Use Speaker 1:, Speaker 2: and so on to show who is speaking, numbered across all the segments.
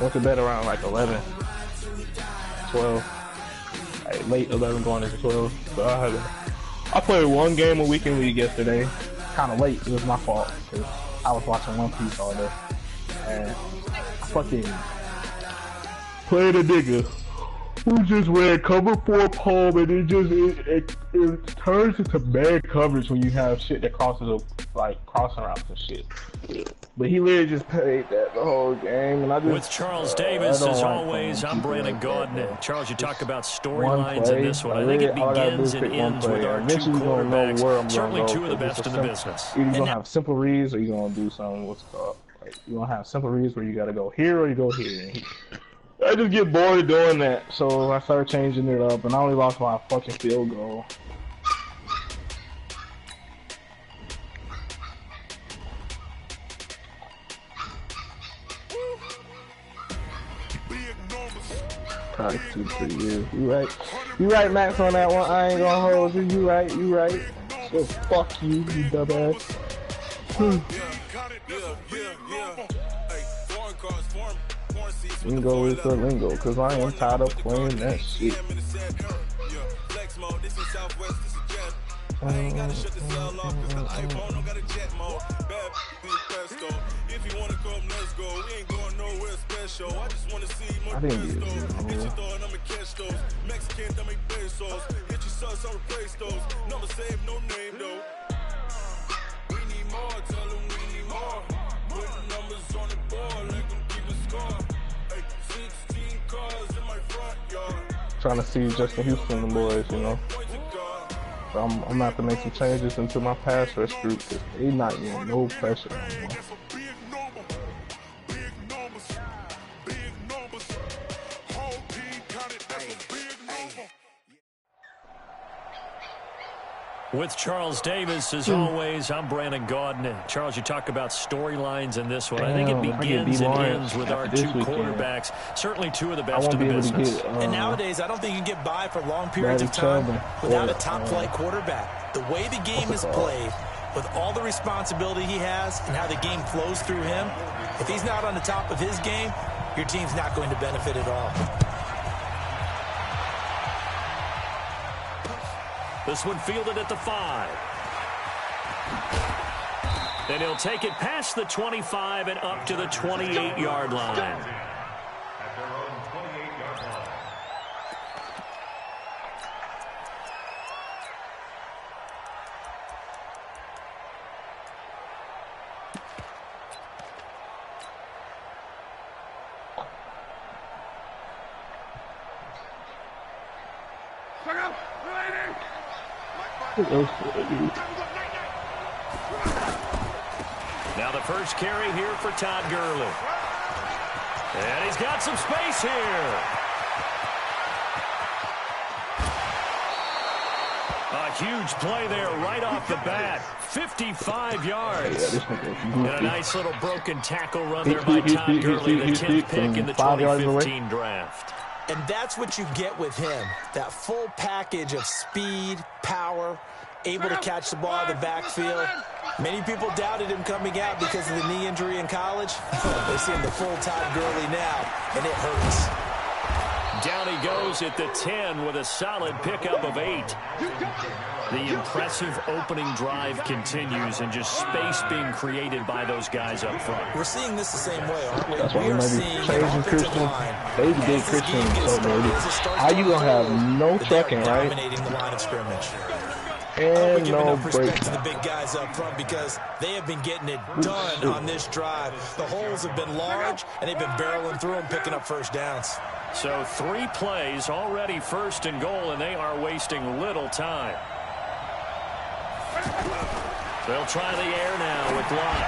Speaker 1: went to bed around like 11, 12. Like late 11 going into 12. So I played one game a weekend league yesterday. Kind of late. It was my fault because I was watching One Piece all day. And I fucking played a nigga who just ran cover 4 palm, and it turns into bad coverage when you have shit that crosses like crossing routes and shit. But he literally just played that the whole game, and I just
Speaker 2: with Charles Davis as always. I'm Brandon Gaudin. Charles, you talk about storylines in this one. I think it begins and ends with our two quarterbacks. Certainly two of the best in the business.
Speaker 1: You're gonna have simple reads, or you're gonna do something what's called like you're gonna have simple reads where you gotta go here or you go here. I just get bored of doing that, so I started changing it up, and I only lost by a fucking field goal. Probably 2-3 years. You right, Max, on that one. I ain't gonna hold you. You right. So fuck you, you dumbass. Lingo is the lingo, cause I am tired of playing that shit. I didn't get it. Trying to see Justin Houston and the boys, you know. So I'm gonna have to make some changes into my pass rush group because they not getting no pressure on me.
Speaker 2: With Charles Davis, as always, I'm Brandon Gaudin. Charles, you talk about storylines in this one. I think it begins and ends with our two quarterbacks. Certainly two of the best in the business.
Speaker 3: And nowadays, I don't think you can get by for long periods of time without a top-flight quarterback. The way the game is played, with all the responsibility he has and how the game flows through him, if he's not on the top of his game, your team's not going to benefit at all.
Speaker 2: This one fielded at the 5. Then he'll take it past the 25 and up to the 28-yard line. Now the first carry here for Todd Gurley. And he's got some space here. A huge play there right off the bat. 55 yards. And a nice little broken tackle run there by Todd Gurley, the 10th pick in the 2015 draft.
Speaker 3: And that's what you get with him, that full package of speed, power, able to catch the ball out of the backfield. Many people doubted him coming out because of the knee injury in college. They see him the full Todd Gurley now, and it hurts.
Speaker 2: Down he goes at the 10 with a solid pickup of 8. The impressive opening drive continues, and just space being created by those guys up front.
Speaker 3: We're seeing this the same way, aren't we?
Speaker 1: That's why
Speaker 3: we are seeing an offensive line.
Speaker 1: They did Christian so maybe. How you gonna have no second, right?
Speaker 3: Dominating the line of scrimmage.
Speaker 1: And
Speaker 3: giving
Speaker 1: no
Speaker 3: up respect
Speaker 1: break.
Speaker 3: to the big guys up front because they have been getting it done on this drive. The holes have been large, and they've been barreling through them, picking up first downs.
Speaker 2: So 3 plays already first and goal, and they are wasting little time. They'll try the air now with Lott.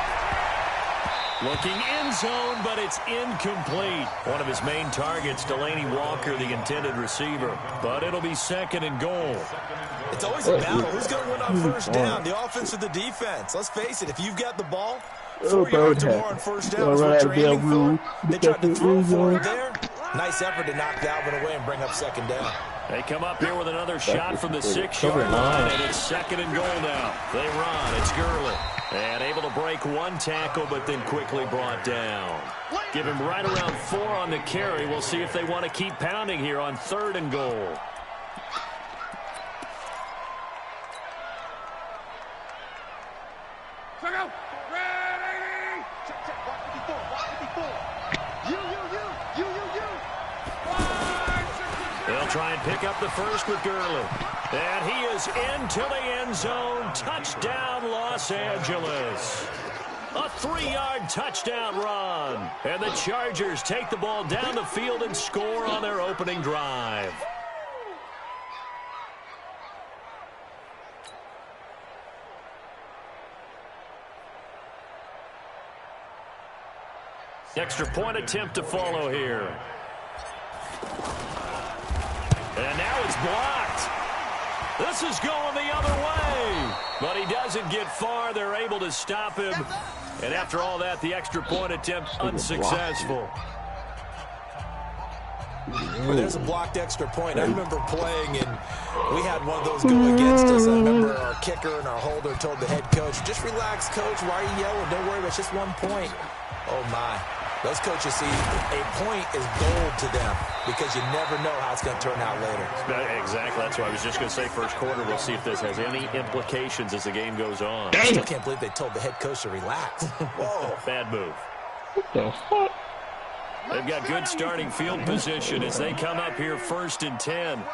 Speaker 2: Looking end zone, but it's incomplete. One of his main targets, Delaney Walker, the intended receiver. But it'll be second and goal.
Speaker 3: It's always a battle. Who's going to win on first down, the offense or the defense? Let's face it, if you've got the ball, 4 yards or more on first down is what you're aiming for. They tried to throw for it there. Nice effort to knock Dalvin away and bring up second down.
Speaker 2: They come up here with another shot from the 6-yard line, and it's second and goal now. They run. It's Gurley. And able to break one tackle, but then quickly brought down. Give him right around 4 on the carry. We'll see if they want to keep pounding here on 3rd and goal. They'll try and pick up the first with Gurley. And he is into the end zone. Touchdown, Los Angeles. A 3-yard touchdown run. And the Chargers take the ball down the field and score on their opening drive. Extra point attempt to follow here. And now it's blocked. This is going the other way. But he doesn't get far. They're able to stop him. And after all that, the extra point attempt unsuccessful.
Speaker 3: Well, there's a blocked extra point. I remember playing, and we had one of those go against us. I remember our kicker and our holder told the head coach, just relax, coach. Why are you yelling? Don't worry, it's just 1 point. Oh, my. Those coaches see a point is gold to them because you never know how it's going to turn out later.
Speaker 2: Exactly. That's what I was just going to say. First quarter, we'll see if this has any implications as the game goes on.
Speaker 3: I still can't believe they told the head coach to relax. Whoa.
Speaker 2: Bad move.
Speaker 1: What the fuck?
Speaker 2: They've got good starting field position as they come up here 1st and 10.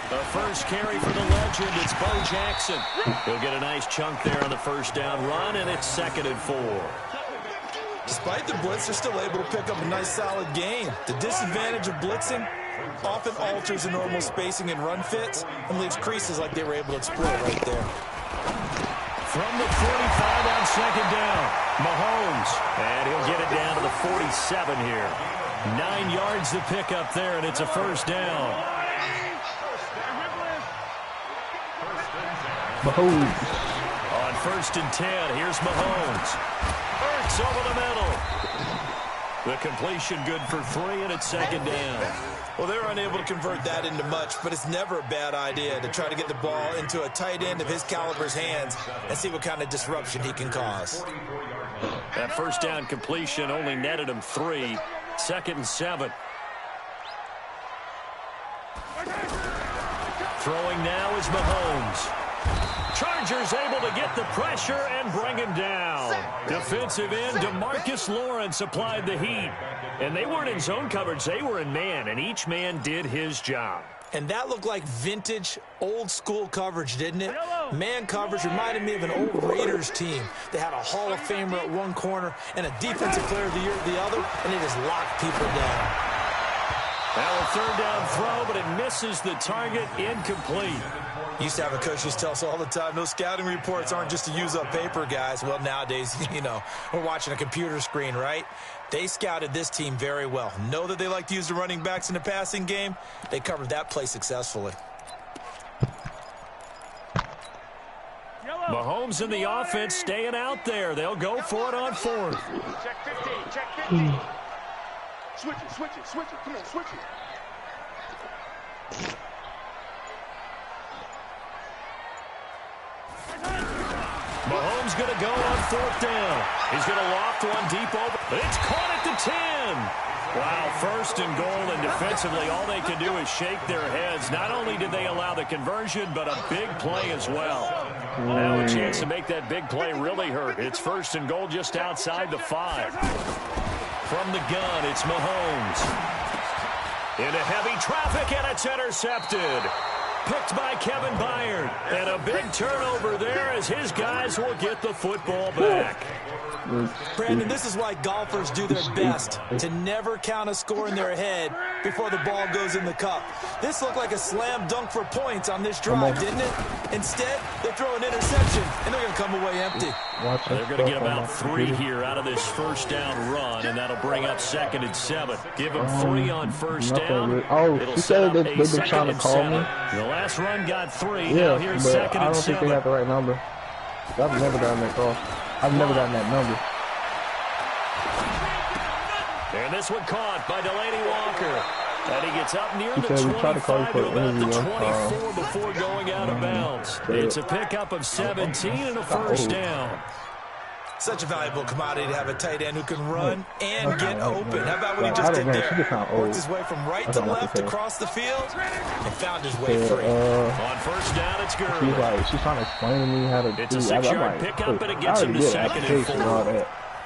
Speaker 2: The first carry for the legend, it's Bo Jackson. He'll get a nice chunk there on the first down run, and it's 2nd and 4.
Speaker 3: Despite the blitz, they're still able to pick up a nice, solid gain. The disadvantage of blitzing often alters the normal spacing and run fits and leaves creases like they were able to exploit right there.
Speaker 2: From the 45 on 2nd down, Mahomes. And he'll get it down to the 47 here. 9 yards to pick up there, and it's a first down.
Speaker 1: Mahomes.
Speaker 2: On 1st and 10, here's Mahomes. Hurts over the middle. The completion good for 3, and it's 2nd down.
Speaker 3: Well, they're unable to convert that into much, but it's never a bad idea to try to get the ball into a tight end of his caliber's hands and see what kind of disruption he can cause.
Speaker 2: That first down completion only netted him 3. 2nd and 7. Throwing now is Mahomes. Chargers able to get the pressure and bring him down. Defensive end DeMarcus Lawrence applied the heat. And they weren't in zone coverage, they were in man, and each man did his job.
Speaker 3: And that looked like vintage, old-school coverage, didn't it? Man coverage reminded me of an old Raiders team. They had a Hall of Famer at one corner and a Defensive Player of the Year at the other, and they just locked people down.
Speaker 2: Now a 3rd down throw, but it misses the target, incomplete.
Speaker 3: Used to have a coach used to tell us all the time, those scouting reports aren't just to use up paper, guys. Well, nowadays, you know, we're watching a computer screen, right? They scouted this team very well. Know that they like to use the running backs in the passing game. They covered that play successfully.
Speaker 2: Mahomes and the offense staying out there. They'll go for it on 4th.
Speaker 4: Check 15, check 15. Switch it, switch it, switch it. Come on, switch it.
Speaker 2: Mahomes going to go on 4th down. He's going to loft one deep over, but it's caught at the 10. Wow, 1st and goal, and defensively, all they can do is shake their heads. Not only did they allow the conversion, but a big play as well. Now a chance to make that big play really hurt. It's 1st and goal just outside the 5. From the gun, it's Mahomes. Into heavy traffic, and it's intercepted. Picked by Kevin Byard. And a big turnover there as his guys will get the football back.
Speaker 3: Brandon, this is why golfers do their best to never count a score in their head before the ball goes in the cup. This looked like a slam dunk for points on this drive, didn't it? Instead, they throw an interception, and they're going to come away empty.
Speaker 2: They're going to get about 3 here out of this first down run, and that'll bring up 2nd and 7. Give them 3 on first down.
Speaker 1: Oh, she said they've been trying to call me.
Speaker 2: The last run got 3.
Speaker 1: Yeah,
Speaker 2: now here's
Speaker 1: but
Speaker 2: 2nd
Speaker 1: I
Speaker 2: and
Speaker 1: don't
Speaker 2: 7.
Speaker 1: think they got the right number. I've never gotten that call. I've never gotten that number.
Speaker 2: And this one caught by Delaney Walker. And he gets up near
Speaker 1: He
Speaker 2: the
Speaker 1: said we tried to call you
Speaker 2: 25
Speaker 1: for
Speaker 2: to
Speaker 1: an
Speaker 2: about the
Speaker 1: interview
Speaker 2: 24 before going out of bounds. It's a pickup of 17 and a first down.
Speaker 3: Such a valuable commodity to have a tight end who can run and get open. How about what he just did there? Worked his way from right to left across the field and found his way free.
Speaker 2: On first down, it's Gurley.
Speaker 1: She's trying to explain to me how to do it.
Speaker 2: It's a 6-yard pickup, and it gets him to second and 4.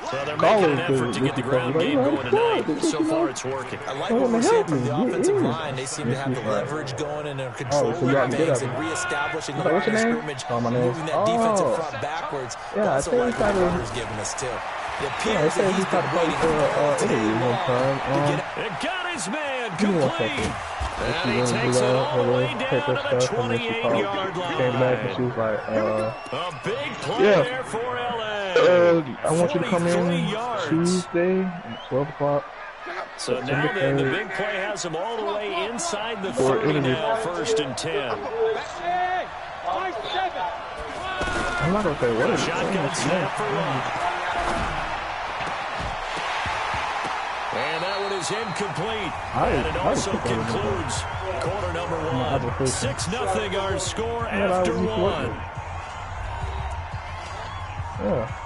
Speaker 2: So they're making an effort to get the ground game going tonight. So far, it's working.
Speaker 3: I like what we're seeing from the offensive line. They seem to have the leverage going and are controlling things and reestablishing the line of scrimmage, moving that defensive front backwards.
Speaker 1: Yeah,
Speaker 3: Also like what Carter's giving us, too. It appears that he's been waiting all day long to get it.
Speaker 2: It got his man complete. And he takes it all the way down to the 28-yard line.
Speaker 1: Came back and she was like,
Speaker 2: a big play there for L.A.
Speaker 1: I want you to come in Tuesday at 12 o'clock.
Speaker 2: So now then, the big play has him all the way inside the 30 now, 1st and 10.
Speaker 1: I'm not going to say what is
Speaker 2: Shotgun snap for Love. And that one is incomplete. And it also concludes quarter number 1. 6-0 our score after 1.
Speaker 1: Yeah.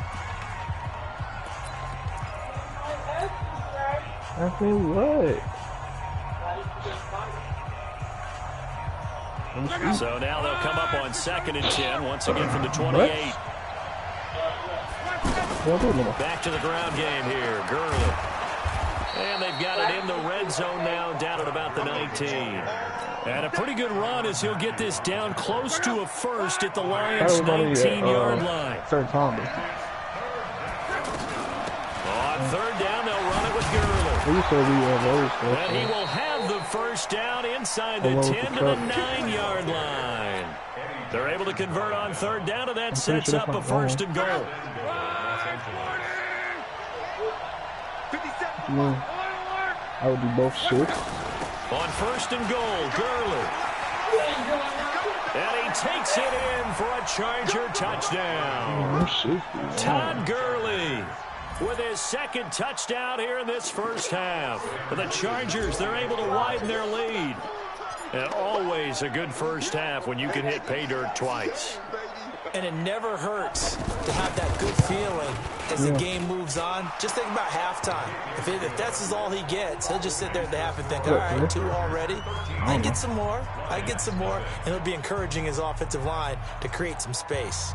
Speaker 1: After what?
Speaker 2: So now they'll come up on 2nd and 10, once again from the 28. Back to the ground game here, Gurley. And they've got it in the red zone now, down at about the 19. And a pretty good run as he'll get this down close to a first at the Lions' 19-yard line. On 3rd down, they'll run it with Gurley. And he will have the first down inside the 10 to the 9-yard line. They're able to convert on 3rd down, and that sets up a 1st and goal.
Speaker 1: I would do both shit.
Speaker 2: On 1st and goal, Gurley. And he takes it in for a Charger touchdown. Todd Gurley with his 2nd touchdown here in this first half. For the Chargers, they're able to widen their lead. And always a good first half when you can hit pay dirt twice.
Speaker 3: And it never hurts to have that good feeling as the game moves on. Just think about halftime. If that's all he gets, he'll just sit there at the half and think, all right, 2 already. I get some more. And it'll be encouraging his offensive line to create some space.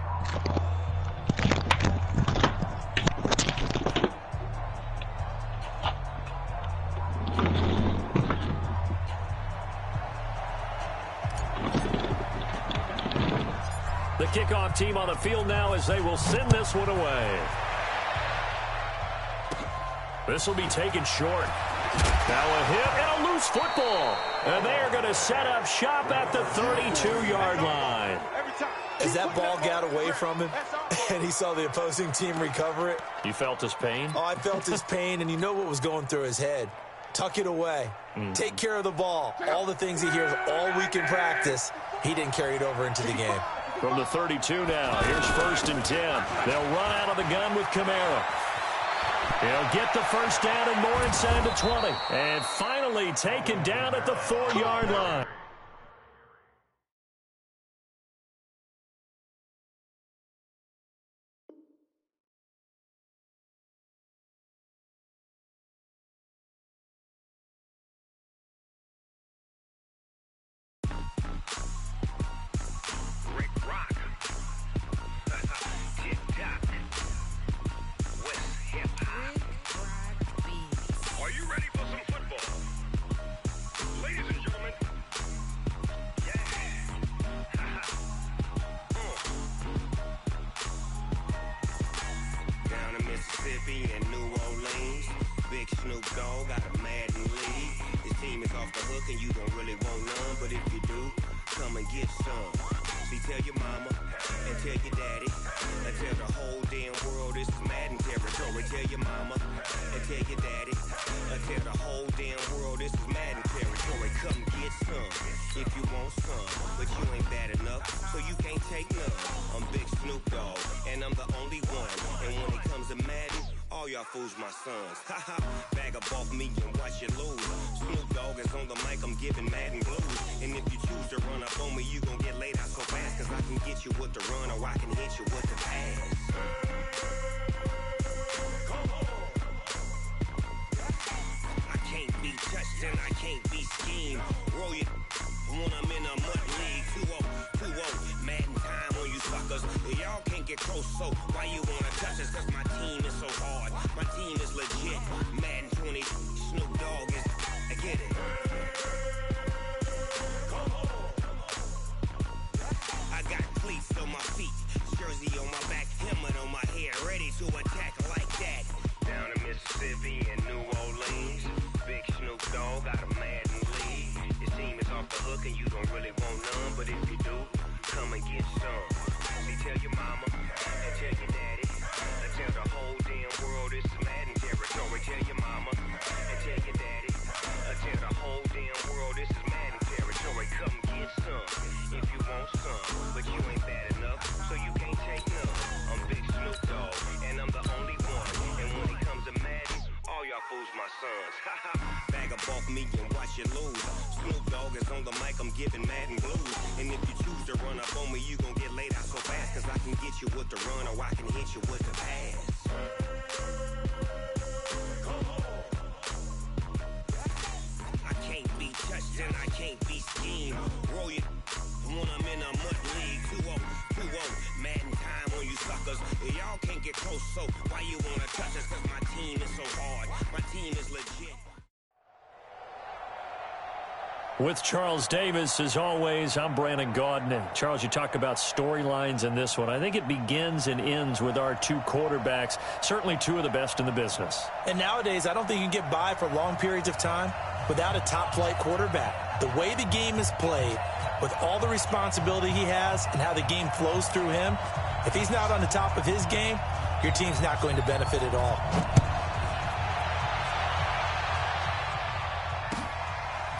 Speaker 2: The kickoff team on the field now as they will send this one away. This will be taken short. Now a hit and a loose football. And they are going to set up shop at the 32-yard line.
Speaker 3: As that ball got away from him and he saw the opposing team recover it.
Speaker 2: You felt his pain?
Speaker 3: Oh, I felt his pain, and you know what was going through his head. Tuck it away. Take care of the ball. All the things he hears all week in practice, he didn't carry it over into the game.
Speaker 2: From the 32 now, here's 1st and 10. They'll run out of the gun with Kamara. He'll get the first down and more inside the 20. And finally taken down at the 4-yard line.
Speaker 5: All y'all fools my sons. Bag up off me and watch you lose. Snoop Dogg is on the mic, I'm giving Madden blues. And if you choose to run up on me, you gon' get laid out so fast. Cause I can get you with the run or I can hit you with the pass. I can't be touched and I can't be schemed. Roll you when I'm in a mud league. 2-0, 2-0, Madden time on you suckers. Y'all can't get close, so why you wanna touch us? Cause my team is so hard, my team is legit. Madden 20, Snoop Dogg is, I get it. I got cleats on my feet, jersey on my back, helmet on my head, ready to attack like that. Down in Mississippi and New Orleans, big Snoop Dogg got a Madden league. Your team is off the hook and you don't really want none, but if you do, come and get some. See, tell your mama and tell your daddy, and tell the whole damn world it's Madden territory. Tell your mama and tell your daddy, and tell the whole damn world this is Madden territory. Come get some if you want some, but you ain't bad enough, so you can't take none. I'm Big Snoop Dogg, and I'm the only one. And when it comes to Madden, all y'all fools my sons. Bag up off me and watch you lose. Snoop Dogg is on the mic, I'm giving Madden blues. And if you choose to run up on me, you gon' get laid out so fast. Cause I can get you with the run or I can hit you with the pass. I can't be touched and I can't be schemed. Roll you when I'm in a mud league. 2-0, 2-0, Madden time on you suckers. Y'all can't get close, so why you wanna touch us? Cause my team is so hard, my team is legit.
Speaker 2: With Charles Davis, as always, I'm Brandon Gaudin. And Charles, you talk about storylines in this one. I think it begins and ends with our two quarterbacks, certainly two of the best in the business.
Speaker 3: And nowadays, I don't think you can get by for long periods of time without a top-flight quarterback. The way the game is played, with all the responsibility he has and how the game flows through him, if he's not on the top of his game, your team's not going to benefit at all.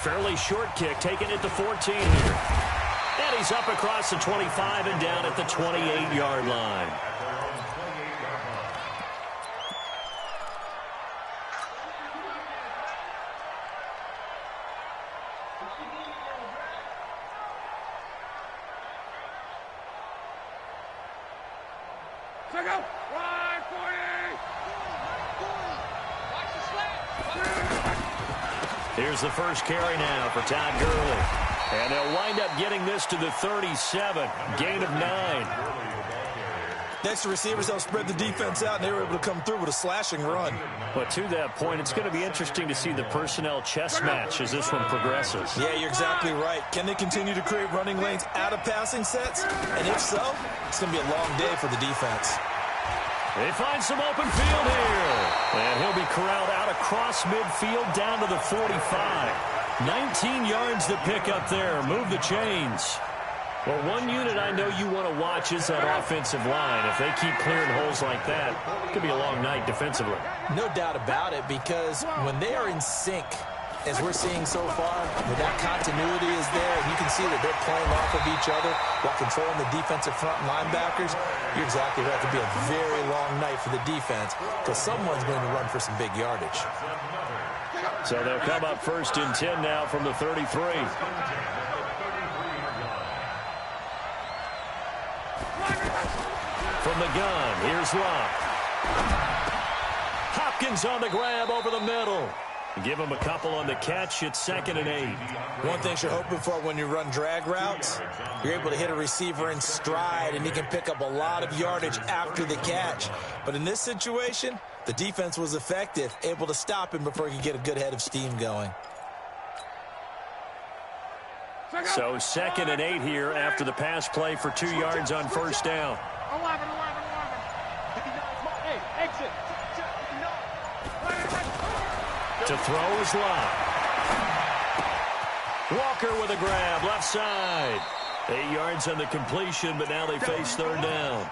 Speaker 2: Fairly short kick, taken at the 14 here. And he's up across the 25 and down at the 28-yard line.
Speaker 4: Check out. Right, 40. Watch the slap.
Speaker 2: Here's the first carry now for Todd Gurley. And they'll wind up getting this to the 37. Gain of 9.
Speaker 3: Next to receivers, they'll spread the defense out, and they were able to come through with a slashing run.
Speaker 2: But to that point, it's going to be interesting to see the personnel chess match as this one progresses.
Speaker 3: Yeah, you're exactly right. Can they continue to create running lanes out of passing sets? And if so, it's going to be a long day for the defense.
Speaker 2: They find some open field here. And he'll be corralled out across midfield down to the 45. 19 yards to pick up there. Move the chains. Well, one unit I know you want to watch is that offensive line. If they keep clearing holes like that, it could be a long night defensively.
Speaker 3: No doubt about it, because when they are in sync, as we're seeing so far, when that continuity is there, and you can see that they're playing off of each other while controlling the defensive front linebackers, you're exactly right. It could be a very long night for the defense because someone's going to run for some big yardage.
Speaker 2: So they'll come up first and 10 now from the 33. From the gun, here's Locke. Hopkins on the grab over the middle. Give him a couple on the catch. It's 2nd and 8.
Speaker 3: One thing you're hoping for when you run drag routes, you're able to hit a receiver in stride, and he can pick up a lot of yardage after the catch. But in this situation, the defense was effective, able to stop him before he could get a good head of steam going.
Speaker 2: So 2nd and 8 here after the pass play for 2 yards on first down.
Speaker 4: 11. Hey, exit.
Speaker 2: To throw is Locke. Walker with a grab, left side. 8 yards on the completion, but now they face 3rd down.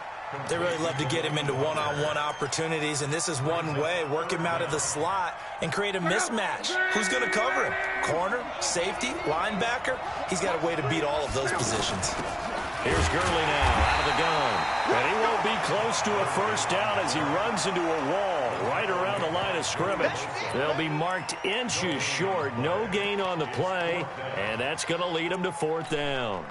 Speaker 3: They really love to get him into one-on-one opportunities, and this is one way. Work him out of the slot and create a mismatch. Who's going to cover him? Corner, safety, linebacker? He's got a way to beat all of those positions.
Speaker 2: Here's Gurley now, out of the gun. And he won't be close to a first down as he runs into a wall. right around the line of scrimmage. They'll be marked inches short. No gain on the play, and that's going to lead them to 4th down.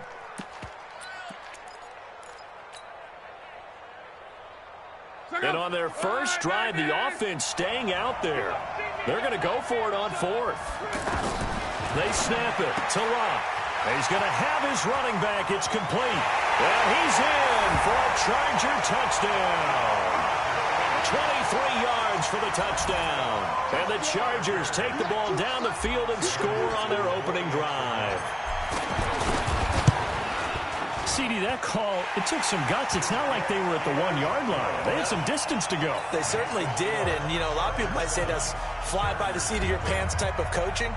Speaker 2: And on their first drive, the offense staying out there. They're going to go for it on 4th. They snap it to Locke. He's going to have his running back. It's complete. And he's in for a Charger touchdown. 23 yards for the touchdown. And the Chargers take the ball down the field and score on their opening drive.
Speaker 6: CD, that call, it took some guts. It's not like they were at the 1-yard line. They had some distance to go.
Speaker 3: They certainly did, and, you know, a lot of people might say that's fly by the seat of your pants type of coaching,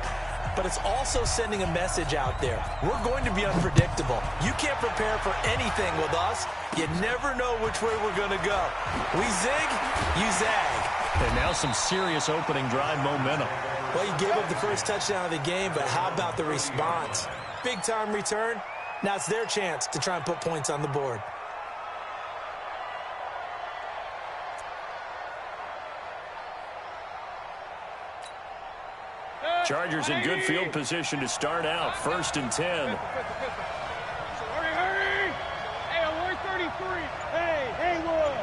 Speaker 3: but it's also sending a message out there. We're going to be unpredictable. You can't prepare for anything with us. You never know which way we're going to go. We zig, you zag.
Speaker 6: And now some serious opening drive momentum.
Speaker 3: Well, you gave up the first touchdown of the game, but how about the response? Big-time return. Now it's their chance to try and put points on the board.
Speaker 2: Chargers in good field position to start out. 1st and 10.
Speaker 4: Hurry, hurry! Hey, alert 33! Hey, Haywood!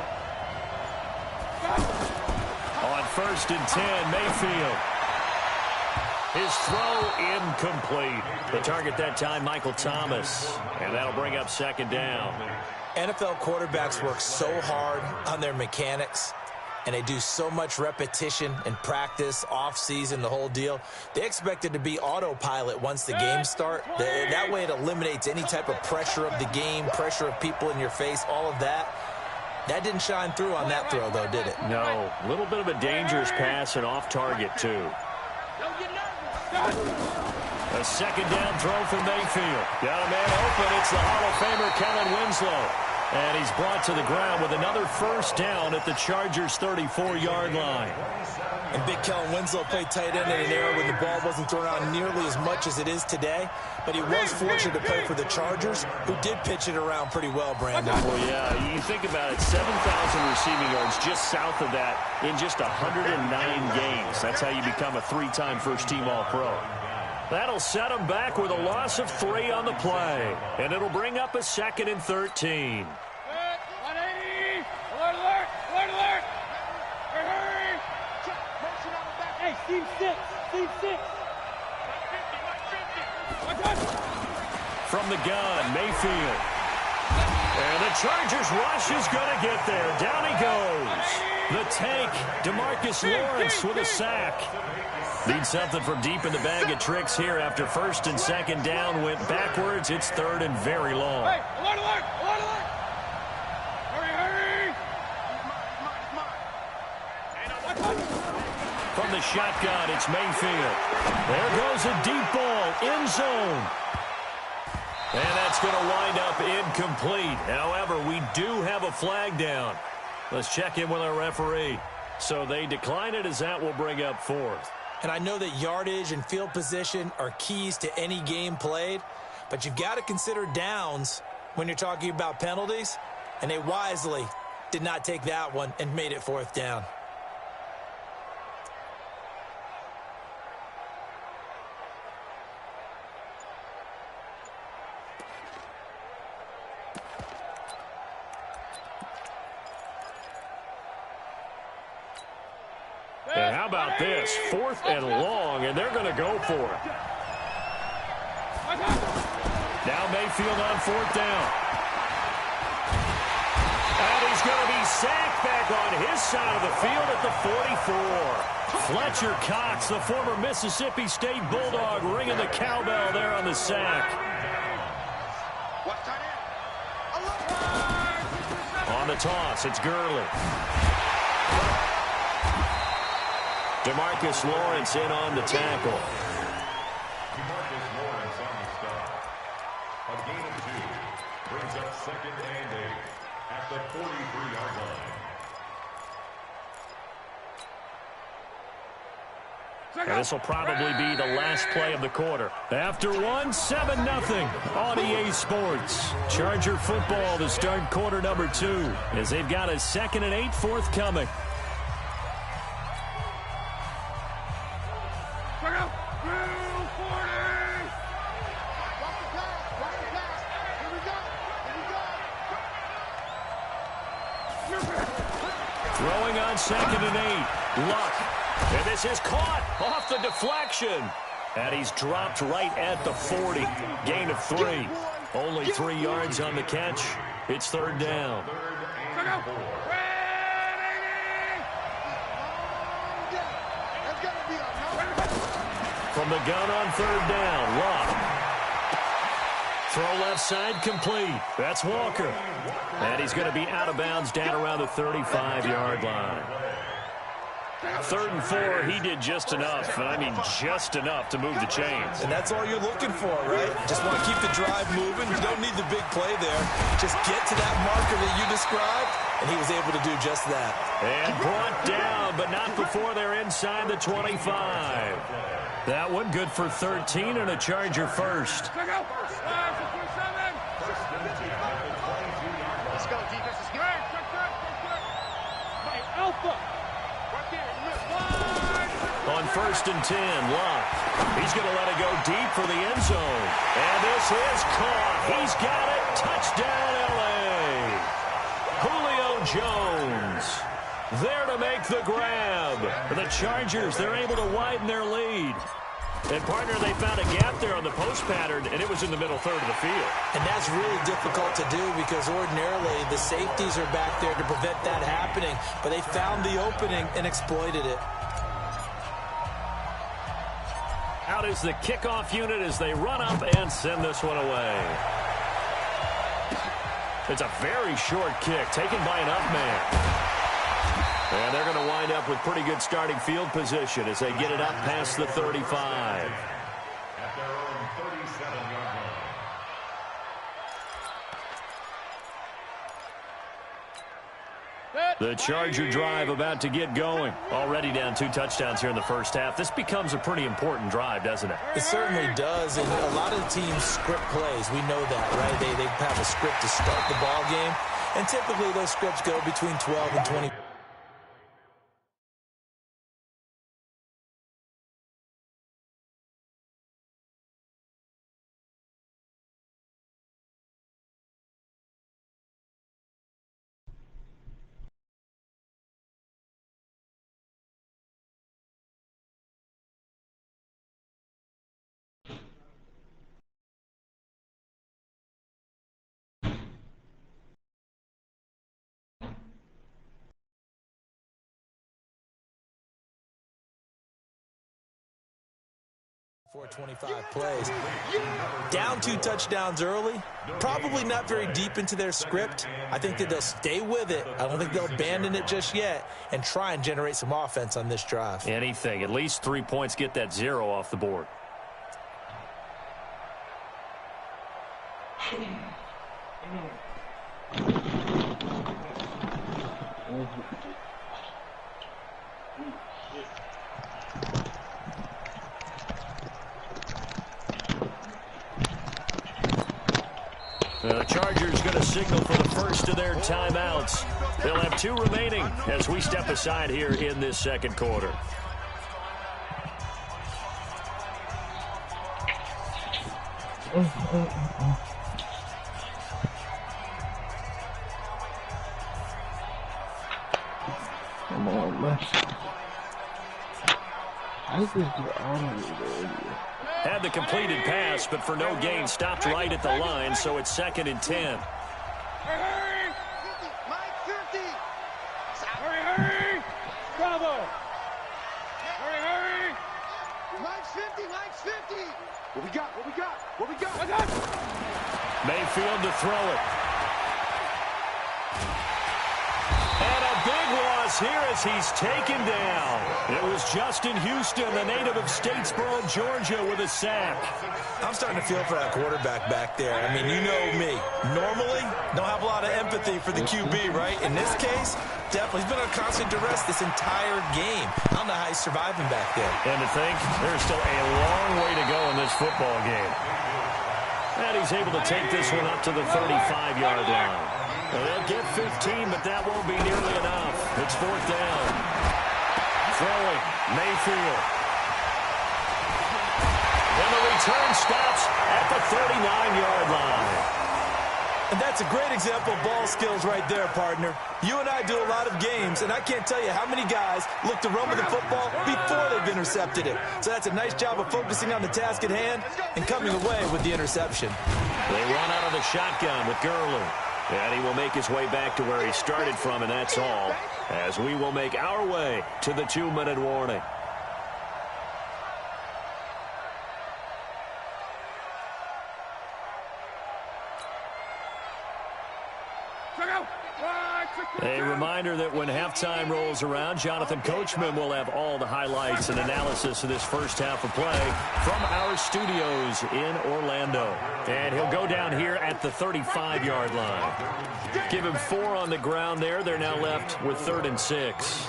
Speaker 2: On 1st and 10, Mayfield. His throw incomplete. The target that time, Michael Thomas. And that'll bring up 2nd down.
Speaker 3: NFL quarterbacks work so hard on their mechanics, and they do so much repetition and practice, off-season, the whole deal. They expect it to be autopilot once the games start. That way it eliminates any type of pressure of the game, pressure of people in your face, all of that. That didn't shine through on that throw, though, did it?
Speaker 2: No. A little bit of a dangerous pass and off target, too. A 2nd down throw from Mayfield. Got a man open. It's the Hall of Famer Kellen Winslow. And he's brought to the ground with another 1st down at the Chargers' 34-yard line.
Speaker 3: And big Kellen Winslow played tight end in an era when the ball wasn't thrown out nearly as much as it is today. But he was fortunate to play for the Chargers, who did pitch it around pretty well, Brandon.
Speaker 2: Well, yeah, you think about it, 7,000 receiving yards just south of that in just 109 games. That's how you become a 3-time first-team All-Pro. That'll set him back with a loss of 3 on the play. And it'll bring up a 2nd and 13.
Speaker 4: 180! Alert, alert! Alert, alert! Hurry! Hey, team 6! Team 6!
Speaker 2: From the gun, Mayfield. And the Chargers rush is going to get there. Down he goes. The tank, DeMarcus Lawrence with a sack. Need something from deep in the bag of tricks here after 1st and 2nd down. Went backwards. It's 3rd and very long.
Speaker 4: Hey, alert, alert! Alert, alert! Hurry, hurry!
Speaker 2: From the shotgun, it's Mayfield. There goes a deep ball, end zone. And that's going to wind up incomplete. However, we do have a flag down. Let's check in with our referee. So they decline it, as that will bring up 4th.
Speaker 3: And I know that yardage and field position are keys to any game played, but you've got to consider downs when you're talking about penalties, and they wisely did not take that one and made it 4th down.
Speaker 2: And how about this? 4th and long, and they're going to go for it. Now Mayfield on 4th down. And he's going to be sacked back on his side of the field at the 44. Fletcher Cox, the former Mississippi State Bulldog, ringing the cowbell there on the sack. On the toss, it's Gurley. DeMarcus Lawrence in on the tackle.
Speaker 7: DeMarcus Lawrence on the stop. A gain of 2 brings up 2nd and 8 at the 43-yard line.
Speaker 2: And this will probably be the last play of the quarter. After 1, 7-0 on EA Sports. Charger football to start quarter number 2, as they've got a 2nd and 8 forthcoming. on 2nd and 8. Luck. And this is caught off the deflection. And he's dropped right at the 40. Gain of 3. Only 3 yards on the catch. It's 3rd down. From the gun on 3rd down, Luck. Throw left side complete. That's Walker. And he's going to be out of bounds down around the 35-yard line. 3rd and 4, he did just enough, and I mean just enough to move the chains.
Speaker 3: And that's all you're looking for, right? Just want to keep the drive moving. You don't need the big play there. Just get to that marker that you described, and he was able to do just that.
Speaker 2: And brought down, but not before they're inside the 25. That one good for 13 and a Charger first.
Speaker 4: Let's go, defense is good. Hey, Alpha.
Speaker 2: On 1st and 10, Luck. He's going to let it go deep for the end zone. And this is caught. He's got it. Touchdown, L.A. Julio Jones there to make the grab. The Chargers, they're able to widen their lead. And, partner, they found a gap there on the post pattern, and it was in the middle third of the field.
Speaker 3: And that's really difficult to do because ordinarily the safeties are back there to prevent that happening. But they found the opening and exploited it.
Speaker 2: Out is the kickoff unit as they run up and send this one away. It's a very short kick taken by an up man. And they're going to wind up with pretty good starting field position as they get it up past the 35.
Speaker 7: At their own 37-yard line.
Speaker 2: The Charger drive about to get going. Already down 2 touchdowns here in the first half. This becomes a pretty important drive, doesn't it?
Speaker 3: It certainly does, and a lot of the teams script plays. We know that, right? They have a script to start the ball game, and typically those scripts go between 12 and 20. For 25 plays. Down 2 touchdowns early. Probably not very deep into their script. I think that they'll stay with it. I don't think they'll abandon it just yet and try and generate some offense on this drive.
Speaker 2: Anything. At least 3 points. Get that 0 off the board. The Chargers going to signal for the first of their timeouts. They'll have 2 remaining as we step aside here in this second quarter.
Speaker 1: Come on, man. I just get on with it.
Speaker 2: Had the completed pass, but for no gain, stopped right at the line, so it's 2nd and 10.
Speaker 4: Hurry! Mike 50! Hurry! Bravo! Hurry! Mike's 50! What we got?
Speaker 2: Mayfield to throw it. And a big loss here as he's taken down. It was Justin Houston, the native of Statesboro, Georgia, with a sack.
Speaker 3: I'm starting to feel for that quarterback back there. I mean, you know me. Normally, don't have a lot of empathy for the QB, right? In this case, definitely. He's been on constant duress this entire game. I don't know how he's surviving back there.
Speaker 2: And to think, there's still a long way to go in this football game. And he's able to take this one up to the 35-yard line. Well, they'll get 15, but that won't be nearly enough. It's 4th down. Throwing, Mayfield. And the return stops at the 39-yard line.
Speaker 3: And that's a great example of ball skills right there, partner. You and I do a lot of games, and I can't tell you how many guys look to run with the football before they've intercepted it. So that's a nice job of focusing on the task at hand and coming away with the interception.
Speaker 2: They run out of the shotgun with Gurley. And he will make his way back to where he started from, and that's all, as we will make our way to the 2-minute warning. A reminder that when halftime rolls around, Jonathan Coachman will have all the highlights and analysis of this first half of play from our studios in Orlando. And he'll go down here at the 35-yard line. Give him 4 on the ground there. They're now left with 3rd and 6.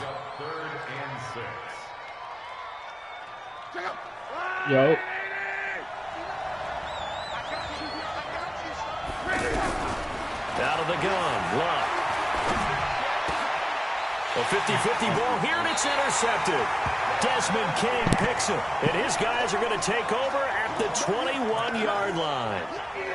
Speaker 1: Yo.
Speaker 2: Out of the gun, Luck. A 50-50 ball here, and it's intercepted. Desmond King picks it, and his guys are going to take over at the 21-yard line.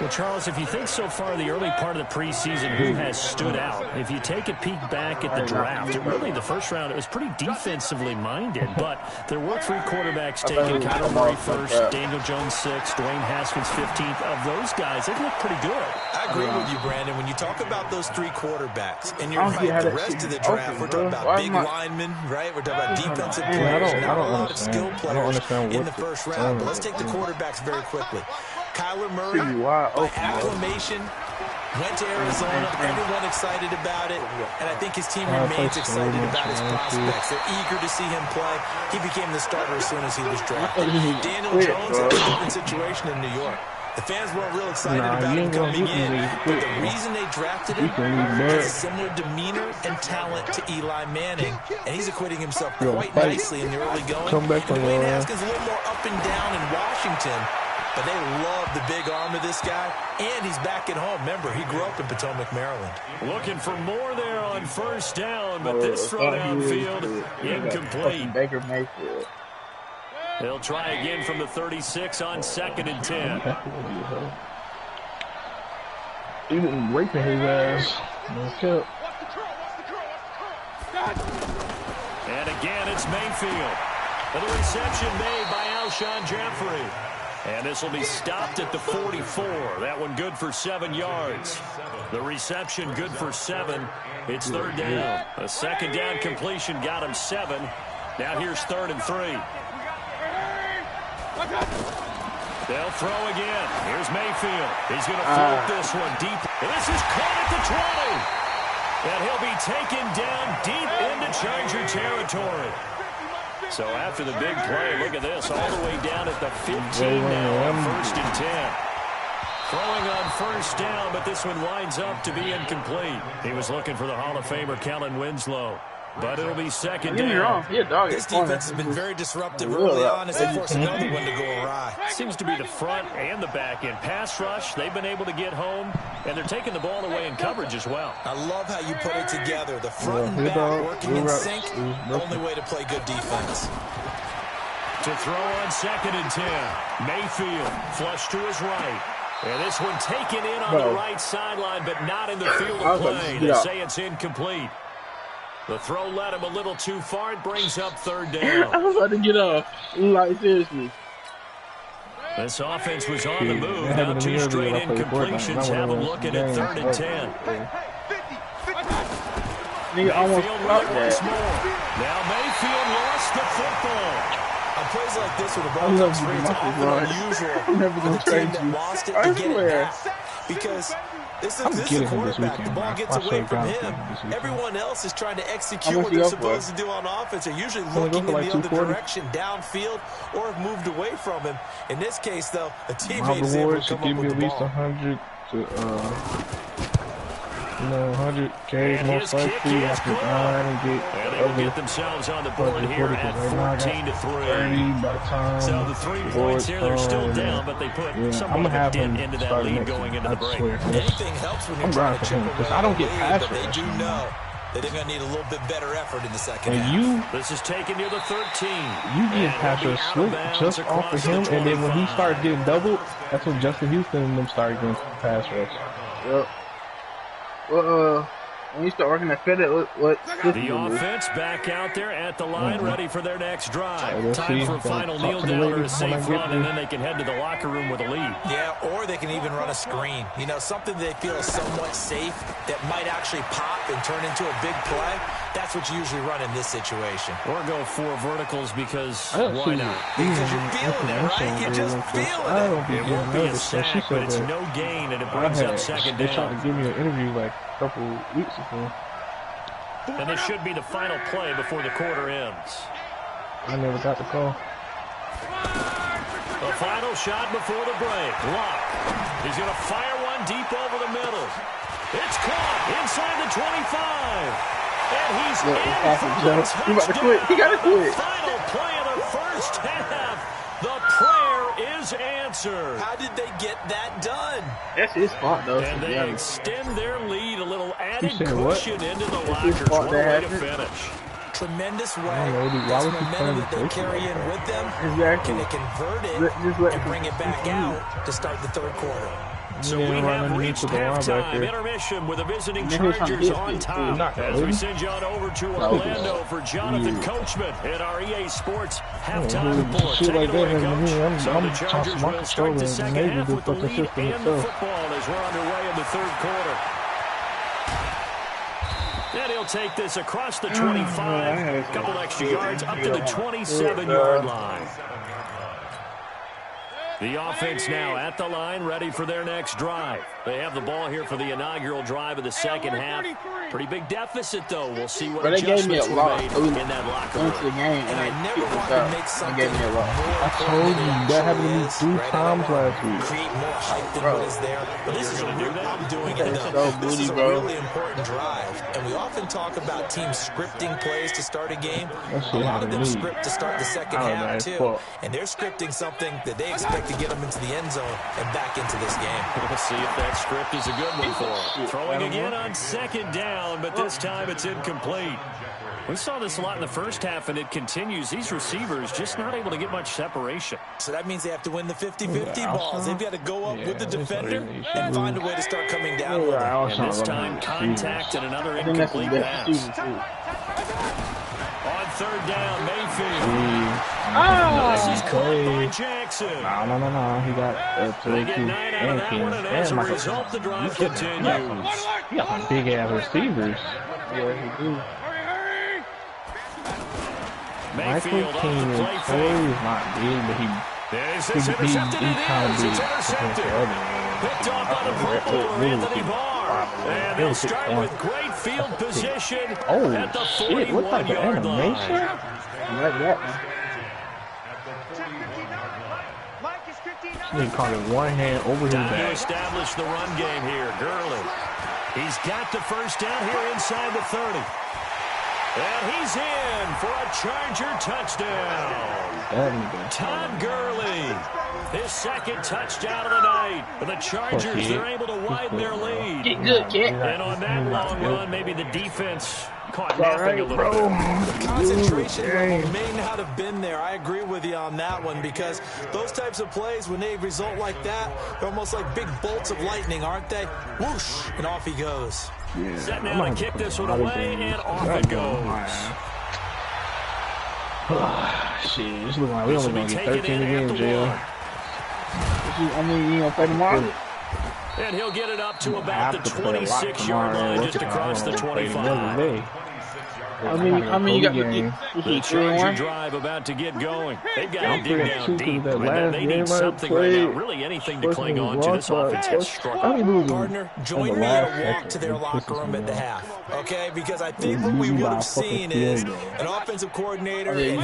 Speaker 6: Well, Charles, if you think so far the early part of the preseason who has stood out, if you take a peek back at the draft, really the first round, it was pretty defensively minded, but there were 3 quarterbacks taken. Kyler Murray first, Daniel Jones 6th, Dwayne Haskins 15th. Of those guys, they look pretty good.
Speaker 3: I agree with you, Brandon. When you talk about those 3 quarterbacks, and you're right, the rest of the draft, we're talking about big linemen, right? We're talking about defensive players. Not a lot of skill players in the first round. But let's take the quarterbacks very quickly. Kyler Murray, by acclamation, went to Arizona. Everyone excited about it. And I think his team remains excited about his prospects. They're eager to see him play. He became the starter as soon as he was drafted. Daniel Jones had a different situation in New York. The fans weren't real excited about him coming in, but the reason they drafted him is similar demeanor and talent to Eli Manning, and he's acquitting himself quite nicely in the early going. Dwayne Haskins a little more up and down in Washington, but they love the big arm of this guy, and he's back at home. Remember, he grew up in Potomac, Maryland.
Speaker 2: Looking for more there on first down, but this throw downfield incomplete.
Speaker 1: Baker Mayfield.
Speaker 2: They'll try again from the 36 on 2nd and 10.
Speaker 1: He didn't raping his ass.
Speaker 2: And again, it's Mayfield. And the reception made by Alshon Jeffrey. And this will be stopped at the 44. That one good for 7 yards. The reception good for 7. It's 3rd down. A 2nd down completion got him 7. Now here's 3rd and 3. They'll throw again. Here's Mayfield. He's going to float this one deep. And this is caught at the 20. And he'll be taken down deep into Charger territory. So after the big play, look at this, all the way down at the 15 now on 1st and 10. Throwing on first down, but this one winds up to be incomplete. He was looking for the Hall of Famer Kellen Winslow. But it'll be 2nd down.
Speaker 3: This defense has been very disruptive early on as they force another one to go awry.
Speaker 2: Seems to be the front and the back end. Pass rush, they've been able to get home, and they're taking the ball away in coverage as well.
Speaker 3: I love how you put it together. The front and back working in sync, only way to play good defense.
Speaker 2: To throw on 2nd and 10. Mayfield, flush to his right. And this one taken in on the right sideline, but not in the field of play. They say it's incomplete. The throw led him a little too far. It brings up 3rd down.
Speaker 1: I was about to get off. Like, seriously.
Speaker 2: This offense was on the move. Now 2 straight incompletions have them looking at 3rd and 10.
Speaker 1: Nigga almost
Speaker 2: stopped that. Now Mayfield lost the football.
Speaker 3: On plays like this where the ball comes free, it's often unusual for the team that lost it to get it back. Because this is a quarterback. The ball gets away from him. Everyone else is trying to execute what they're supposed to do on offense. They're usually looking in the other direction, downfield, or have moved away from him. In this case, though, a teammate is able to come up with the ball.
Speaker 1: 100 to 100K most likely. I can
Speaker 2: and they will get themselves on the board here at 14-3. So the 3 points here, they're still down, but they put somewhat of a dent into that lead going into the break.
Speaker 3: Anything helps when you're trying to chip away.
Speaker 1: Because I don't get past
Speaker 3: They do know that they're going to need a little bit better effort in the second
Speaker 1: and
Speaker 3: half.
Speaker 2: This is taken near the 13.
Speaker 1: You get past a slip just off of him, and then when he started getting doubled, that's when Justin Houston and them started getting pass rush. Yep.
Speaker 8: When you start working at FedEx, what
Speaker 2: The offense back out there at the line, ready for their next drive. Time for a final kneel down or a safe run, and then they can head to the locker room with a lead.
Speaker 3: Yeah, or they can even run a screen. You know, something they feel is somewhat safe that might actually pop and turn into a big play. That's what you usually run in this situation.
Speaker 2: Or go 4 verticals because why not?
Speaker 3: Because you're feeling it, right? You're just feeling it.
Speaker 2: It won't be a sack, but it's no gain, and it brings up second
Speaker 1: They tried
Speaker 2: down.
Speaker 1: to give me an interview like a couple weeks ago.
Speaker 2: And this should be the final play before the quarter ends.
Speaker 1: I never got the call.
Speaker 2: The final shot before the break. Luck. He's going to fire one deep over the middle. It's caught inside the 25. And he's in for the touchdown.
Speaker 8: He about to quit. He got to quit.
Speaker 2: Final play of the first half. The prayer is answered.
Speaker 3: How did they get that done?
Speaker 8: That's his fault, though.
Speaker 2: And they extend their lead, a little added
Speaker 1: said what?
Speaker 2: cushion into the
Speaker 8: his
Speaker 2: lockers.
Speaker 8: fault
Speaker 2: What a way
Speaker 8: that
Speaker 2: to
Speaker 8: happened.
Speaker 2: finish.
Speaker 3: Tremendous way.
Speaker 1: know, dude. Why
Speaker 3: That's
Speaker 1: would you
Speaker 3: momentum
Speaker 1: play
Speaker 3: that they
Speaker 1: this
Speaker 3: carry
Speaker 1: like
Speaker 3: in
Speaker 1: that?
Speaker 3: with them.
Speaker 8: Exactly.
Speaker 3: Can they convert it
Speaker 8: Just let
Speaker 3: and bring it back out to start the third quarter?
Speaker 2: So
Speaker 1: Yeah,
Speaker 2: we
Speaker 1: right
Speaker 2: have
Speaker 1: underneath
Speaker 2: reached
Speaker 1: with the linebacker.
Speaker 2: halftime intermission with the visiting
Speaker 8: Yeah, he's trying to
Speaker 2: Chargers
Speaker 8: hit
Speaker 2: on
Speaker 8: it,
Speaker 2: top.
Speaker 8: too.
Speaker 1: Not
Speaker 2: As we
Speaker 1: good.
Speaker 2: send you on over to Orlando for Jonathan Coachman at our EA Sports halftime report.
Speaker 1: Shit
Speaker 2: Take
Speaker 1: like
Speaker 2: it away,
Speaker 1: that,
Speaker 2: Coach.
Speaker 1: man.
Speaker 2: So
Speaker 1: I'm
Speaker 2: the Chargers
Speaker 1: tossing my
Speaker 2: will start the
Speaker 1: controller
Speaker 2: second
Speaker 1: and
Speaker 2: half
Speaker 1: maybe
Speaker 2: with the
Speaker 1: put the
Speaker 2: lead
Speaker 1: system
Speaker 2: and the
Speaker 1: itself.
Speaker 2: football as we're underway in the third quarter. And he'll take this across the 25, a couple extra yards up to the 27-yard line. The offense now at the line, ready for their next drive. They have the ball here for the inaugural drive of the second half. Pretty big deficit, though. We'll see what
Speaker 8: But they gave me a
Speaker 2: adjustments were
Speaker 8: lot.
Speaker 2: made
Speaker 8: So we
Speaker 2: in that locker
Speaker 8: went to the
Speaker 2: room.
Speaker 8: game
Speaker 3: And I
Speaker 8: and
Speaker 3: never
Speaker 8: they
Speaker 3: want to make
Speaker 8: They
Speaker 3: something
Speaker 8: gave me a lot.
Speaker 3: more
Speaker 1: I told you, that happened to me 3 times last week.
Speaker 3: create more hype than what is there. But this is a real, I'm doing it
Speaker 8: That's
Speaker 3: though.
Speaker 8: so
Speaker 3: This is a
Speaker 8: booty, bro.
Speaker 3: really important drive. And we often talk about teams scripting plays to start a game.
Speaker 1: That
Speaker 3: A
Speaker 1: shit
Speaker 3: lot of them
Speaker 1: happened to me.
Speaker 3: script to start the second
Speaker 1: I don't know,
Speaker 3: half
Speaker 1: it's
Speaker 3: too.
Speaker 1: fault.
Speaker 3: And they're scripting something that they expect to get them into the end zone and back into this game.
Speaker 2: We'll see if that script is a good one for him. Throwing again on second down, but this time it's incomplete. We saw this a lot in the first half, and it continues. These receivers just not able to get much separation.
Speaker 3: So that means they have to win the 50-50
Speaker 1: Yeah,
Speaker 3: balls. They've got to go up with the
Speaker 1: that's what
Speaker 3: defender
Speaker 1: they
Speaker 3: and
Speaker 1: should
Speaker 3: find a
Speaker 1: do.
Speaker 3: way to start coming down with them.
Speaker 2: And this time, contact and another
Speaker 8: I think that's his
Speaker 2: incomplete
Speaker 8: best
Speaker 2: pass.
Speaker 8: season, too.
Speaker 2: On third down, Mayfield. This is caught by Jackson.
Speaker 1: No. He got
Speaker 2: They get 9 out of that one, and as a result, the drive continues.
Speaker 1: He got some big ass receivers.
Speaker 8: Yeah, he do.
Speaker 1: Michael
Speaker 2: Mayfield
Speaker 1: King
Speaker 2: off the
Speaker 1: is
Speaker 2: play
Speaker 1: is
Speaker 2: fake.
Speaker 1: not big, but he
Speaker 2: Is this intercepted? It
Speaker 1: kind of
Speaker 2: is.
Speaker 1: big
Speaker 2: It's
Speaker 1: compared to
Speaker 2: intercepted.
Speaker 1: other ones.
Speaker 2: Picked off by the Pro Bowler, Anthony Barr. And they'll start with great field position
Speaker 1: Oh,
Speaker 2: at the
Speaker 1: shit. What type of
Speaker 2: 41-yard
Speaker 1: animation?
Speaker 2: line.
Speaker 8: I like that one.
Speaker 1: He caught it one hand over his
Speaker 2: Time to
Speaker 1: back.
Speaker 2: establish the run game here. Gurley. He's got the first down here inside the 30. And he's in for a Charger touchdown.
Speaker 1: That nigga.
Speaker 2: Todd Gurley, his second touchdown of the night. And the Chargers, they're able to widen their lead.
Speaker 8: Get good, kid.
Speaker 2: And on that long run, maybe the defense caught
Speaker 1: All
Speaker 2: napping a
Speaker 1: right,
Speaker 2: little
Speaker 1: bro.
Speaker 2: bit.
Speaker 3: Concentration
Speaker 1: Dude,
Speaker 3: level
Speaker 1: dang.
Speaker 3: may not have been there. I agree with you on that one because those types of plays, when they result like that, they're almost like big bolts of lightning, aren't they? Whoosh, and off he goes.
Speaker 1: Yeah,
Speaker 2: Set
Speaker 1: I'm
Speaker 2: now to
Speaker 1: not
Speaker 2: kick
Speaker 1: gonna
Speaker 2: this
Speaker 1: put
Speaker 2: one
Speaker 1: a lot of
Speaker 2: away,
Speaker 1: games.
Speaker 2: and off
Speaker 1: That
Speaker 2: it
Speaker 1: going
Speaker 2: goes.
Speaker 1: Shit, it's looking like we
Speaker 2: This
Speaker 1: only
Speaker 2: will be
Speaker 1: gonna get
Speaker 2: taken
Speaker 1: 13
Speaker 2: in
Speaker 1: again,
Speaker 2: after
Speaker 1: Jail.
Speaker 2: one.
Speaker 8: I mean, you gonna play tomorrow?
Speaker 2: And he'll get it up to about the
Speaker 1: have to play a lot
Speaker 2: 26-yard
Speaker 1: tomorrow.
Speaker 2: line, just across the 25.
Speaker 8: I mean, you got
Speaker 2: The Charger drive about to get going. They've got to dig down deep. They need something right now. Really anything to cling on to. This offense has struggled.
Speaker 3: Partner, join me in a walk to their locker room at the half, okay? Because I think what we would have seen is an offensive coordinator and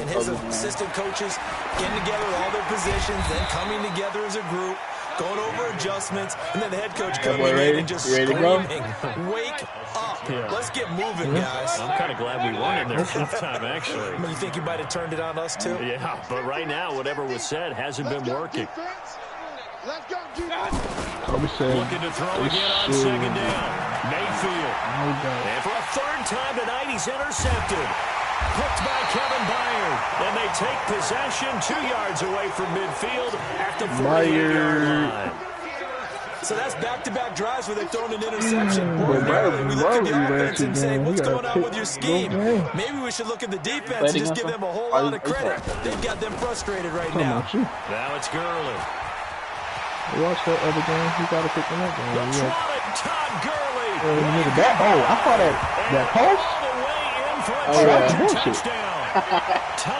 Speaker 3: his assistant coaches getting together with all their positions, then coming together as a group, going over adjustments, and then the head coach coming in and just screaming, wake up. Yeah. Let's get moving, guys.
Speaker 2: I'm kind of glad we weren't in there halftime, actually.
Speaker 3: You think you might have turned it on us, too?
Speaker 2: Yeah, but right now, whatever was said hasn't been working. Looking to throw again on second down. Mayfield. And for a third time tonight, he's intercepted. Hooked by Kevin Byard. And they take possession 2 yards away from midfield at the 48-yard line.
Speaker 3: So that's back-to-back drives where they've thrown an interception. Ordinarily, we look at the offense and say, what's going on with your scheme? Maybe we should look at the defense and just give them a whole lot of credit. They've got them frustrated right now.
Speaker 2: Now it's Gurley.
Speaker 1: Watch that other game. You got to pick them up.
Speaker 2: Todd Gurley.
Speaker 1: Oh, I saw that post.
Speaker 2: Oh, yeah. Touchdown.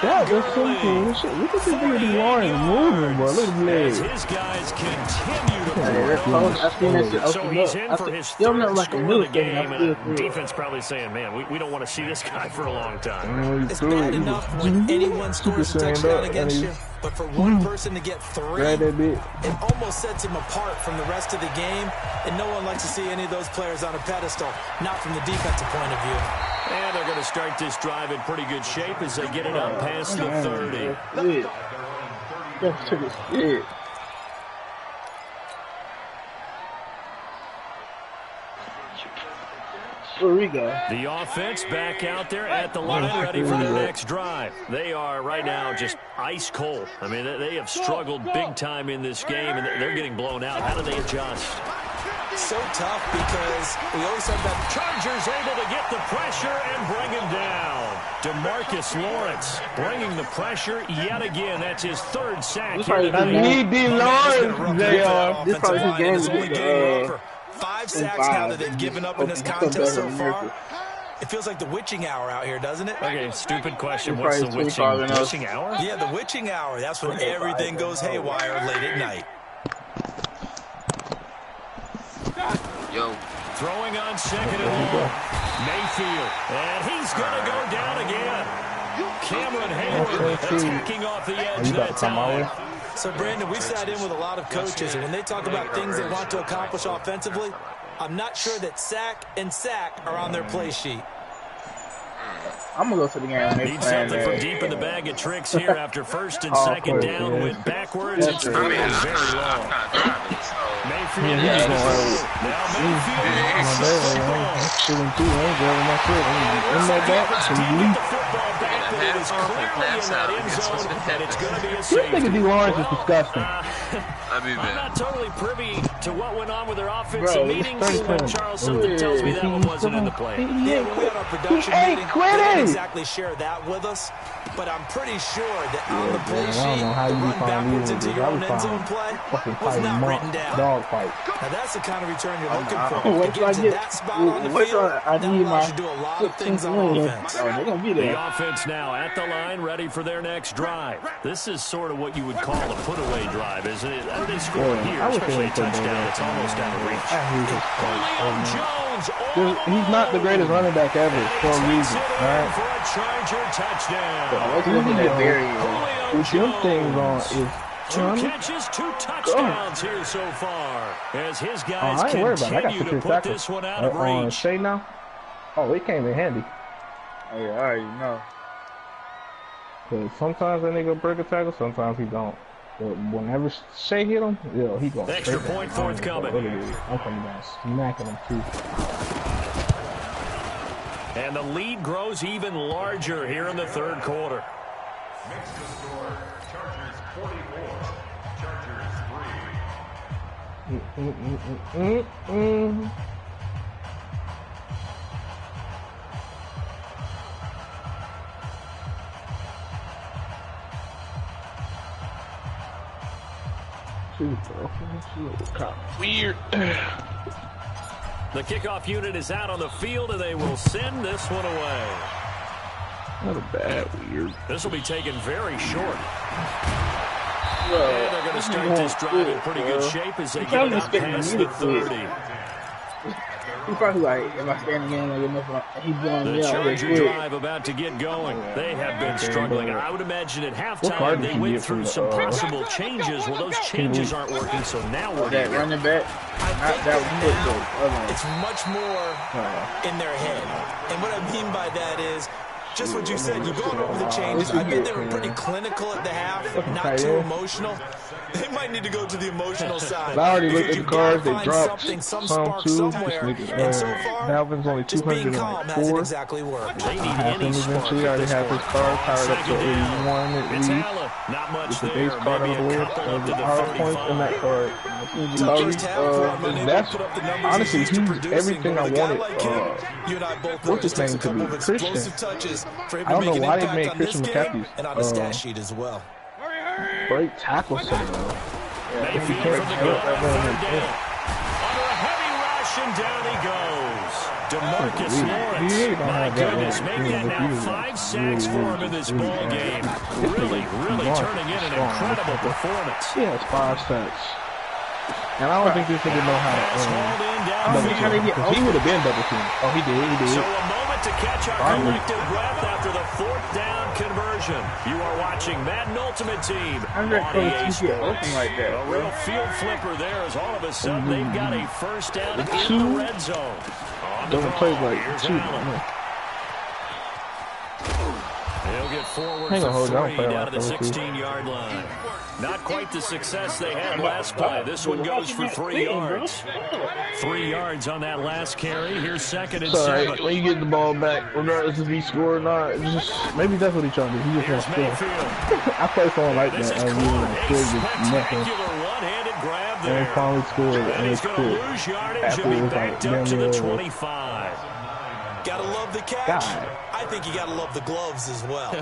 Speaker 1: That was some cool shit. Look at this dude Lawrence moving, bro. Look at the legs.
Speaker 2: His guys continue to
Speaker 8: So
Speaker 2: he's in for his third score of the game, and the defense probably saying, man, we don't want to see this guy for a long time.
Speaker 3: It's bad enough when anyone scores a touchdown against you, but for one person to get 3, it almost sets him apart from the rest of the game, and no one likes to see any of those players on a pedestal, not from the defensive point of view.
Speaker 2: And they're going to start this drive in pretty good shape as they get it up past the 30.
Speaker 8: Where we go?
Speaker 2: The offense back out there at the line, ready for their next drive. They are right now just ice cold. I mean, they have struggled big time in this game, and they're getting blown out. How do they adjust?
Speaker 3: So tough because we always said that
Speaker 2: Chargers able to get the pressure and bring him down. DeMarcus Lawrence bringing the pressure yet again. That's his 3rd sack here tonight.
Speaker 1: I need D. Lawrence. They are.
Speaker 8: This probably his game.
Speaker 3: 5 sacks now that they've given up in this contest so far. It feels like the witching hour out here, doesn't it?
Speaker 2: Okay, stupid question. What's the witching hour?
Speaker 3: Yeah, the witching hour. That's when everything goes haywire late at night.
Speaker 9: Yo.
Speaker 2: Throwing on 2nd and long. Mayfield. And he's going to go down again. Cameron Hayward attacking off the edge that time.
Speaker 3: So, Brandon, we sat in with a lot of coaches, and when they talk about things they want to accomplish offensively, I'm not sure that sack and sack are on their play sheet.
Speaker 8: I'm going to go to the game.
Speaker 2: Need something from deep in the bag of tricks here after 1st and 2nd down. Went backwards. It's very long. Mayfield. Now
Speaker 1: This nigga D. Lawrence is disgusting.
Speaker 2: I'm not totally privy to what went on with their offensive meetings, but Charles, something tells me that one wasn't in the play.
Speaker 3: Yeah, when we had our production meeting, they didn't exactly share that with us, but I'm pretty sure that on the play sheet, the run backwards into your own end zone play was not written down. Now that's the kind of return you're looking for. To get to that spot on the field, that allows you to do a lot of things on offense.
Speaker 2: The offense now at the line, ready for their next drive. This is sort of what you would call a put-away drive, isn't it? They score here, especially a touchdown. It's almost out of reach.
Speaker 1: He's not the greatest running back ever for a reason, all right?
Speaker 2: For a Charger touchdown.
Speaker 1: With them things on is
Speaker 2: 2 catches, 2 touchdowns here so far. As his guys continue to put this one out of reach.
Speaker 1: Shay now? Oh, it came in handy.
Speaker 8: Oh, yeah, I already know.
Speaker 1: Because sometimes that nigga break a tackle, sometimes he don't. But whenever Shay hit him, yeah, he goes.
Speaker 2: Extra point forthcoming.
Speaker 1: I'm coming down, smacking him too.
Speaker 2: And the lead grows even larger here in the 3rd quarter.
Speaker 7: Next to score, Chargers 44, Chargers 3.
Speaker 1: Weird.
Speaker 2: The kickoff unit is out on the field, and they will send this one away.
Speaker 1: Not a bad weird.
Speaker 2: This will be taken very short. And they're going to start this drive in pretty good shape as they get it up past the 30.
Speaker 8: He's probably like, if I stand again, like enough, he's going
Speaker 2: the Charger drive about to get going. They have been struggling. I would imagine at halftime they went through some possible changes. Well, those changes aren't working, so now we're
Speaker 8: that running back.
Speaker 3: It's much more in their head. And what I mean by that is, just what you said, you're going over the changes. I bet they were pretty clinical at the half, not too emotional. They might need to go to the emotional side.
Speaker 1: I already looked at the cards. They dropped
Speaker 3: some spark somewhere. And so far,
Speaker 1: Dalvin's only
Speaker 3: just being calm hasn't exactly worked. They need any spark.
Speaker 1: Eventually, I already have his card powered up to 81 at least.
Speaker 6: Well, not much
Speaker 1: the
Speaker 6: there.
Speaker 1: base card
Speaker 6: Maybe
Speaker 1: out of the
Speaker 6: a
Speaker 1: way.
Speaker 6: couple up to the
Speaker 1: Power points in that
Speaker 6: 35.
Speaker 1: card.
Speaker 3: First half for him, unable
Speaker 1: That's
Speaker 3: to put up the numbers
Speaker 1: honestly,
Speaker 3: he's used to
Speaker 1: he's
Speaker 3: producing.
Speaker 1: everything
Speaker 3: But
Speaker 1: I
Speaker 3: with a guy
Speaker 1: wanted.
Speaker 3: like him, you and I both know it
Speaker 1: What's his
Speaker 3: just takes a
Speaker 1: name to
Speaker 3: couple
Speaker 1: be?
Speaker 3: of
Speaker 1: Christian.
Speaker 3: explosive touches for him
Speaker 1: I
Speaker 3: to
Speaker 1: don't know
Speaker 3: make an
Speaker 1: why they
Speaker 3: impact
Speaker 1: made
Speaker 3: on this
Speaker 1: Christian
Speaker 3: game
Speaker 1: McCaffrey
Speaker 3: and on the stat sheet as well.
Speaker 1: great tackle center.
Speaker 6: Mayfield from the gun on third down. Under a heavy rush, and down he goes. DeMarcus Lawrence, my goodness, maybe that now 5 sacks for him in this ball game. Really turning in an incredible performance.
Speaker 1: He has 5 sacks. And I don't think this nigga know how to double team. Because he would have been double team. Oh, he did.
Speaker 6: So a moment to catch our collective breath after the 4th down conversion. You are watching Madden Ultimate Team on EA Sports. A real field flipper there as all of a sudden they've got a first down in the red zone.
Speaker 1: Doesn't play like
Speaker 6: Here's
Speaker 1: 2.
Speaker 6: Allen. They'll get forward
Speaker 1: Hang on,
Speaker 6: for
Speaker 1: hold on.
Speaker 6: 3 down to the 16-yard line. Not quite the success they had last play. This one goes for 3 yards. 3 yards on that last carry. Here's 2nd and 7.
Speaker 1: When you get the ball back, regardless if he scored or not, it's just maybe that's what he's trying to do. He just wants to score. I play someone like that. I really
Speaker 6: Spectacular one-handed grab there.
Speaker 1: And he finally scored.
Speaker 6: And he's going to lose yardage. He'll be backed up to the 25.
Speaker 3: Gotta love the catch. I think you gotta love the gloves as well.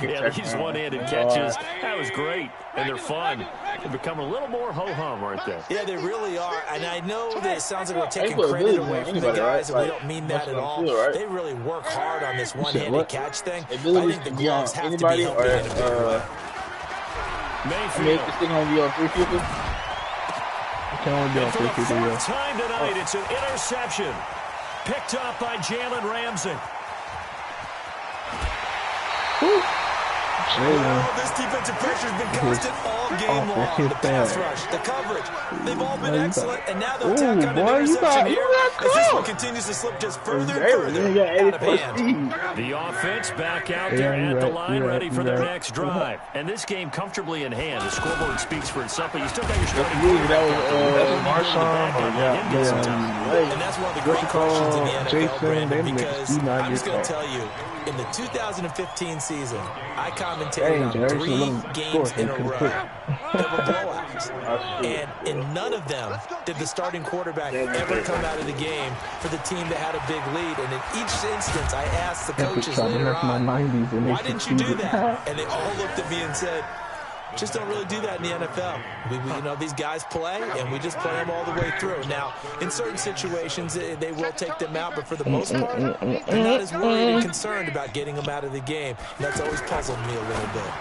Speaker 6: Yeah, these one-handed catches, that was great. And they're fun. They become a little more ho-hum, aren't they?
Speaker 3: Yeah, they really are. And I know that it sounds like we're taking credit away from the guys, and we don't mean that at all. They really work hard on this one-handed catch thing. I think the gloves have to be helping in a big way.
Speaker 6: Mayfield.
Speaker 8: This thing only be on 3 people?
Speaker 1: It can only be on 3 people,
Speaker 6: For the
Speaker 1: yeah.
Speaker 6: 4th time tonight, it's an interception. Picked up by Jalen Ramsey.
Speaker 3: Well, this defensive pressure has been constant all game long. The pass rush, the coverage, they've all been excellent, and now they'll tack on an interception here as this one continues to slip just further and further out of hand.
Speaker 6: The offense back out there at the line, ready for their next drive. And this game comfortably in hand. The scoreboard speaks for itself, but you still got your starting quarterback.
Speaker 3: And that's one of the great questions in the NFL, Brandon, because I'm just going to tell you, in the 2015 season, I commentated on 3 games in a row that were blowouts. And in none of them did the starting quarterback ever come out of the game for the team that had a big lead. And in each instance, I asked the coaches later on, why didn't you do that? And they all looked at me and said, just don't really do that in the NFL. You know, these guys play, and we just play them all the way through. Now, in certain situations, they will take them out, but for the most part, they're not as worried and concerned about getting them out of the game. And that's always puzzled me a little bit.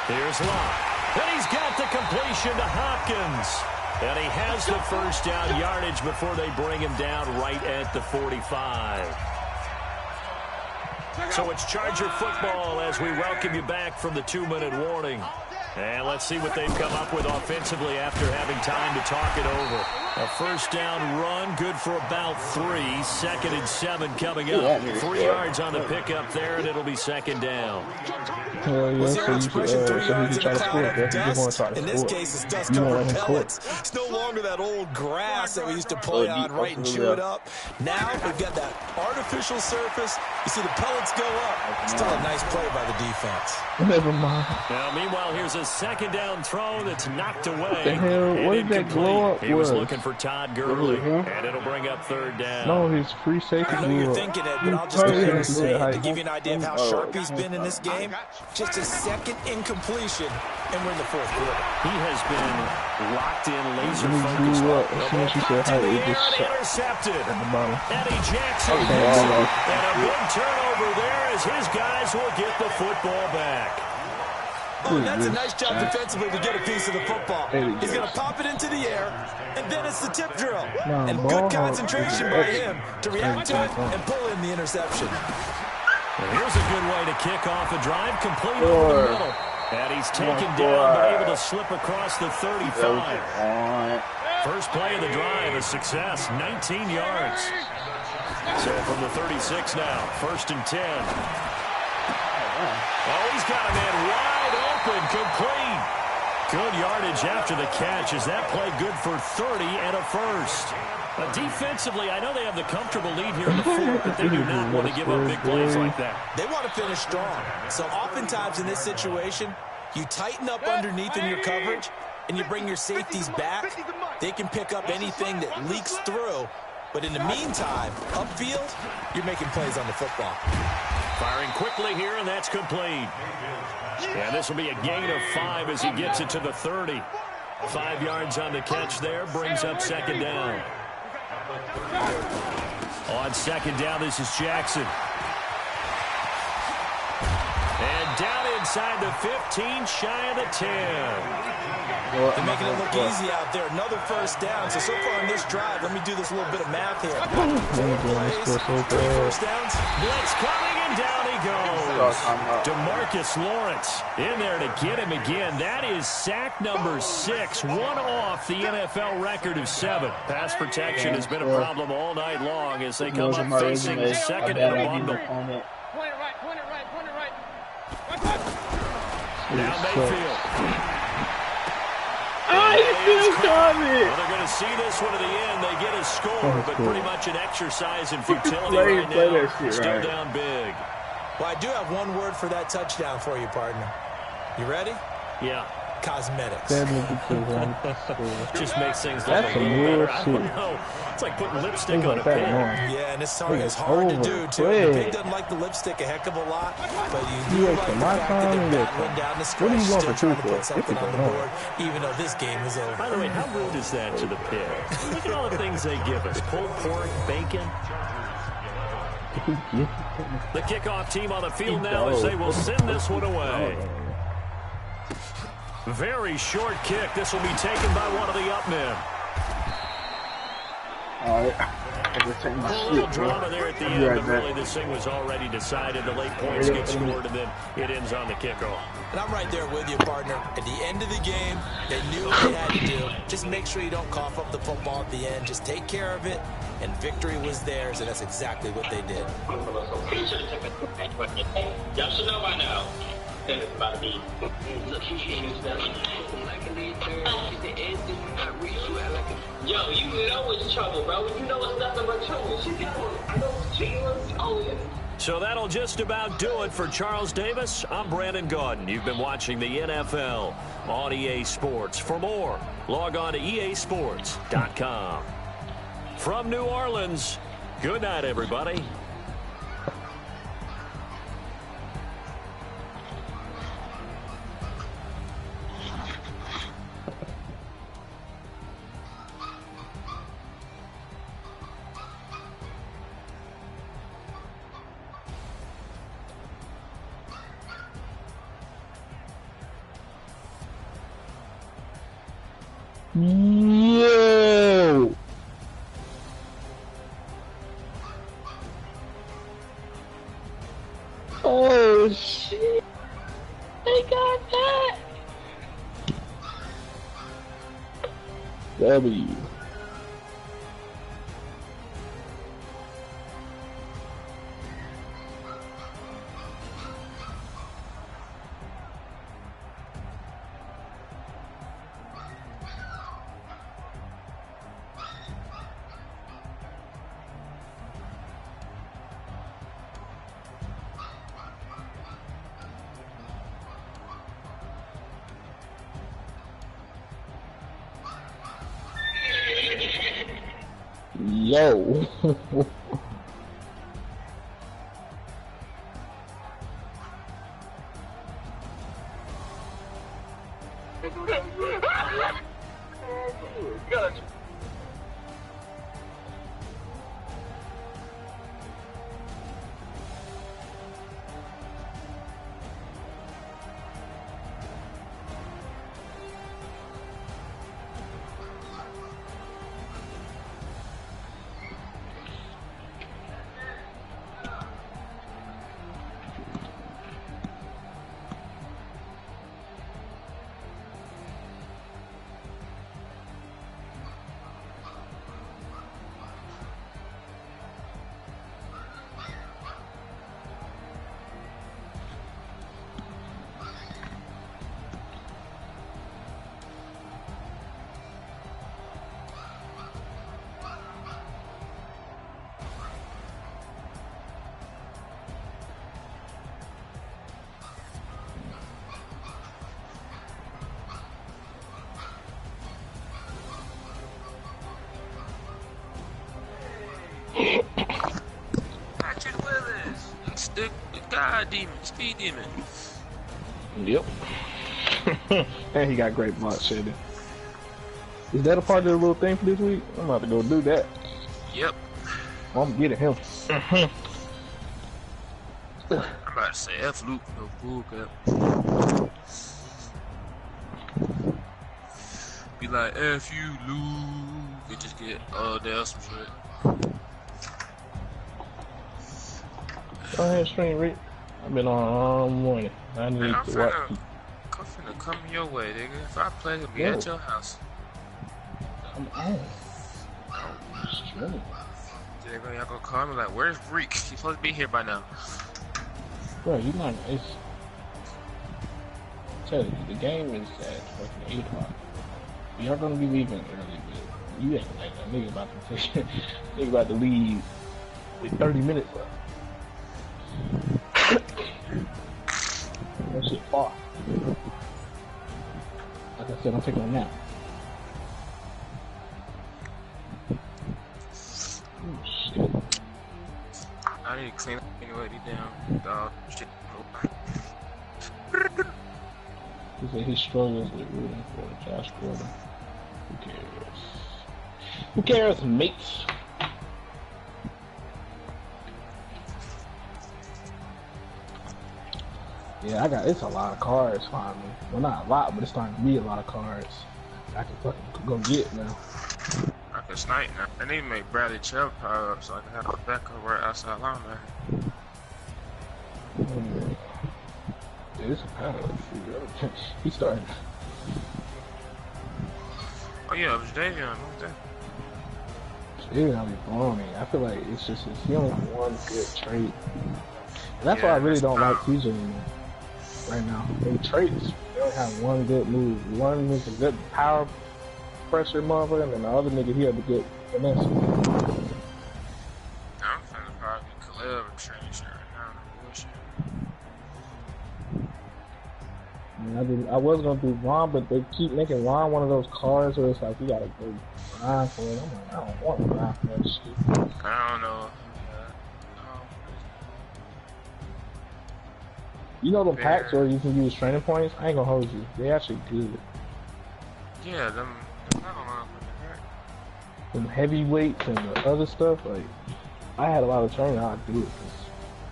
Speaker 6: Here's Locke, and he's got the completion to Hopkins. And he has the first down yardage before they bring him down right at the 45. So it's Charger football as we welcome you back from the 2-minute warning. And let's see what they've come up with offensively after having time to talk it over. A first down run, good for about 3. 2nd and 7 coming up. 3 yards on the pickup there, and it'll be 2nd down.
Speaker 3: What's the old expression, 3 yards in a cloud of dust? In this case, it's dust covered pellets. It's no longer that old grass that we used to play on, right, and chew it up. Now we've got that artificial surface. You see the pellets go up. Still a nice play by the defense.
Speaker 1: Never mind.
Speaker 6: Now, meanwhile, here's a 2nd down throw that's knocked away.
Speaker 1: What the hell? What did that blow up?
Speaker 6: He was looking for Todd Gurley, and it'll bring up 3rd down.
Speaker 1: No, his free safety.
Speaker 3: I know you're thinking it, but I'll just go ahead and say it to give you an idea of how sharp he's been in this game. Just a 2nd incompletion, and we're in the 4th quarter.
Speaker 6: He has been locked in, laser focused.
Speaker 1: As soon as she said hi, it just
Speaker 6: intercepted.
Speaker 1: At the bottom.
Speaker 6: Eddie Jackson hits it, and a big turnover there as his guys will get the football back.
Speaker 3: Oh, that's a nice job defensively to get a piece of the football. He's going to pop it into the air, and then it's the tip drill. And good concentration by him to react to it and pull in the interception.
Speaker 6: And here's a good way to kick off a drive, complete over the middle. And he's taken down, but able to slip across the 35. First play of the drive, a success, 19 yards. So from the 36 now, 1st and 10. Oh, he's got a man wide open, complete. Good yardage after the catch. Is that play good for 30 and a first? Defensively, I know they have the comfortable lead here in the 4th, but they do not want to give up big plays like that.
Speaker 3: They want to finish strong. So oftentimes in this situation, You tighten up underneath in your coverage, and you bring your safeties back. They can pick up anything that leaks through. But in the meantime, upfield, you're making plays on the football.
Speaker 2: Firing quickly here, and that's complete. And this will be a gain of 5 as he gets it to the 30. 5 yards on the catch there, brings up second down. On second down, this is Jackson. And down inside the 15, shy of the 10.
Speaker 3: They're making it look easy out there. Another first down. So far in this drive, let me do this little bit of math here. 4 plays, 3 first downs.
Speaker 2: Blitz coming, and down he goes. DeMarcus Lawrence in there to get him again. That is sack number 6, one off the NFL record of 7. Pass protection has been a problem all night long as they come up facing the second and a bundle. Now Mayfield. Well, they're going to see this one to the end. They get a score, but pretty much an exercise in futility right now. Still down big.
Speaker 3: Well, I do have one word for that touchdown for you, partner. You ready?
Speaker 2: Yeah.
Speaker 3: Cosmetics.
Speaker 2: Just makes things look a little better. I don't know. It's like putting lipstick on a pig.
Speaker 3: Yeah, and this song is hard to do, too. The pig doesn't like the lipstick a heck of a lot, but you do like the fact that they're battling down the stretch, still trying to put something on the board, even though this game is over.
Speaker 2: By the way, how rude is that to the pig? Look at all the things they give us. Pulled pork, bacon. The kickoff team on the field now as they will send this one away. Very short kick. This will be taken by one of the up men. A little drama there at the end, but really this thing was already decided. The late points get scored, and then it ends on the kickoff.
Speaker 3: And I'm right there with you, partner. At the end of the game, they knew what they had to do. Just make sure you don't cough up the football at the end. Just take care of it, and victory was theirs, and that's exactly what they did.
Speaker 10: Y'all should know by now. About me. Yo, you know it's trouble, bro. You know it's nothing but trouble.
Speaker 2: So that'll just about do it for Charles Davis. I'm Brandon Gaudin. You've been watching the NFL on EA Sports. For more, log on to easports.com. From New Orleans, good night, everybody.
Speaker 1: Yo! Oh shit! They got that! W. Yo.
Speaker 9: Speed demon.
Speaker 1: Yep. And he got great block shedding. Is that a part of the little thing for this week? I'm about to go do that.
Speaker 9: Yep.
Speaker 1: I'm getting him.
Speaker 9: I'm about to say F Luke, no bull cap. Be like, F you, Luke. We just get down some shit.
Speaker 1: Go ahead, stream, Rick. I've been on all morning. I need
Speaker 9: Man,
Speaker 1: to watch.
Speaker 9: I'm finna come your way, nigga. If I play, it'll be at your house.
Speaker 1: Come on. Stream.
Speaker 9: Y'all gonna call me like, where's Reek? He's supposed to be here by now.
Speaker 1: Bro, you not. It's. Tell you, the game is at fucking 8 o'clock. We are gonna be leaving early, but you ain't like that nigga about to take. Nigga about to leave with 30 minutes left. That shit far. Like I said, I'm taking a nap. Oh shit.
Speaker 9: I need to clean up anyway, down. Dog, shit.
Speaker 1: He said he struggles with rooting for Josh Gordon. Who cares? Who cares, mates? Yeah, it's a lot of cards finally. Well, not a lot, but it's starting to be a lot of cards I can fucking go get now.
Speaker 9: I can snipe now. I need to make Bradley Chubb power up so I can have a backup right outside linebacker.
Speaker 1: Yeah, it's a power. He started.
Speaker 9: Oh yeah, it was Davion, what that?
Speaker 1: Davion be blowing me. I feel like it's he only has one good trait. And that's why I really don't like TJ anymore. Right now, they traits. They only have one good move. One is a good power pressure mother, and then the other nigga he had the good finesse.
Speaker 9: I'm finna probably Khalil and change that right now. Bullshit.
Speaker 1: I was gonna do Ron, but they keep making Ron one of those cards where it's like you gotta go grind for it. I'm like, I don't want to grind for that shit.
Speaker 9: I don't know.
Speaker 1: You know them packs where you can use training points? I ain't gonna hold you. They actually good.
Speaker 9: Yeah, them not along with the pack.
Speaker 1: Them heavyweights and the other stuff, like, I had a lot of training, I'd do it.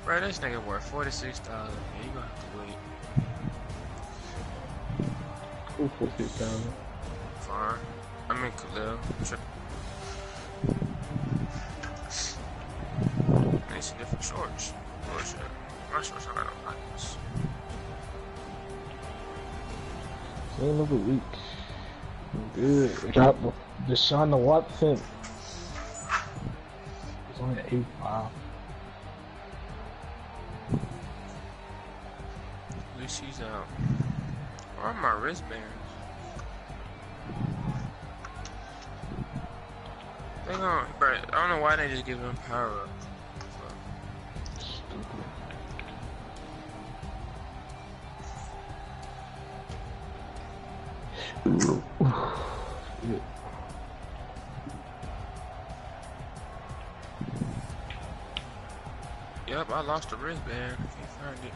Speaker 9: Bro, this nigga worth $46. Yeah, you gonna have to wait.
Speaker 1: Cool, $46,000.
Speaker 9: Fine. I'm in Khalil. Need some different shorts. Bullshit. My shorts I don't like this.
Speaker 1: Game of the week. Good. Drop Deshaun Watson. It's only at 8.5.
Speaker 9: At least he's out. Where are my wristbands? They gon', bro, I don't know why they just give him power up. Yep, I lost a wristband. Can't find it.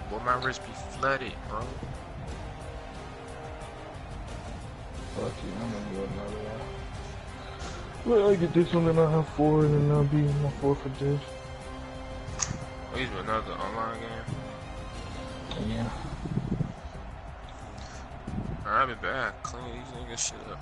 Speaker 9: Boy, my wrist be flooded, bro.
Speaker 1: Fuck you, I'm gonna do another one. Well, I get this one, then I'll have 4, and then I'll be my 4 for this.
Speaker 9: Oh, he's another online game.
Speaker 1: Yeah.
Speaker 9: Alright, I'll be back. Clean these niggas shit up.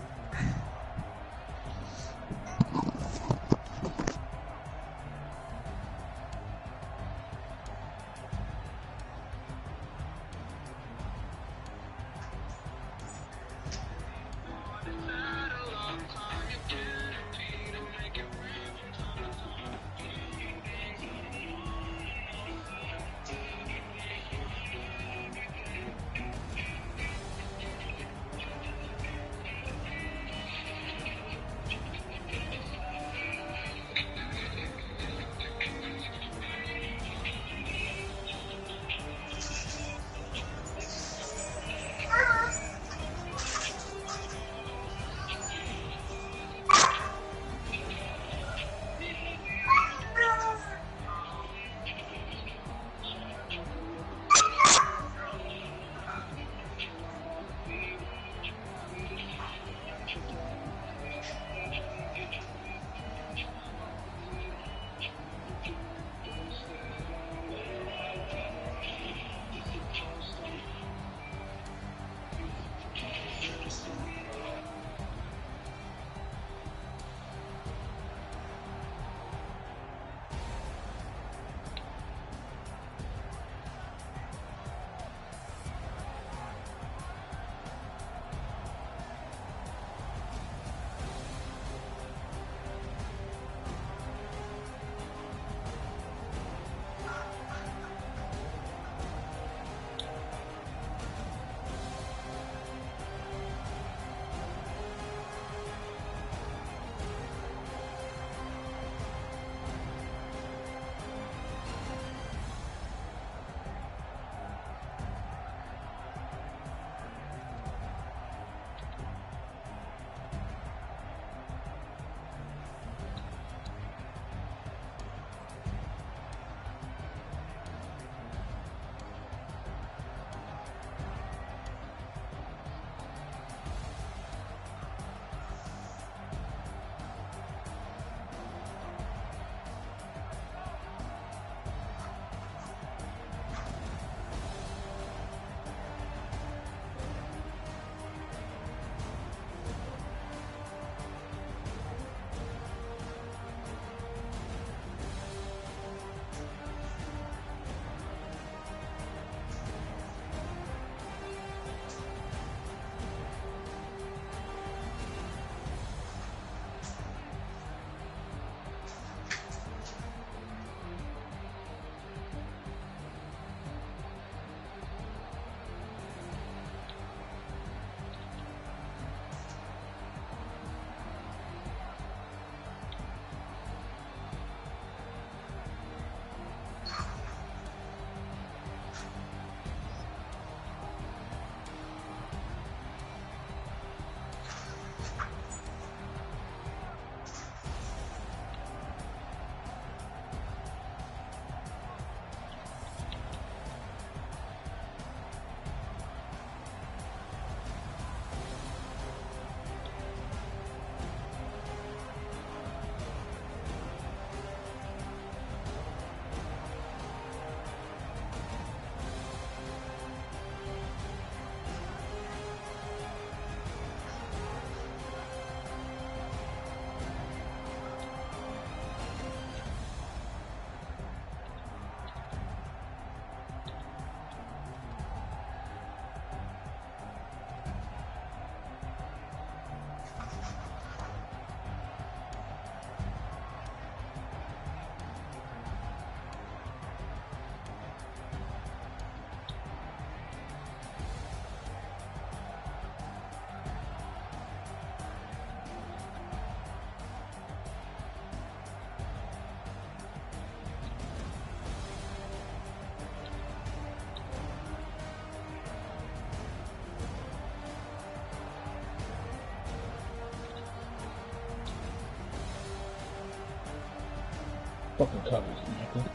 Speaker 8: Fucking covers, Michael.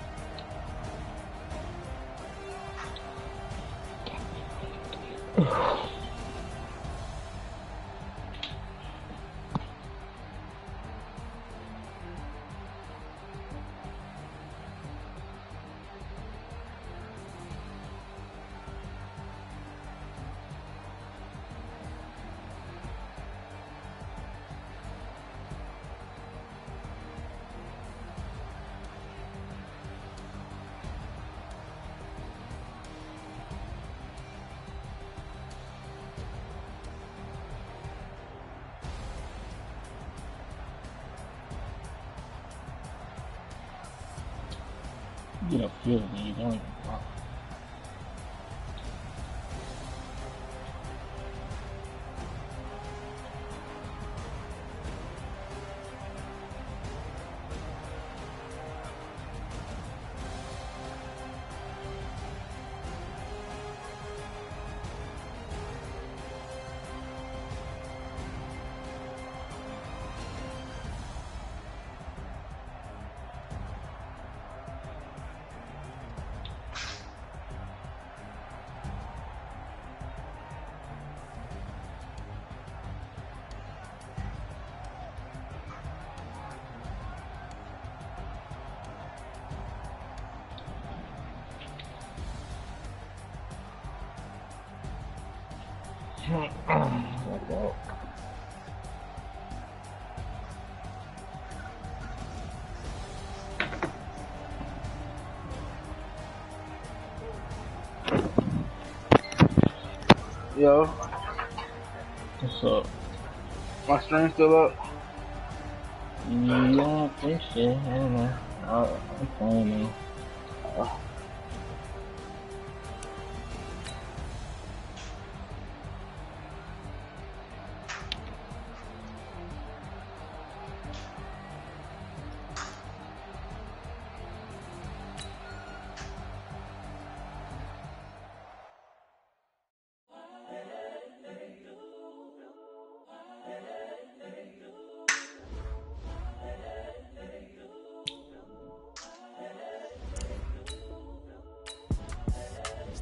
Speaker 8: You don't feel me, you don't even talk. Yo. What's up? My stream still up? Yeah, I think so. I don't know. I'm playing now.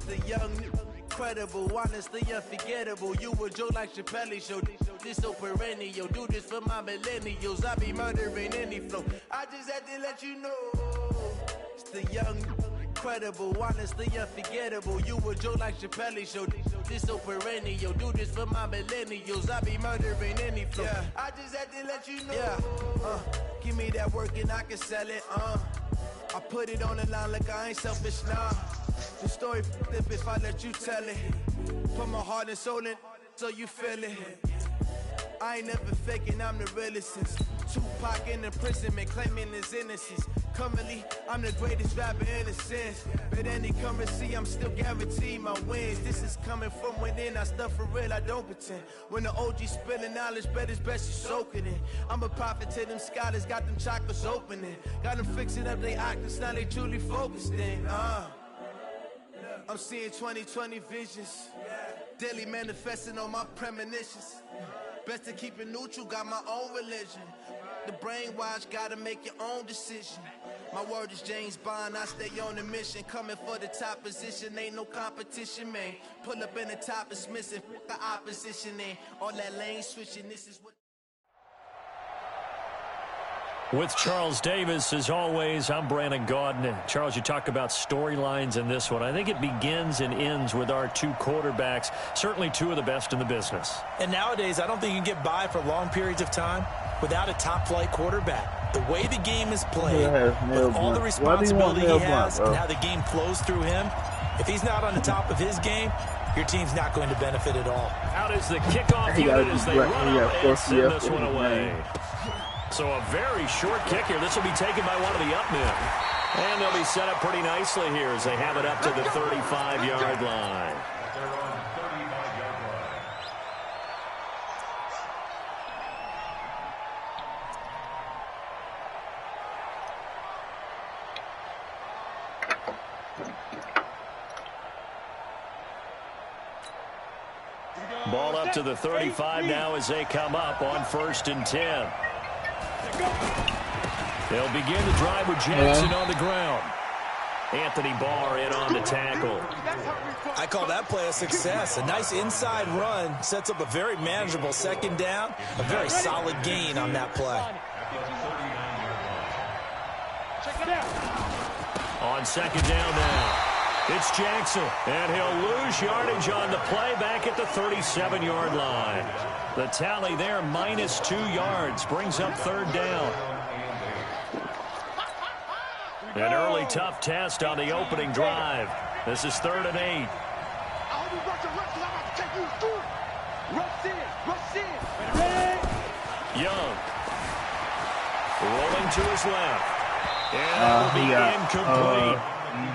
Speaker 11: The young, incredible, honestly unforgettable. You a joke like Chappelle show. This so perennial. Do this for my millennials. I be murdering any flow. I just had to let you know. It's the young, incredible, honestly unforgettable. You a joke like Chappelle show. This so perennial. Do this for my millennials. I be murdering any flow. Yeah. I just had to let you know. Yeah. Give me that work and I can sell it. I put it on the line like I ain't selfish, nah. The story flip if I let you tell it. Put my heart and soul in so you feel it. I ain't never faking, I'm the realest since Tupac in imprisonment, claiming his innocence. Currently, I'm the greatest rapper in a sense. But any currency, I'm still guaranteed my wins. This is coming from within, I stuff for real, I don't pretend. When the OG spilling knowledge, bet it's best you soak it in. I'm a prophet to them scholars, got them chakras opening. Got them fixing up they octaves, now they truly focused in. I'm seeing 2020 visions. Daily manifesting on my premonitions. Best to keep it neutral, got my own religion. The brainwash, gotta make your own decision. My word is James Bond, I stay on a mission. Coming for the top position, ain't no competition, man. Pull up in the top, it's missing, the opposition in. All that lane switching, this is what...
Speaker 6: With Charles Davis, as always, I'm Brandon Gaudin. Charles, you talk about storylines in this one. I think it begins and ends with our two quarterbacks, certainly two of the best in the business.
Speaker 3: And nowadays, I don't think you can get by for long periods of time without a top-flight quarterback. The way the game is played, with all the responsibility he has and how the game flows through him, if he's not on the top of his game, your team's not going to benefit at all.
Speaker 6: Out is the kickoff unit as they run up and send this one away. So a very short kick here. This will be taken by one of the up men. And they'll be set up pretty nicely here as they have it up to the 35-yard line. Ball up to the 35 now as they come up on 1st and 10. They'll begin the drive with Jackson on the ground. Anthony Barr in on the tackle.
Speaker 3: I call that play a success. A nice inside run sets up a very manageable second down. A very solid gain on that play.
Speaker 6: On second down now, it's Jackson, and he'll lose yardage on the play back at the 37-yard line. The tally there, -2 yards, brings up third down. An early tough test on the opening drive. This is 3rd and 8. Young. Rolling to his left. And that will be incomplete.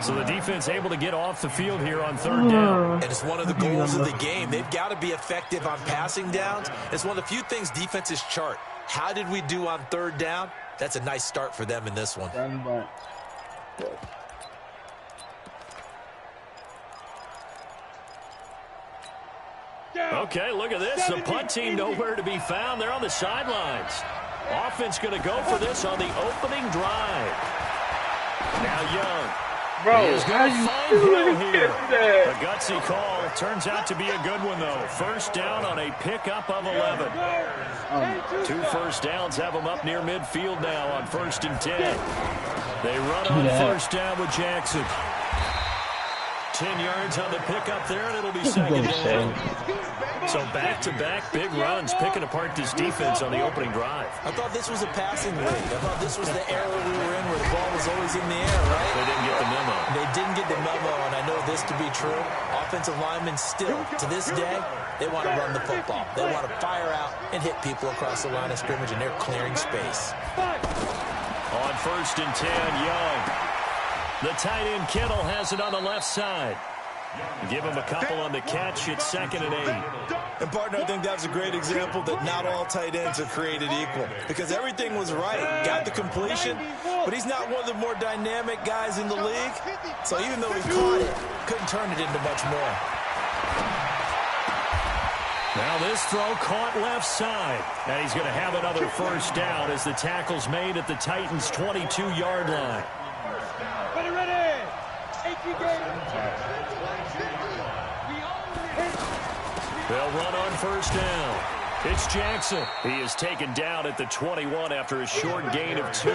Speaker 6: So the defense able to get off the field here on 3rd down.
Speaker 3: And it's one of the goals of the game. They've got to be effective on passing downs. It's one of the few things defenses chart. How did we do on 3rd down? That's a nice start for them in this one.
Speaker 6: Okay, look at this. The punt team nowhere to be found. They're on the sidelines. Offense going to go for this on the opening drive. Now Young.
Speaker 8: Bro,
Speaker 6: He's going to find Hill here. A gutsy call. Turns out to be a good one, though. First down on a pickup of 11. 2 first downs have them up near midfield now on 1st and 10. They run on first down with Jackson. 10 yards on the pickup there, and it'll be second down. So back-to-back big runs, picking apart this defense on the opening drive.
Speaker 3: I thought this was a passing league. I thought this was the era we were in where the ball was always in the air, right?
Speaker 6: They didn't get the memo.
Speaker 3: They didn't get the memo, and I know this to be true. Offensive linemen still, to this day, they want to run the football. They want to fire out and hit people across the line of scrimmage, and they're clearing space.
Speaker 6: On 1st and 10, Young. The tight end Kittle has it on the left side. Give him a couple on the catch. It's 2nd and 8.
Speaker 3: And, partner, I think that was a great example that not all tight ends are created equal because everything was right. Got the completion, but he's not one of the more dynamic guys in the league. So even though he caught it, couldn't turn it into much more.
Speaker 6: Now this throw caught left side. And he's going to have another first down as the tackle's made at the Titans' 22-yard line. They'll run on first down. It's Jackson. He is taken down at the 21 after a short gain of 2.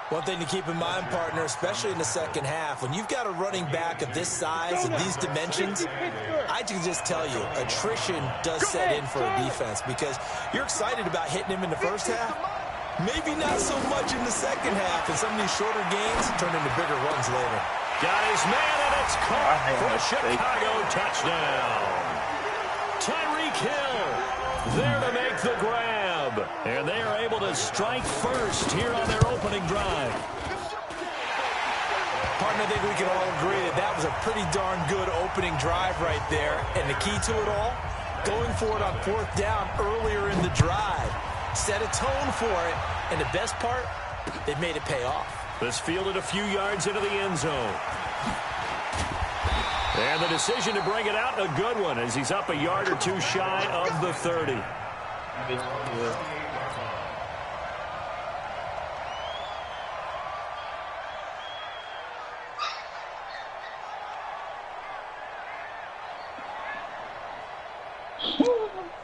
Speaker 3: One thing to keep in mind, partner, especially in the second half, when you've got a running back of this size and these dimensions, I can just tell you, attrition does set in for a defense because you're excited about hitting him in the first half. Maybe not so much in the second half, and some of these shorter gains turn into bigger runs later.
Speaker 6: Got his man, and it's caught for a Chicago touchdown. Tyreek Hill there to make the grab. And they are able to strike first here on their opening drive.
Speaker 3: Partner, I think we can all agree that that was a pretty darn good opening drive right there. And the key to it all, going for it on 4th down earlier in the drive. Set a tone for it. And the best part, they made it pay off.
Speaker 6: This fielded a few yards into the end zone. And the decision to bring it out, a good one, as he's up a yard or 2 shy of the 30.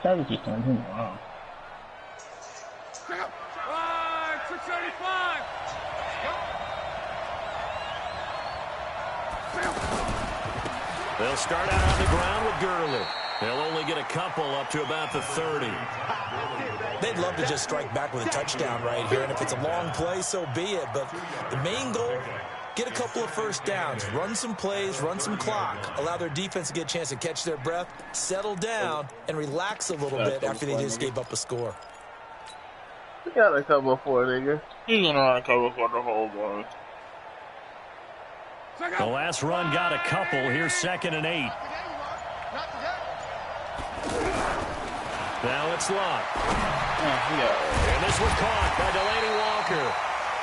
Speaker 8: Travis just turned him around.
Speaker 4: 685.
Speaker 6: They'll start out on the ground with Gurley. They'll only get a couple up to about the 30.
Speaker 3: They'd love to just strike back with a touchdown right here, and if it's a long play, so be it. But the main goal, get a couple of first downs, run some plays, run some clock, allow their defense to get a chance to catch their breath, settle down, and relax a little bit after they just gave up a score.
Speaker 8: He got a cover for nigga. He's gonna run a cover for the whole game.
Speaker 6: The last run got a couple. Here's 2nd and 8. Now it's Lott. And this was caught by Delaney Walker.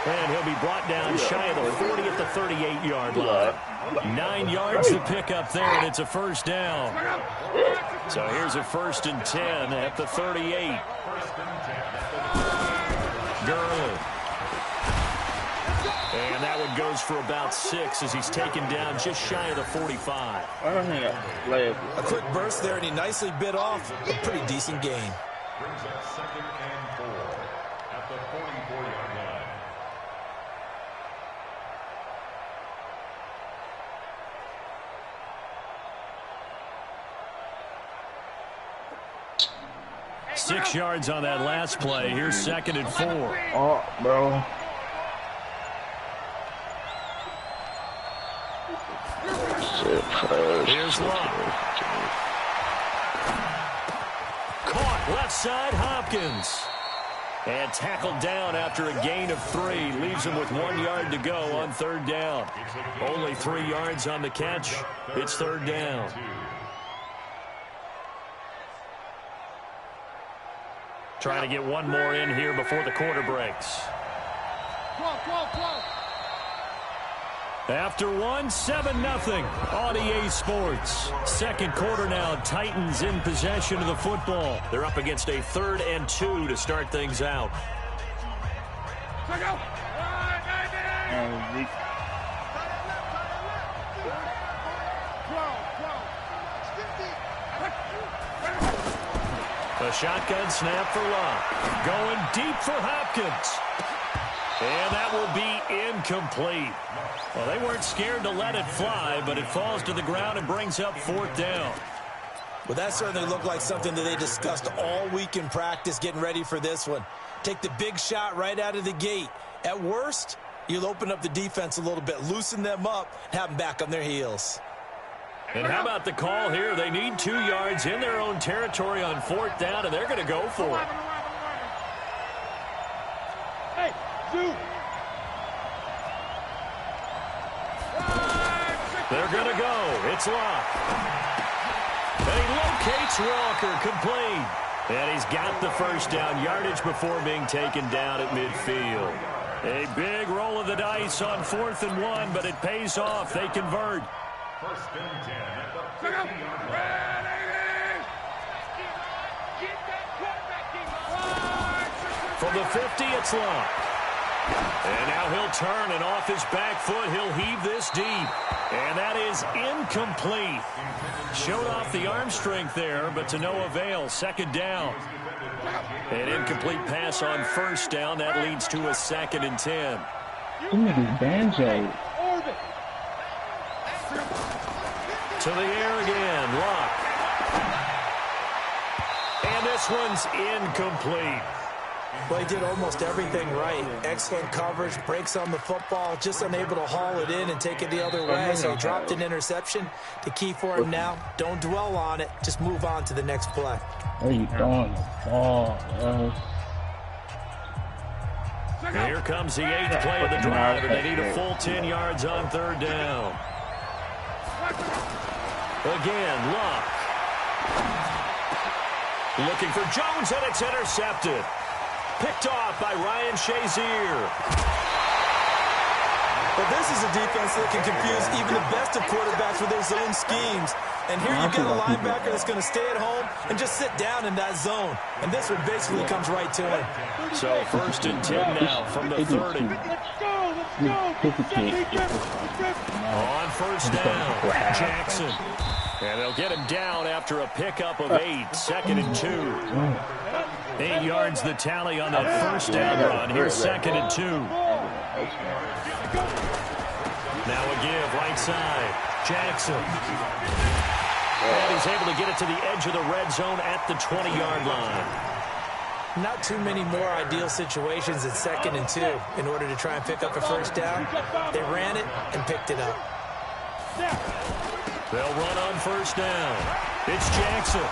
Speaker 6: And he'll be brought down shy of the 40 at the 38-yard line. 9 yards to pick up there, and it's a first down. So here's a 1st and 10 at the 38. Gurley. And that one goes for about 6 as he's taken down just shy of the 45.
Speaker 8: I don't think I play it.
Speaker 3: A quick burst there, and he nicely bit off a pretty decent gain.
Speaker 7: Brings up 2nd and 4 at the 44-yard line.
Speaker 6: Six yards on that last play. Here's 2nd and 4.
Speaker 8: Oh, bro.
Speaker 6: Here's Locke. Caught left side, Hopkins. And tackled down after a gain of 3. Leaves him with 1 yard to go on 3rd down. Only 3 yards on the catch. It's 3rd down. Trying to get one more in here before the quarter breaks. After 1, 7-0 on EA Sports. 2nd quarter now, Titans in possession of the football. They're up against a 3rd and 2 to start things out. A shotgun snap for Locke. Going deep for Hopkins. And that will be incomplete. Well, they weren't scared to let it fly, but it falls to the ground and brings up 4th down.
Speaker 3: Well, that certainly looked like something that they discussed all week in practice getting ready for this one. Take the big shot right out of the gate. At worst, you'll open up the defense a little bit, loosen them up, and have them back on their heels.
Speaker 6: And how about the call here? They need 2 yards in their own territory on 4th down, and they're going to go for it.
Speaker 4: Hey, Zoo!
Speaker 6: They're going to go. It's Locke. And he locates Walker, complete. And he's got the 1st down, yardage before being taken down at midfield. A big roll of the dice on 4th and 1, but it pays off. They convert.
Speaker 7: 1st and 10 at the 50-yard line.
Speaker 6: From the 50, it's Locke. And now he'll turn, and off his back foot, he'll heave this deep. And that is incomplete. Showed off the arm strength there, but to no avail. 2nd down. An incomplete pass on 1st down. That leads to a 2nd and 10.
Speaker 8: Banjo.
Speaker 6: To the air again, Locke. And this one's incomplete.
Speaker 3: Well, he did almost everything right. Excellent coverage, breaks on the football, just unable to haul it in and take it the other way, so he dropped an interception. The key for him now, don't dwell on it, just move on to the next play.
Speaker 8: Where you throwing the ball,
Speaker 6: Here comes the 8th play of the drive, and they need a full 10 yards on 3rd down. Again, Locke. Looking for Jones, and it's intercepted. Picked off by Ryan Shazier.
Speaker 3: Well, this is a defense that can confuse even the best of quarterbacks with their zone schemes. And here you get a linebacker that's going to stay at home and just sit down in that zone. And this one basically comes right to him.
Speaker 6: So 1st and 10 now from the 30. On 1st down, Jackson. And they'll get him down after a pickup of 8. 2nd and 2. 8 yards the tally on that 1st down run. Here's 2nd and 2. Now a give right side. Jackson. And he's able to get it to the edge of the red zone at the 20-yard line.
Speaker 3: Not too many more ideal situations at 2nd and 2 in order to try and pick up a 1st down. They ran it and picked it up.
Speaker 6: They'll run on 1st down. It's Jackson.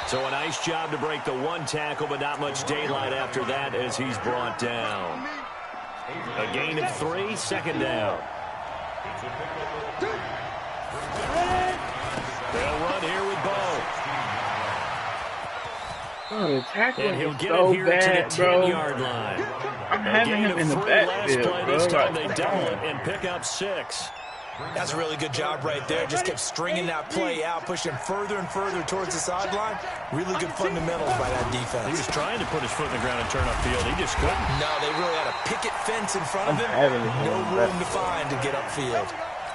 Speaker 6: So a nice job to break the 1 tackle, but not much daylight after that as he's brought down. A gain of 3, 2nd down. They'll run here with Bo.
Speaker 8: Oh, the tackling
Speaker 6: And he'll
Speaker 8: is
Speaker 6: get
Speaker 8: so
Speaker 6: it here
Speaker 8: bad,
Speaker 6: to the 10-yard line.
Speaker 8: I'm having him in the backfield,
Speaker 6: play
Speaker 8: bro.
Speaker 6: this time they double it and pick up 6.
Speaker 3: That's a really good job right there. Just kept stringing that play out, pushing him further and further towards the sideline. Really good fundamentals by that defense.
Speaker 6: He was trying to put his foot in the ground and turn upfield. He just couldn't.
Speaker 3: No, they really had a picket fence in front of him. No room to find to get upfield.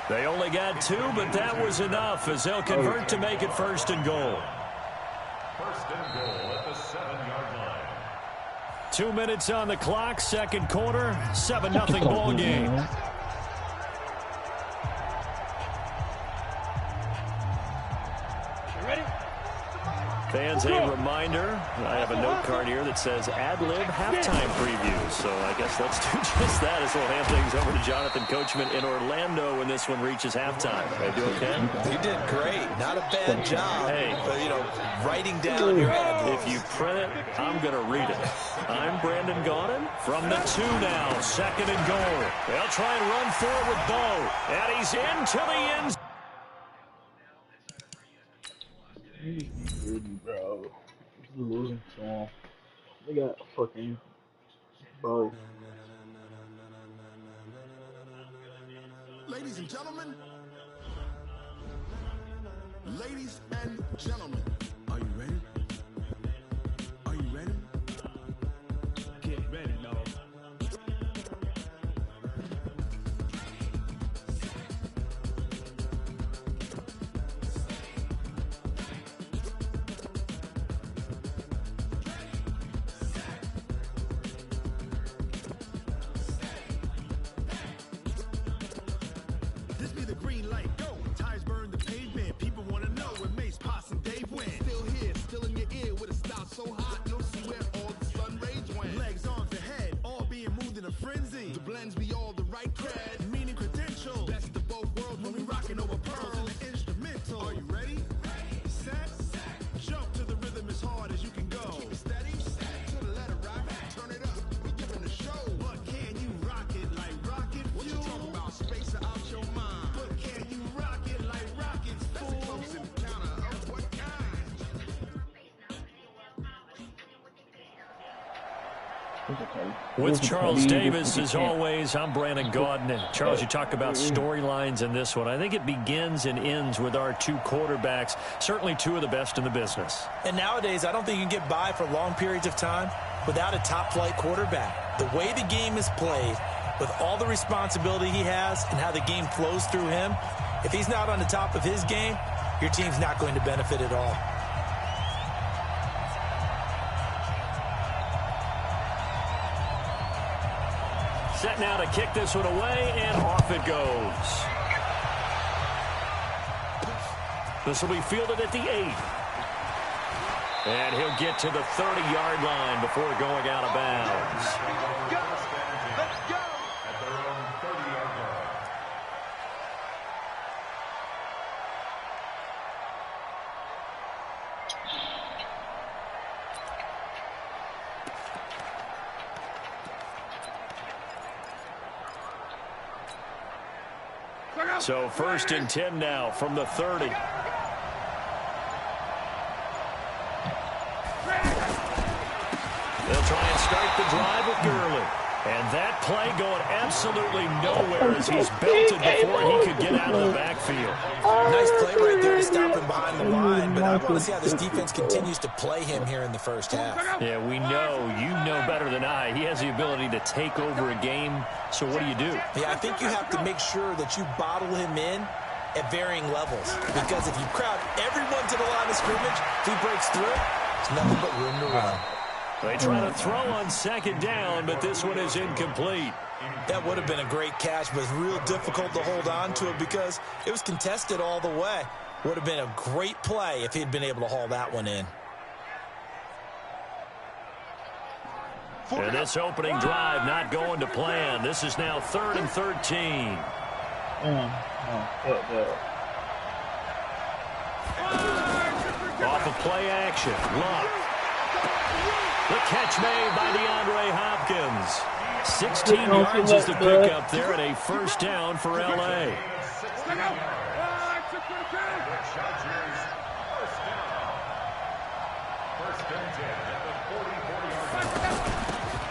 Speaker 6: They only got 2, but that was enough as they'll convert to make it 1st and goal.
Speaker 7: 1st and goal at the 7-yard line.
Speaker 6: 2 minutes on the clock, 2nd quarter, 7-0 ball game. Fans, a reminder, I have a note card here that says ad-lib halftime previews. So I guess let's do just that as we'll hand things over to Jonathan Coachman in Orlando when this one reaches halftime. Did I do okay?
Speaker 3: You did great. Not a bad job. Hey, writing down your ad-libs.
Speaker 6: If you print it, I'm going to read it. I'm Brandon Gaudin from the 2 now, 2nd and goal. They'll try and run through it with Bo. And he's into the end zone.
Speaker 8: Bro, losing to him. They got fucking Bo.
Speaker 12: Ladies and gentlemen, are you ready? Are you ready? Get ready, y'all.
Speaker 6: With Charles Davis, as always, I'm Brandon Gaudin. And Charles, you talk about storylines in this one. I think it begins and ends with our 2 quarterbacks, certainly 2 of the best in the business.
Speaker 3: And nowadays, I don't think you can get by for long periods of time without a top-flight quarterback. The way the game is played, with all the responsibility he has and how the game flows through him, if he's not on the top of his game, your team's not going to benefit at all.
Speaker 6: Set now to kick this one away, and off it goes. This will be fielded at the 8. And he'll get to the 30-yard line before going out of bounds.
Speaker 7: Let's go! At their own 30-yard line.
Speaker 6: So 1st and 10 now from the 30. They'll try and start the drive with Gurley. And that play going absolutely nowhere as he's belted before he could get out of the backfield.
Speaker 3: Nice play right there to stop him behind the line, but I want to see how this defense continues to play him here in the first half.
Speaker 6: Yeah, we know, you know better than I, he has the ability to take over a game, so what do?
Speaker 3: Yeah, I think you have to make sure that you bottle him in at varying levels, because if you crowd everyone to the line of scrimmage, if he breaks through, it's nothing but room to run.
Speaker 6: They try to throw on 2nd down, but this one is incomplete.
Speaker 3: That would have been a great catch, but it's real difficult to hold on to it because it was contested all the way. Would have been a great play if he'd been able to haul that one in.
Speaker 6: And this opening drive not going to plan. This is now 3rd and 13. Off of play action. Luck. The catch made by DeAndre Hopkins. 16 yards is the pickup there and a 1st down for L.A.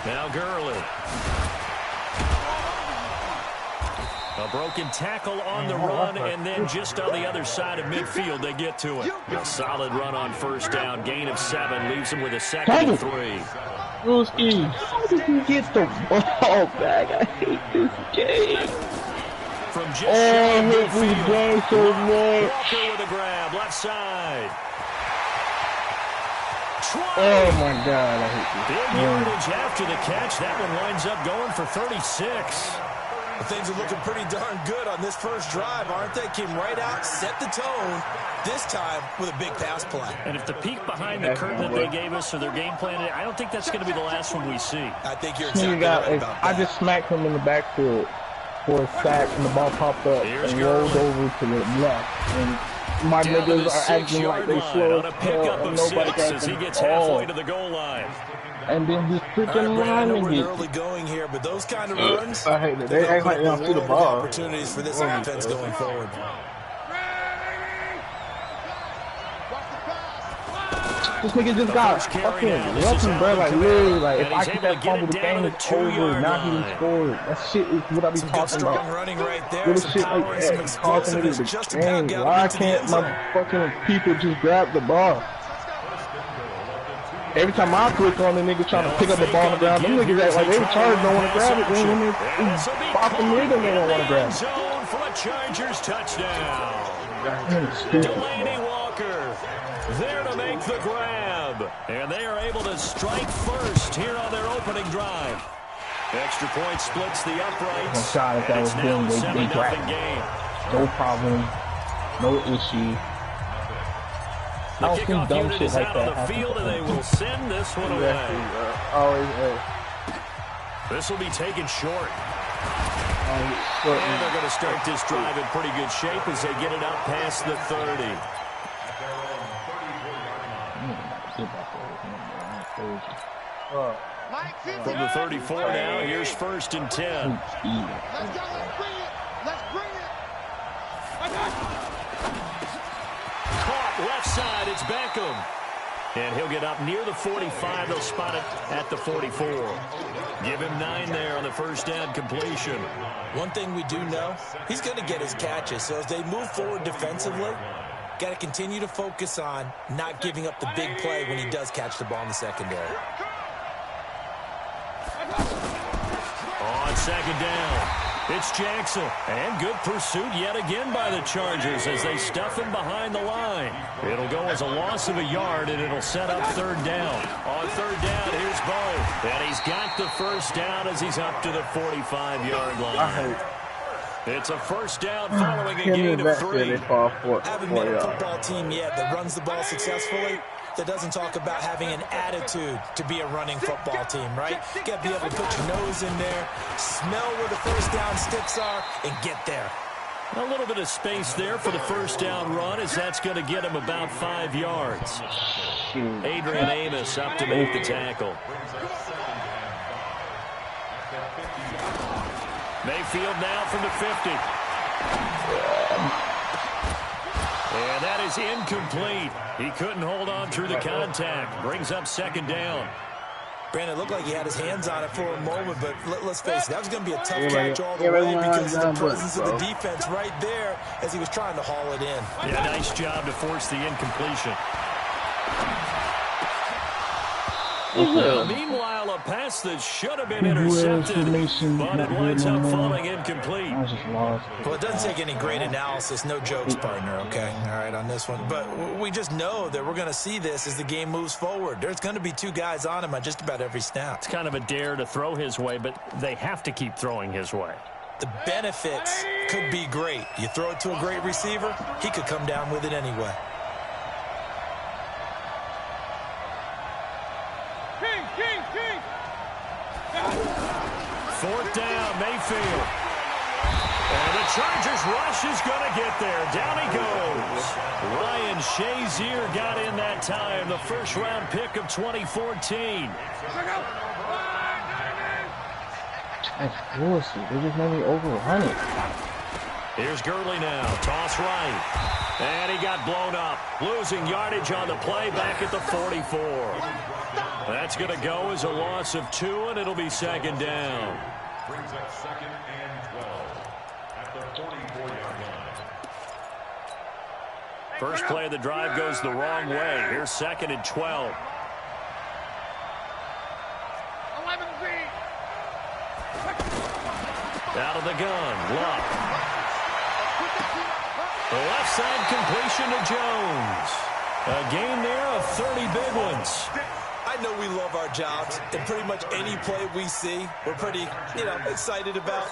Speaker 6: Now Gurley. A broken tackle on the run, and then just on the other side of midfield, they get to it. A solid run on first down. Gain of 7 leaves them with a 2nd and 3.
Speaker 1: Ruski, how did you get the ball back? I hate this game.
Speaker 6: From just short midfield,
Speaker 1: so much.
Speaker 6: Walker with a grab, left side.
Speaker 1: Oh my God, I hate this.
Speaker 6: Big yardage after the catch. That one winds up going for 36.
Speaker 3: Well, things are looking pretty darn good on this first drive, aren't they? Came right out, set the tone, this time with a big pass play.
Speaker 6: And if the peek behind the curtain that they gave us or their game plan, I don't think that's going to be the last one we see.
Speaker 3: I think you're exactly right about that.
Speaker 1: I just smacked him in the backfield for a sack, and the ball popped up and rolled over to the left. And my niggas are acting like they slow as hell, and nobody
Speaker 6: as he gets halfway to the goal line.
Speaker 1: And then this freaking lineman
Speaker 3: we're early going here, but those kind of runs,
Speaker 1: I hate it. They act like they don't see the ball.
Speaker 3: Opportunities for this offense going forward.
Speaker 1: This nigga just got fucking weapon, bro. Like, literally, like, if I keep that fumble, the game is over. Now he done scored. That shit is what I be talking about.
Speaker 3: Running right there.
Speaker 1: Little shit like that. Talking to the game. Why can't my fucking people just grab the ball? Every time I click on the nigga trying to pick up the ball on the ground, them niggas act like they charged, don't want to grab it. Then when they pop them in, they don't want to grab it.
Speaker 6: Zone for a Chargers touchdown. Delaney Walker there to make the grab. And they are able to strike first here on their opening drive. Extra point splits the uprights.
Speaker 1: Shot if that was them, they grabbed it. No problem. No issue.
Speaker 6: The kickoff unit is out on the field, and they will send this one away. This will be taken short. And they're going to start this drive in pretty good shape as they get it up past the 30. From the 34 now, here's 1st and 10.
Speaker 4: Let's go, let's bring it. Let's bring it.
Speaker 6: Caught left side, it's Beckham. And he'll get up near the 45. They'll spot it at the 44. Give him 9 there on the first down completion.
Speaker 3: One thing we do know, he's going to get his catches. So as they move forward defensively, got to continue to focus on not giving up the big play when he does catch the ball in the secondary.
Speaker 6: On 2nd down, it's Jackson. And good pursuit yet again by the Chargers as they stuff him behind the line. It'll go as a loss of a yard, and it'll set up 3rd down. On 3rd down, here's Bo. And he's got the first down as he's up to the 45-yard line. It's a 1st down following a gain of 3.
Speaker 3: Haven't met a football team yet that runs the ball successfully that doesn't talk about having an attitude to be a running football team, right? You got to be able to put your nose in there, smell where the first down sticks are, and get there.
Speaker 6: A little bit of space there for the first down run as that's going to get him about 5 yards. Adrian Amos up to make the tackle. Mayfield now from the 50. And that is incomplete. He couldn't hold on through the contact. Brings up 2nd down.
Speaker 3: Brandon, it looked like he had his hands on it for a moment, but let's face it, that was going to be a tough catch all the way because of the presence of the defense right there as he was trying to haul it in.
Speaker 6: Yeah, nice job to force the incompletion. Meanwhile, a pass that should have been intercepted, but it winds up falling incomplete.
Speaker 3: Well, it doesn't take any great analysis. No jokes, partner, okay? All right, on this one. But we just know that we're going to see this as the game moves forward. There's going to be 2 guys on him on just about every snap.
Speaker 6: It's kind of a dare to throw his way, but they have to keep throwing his way.
Speaker 3: The benefits could be great. You throw it to a great receiver, he could come down with it anyway.
Speaker 6: Fourth down, Mayfield. And the Chargers rush is going to get there. Down he goes. Ryan Shazier got in that time, the 1st-round pick of 2014.
Speaker 1: That's bullshit. They just made me overrun it.
Speaker 6: Here's Gurley now. Toss right. And he got blown up. Losing yardage on the play back at the 44. That's going to go as a loss of 2, and it'll be 2nd down.
Speaker 7: Brings up 2nd and 12 at
Speaker 2: First play of the drive goes the wrong way. Here's 2nd and 12. Out of the gun, Luck. The left side completion to Jones. A gain there of 30 big ones.
Speaker 3: I know we love our jobs, and pretty much any play we see, we're pretty, excited about.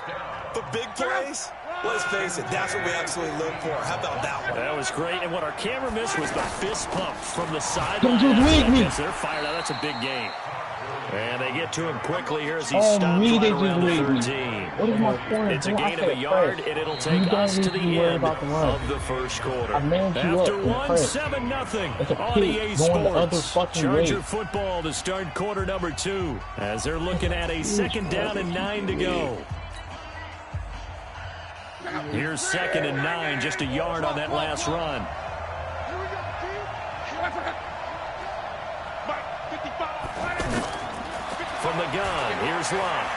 Speaker 3: But big plays, let's face it, that's what we absolutely live for. How about that one?
Speaker 2: That was great, and what our camera missed was the fist pump from the sideline. Yes, they're fired out. That's a big game. And they get to him quickly here as he stops right around the 13. It's a gain of a yard, and it'll take us to the end of the first quarter. After 1-7-0 on EA Sports. Charger football to start quarter number 2 as they're looking at a 2nd down and 9 to go. Here's 2nd and 9, just a yard on that last run. From the gun, here's Luck.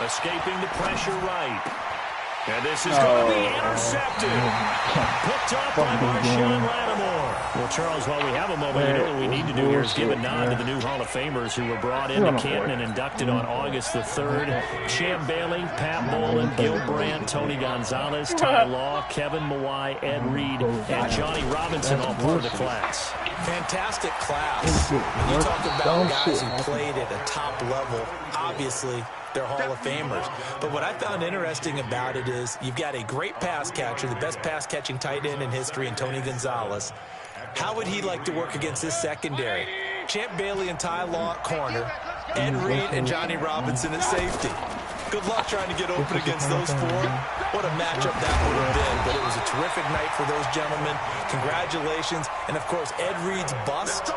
Speaker 2: Escaping the pressure right. And this is going to be intercepted. Picked off by Marshawn Lattimore. Well, Charles, while we have a moment, you know what we need to do here is give a nod to the new Hall of Famers who were brought into Canton and inducted on August the 3rd. Champ Bailey, Pat Bolin, Gil Brandt, Tony Gonzalez, Ty Law, Kevin Mawai, Ed Reed, and Johnny Robinson, all part of the class.
Speaker 3: Fantastic class. When you talk about guys who played at a top level, obviously they're Hall of Famers. But what I found interesting about it is you've got a great pass catcher, the best pass-catching tight end in history, in Tony Gonzalez. How would he like to work against his secondary? Champ Bailey and Ty Law at corner, Ed Reed and Johnny Robinson at safety. Good luck trying to get open against those four. What a matchup that would have been. But it was a terrific night for those gentlemen. Congratulations. And, of course, Ed Reed's bust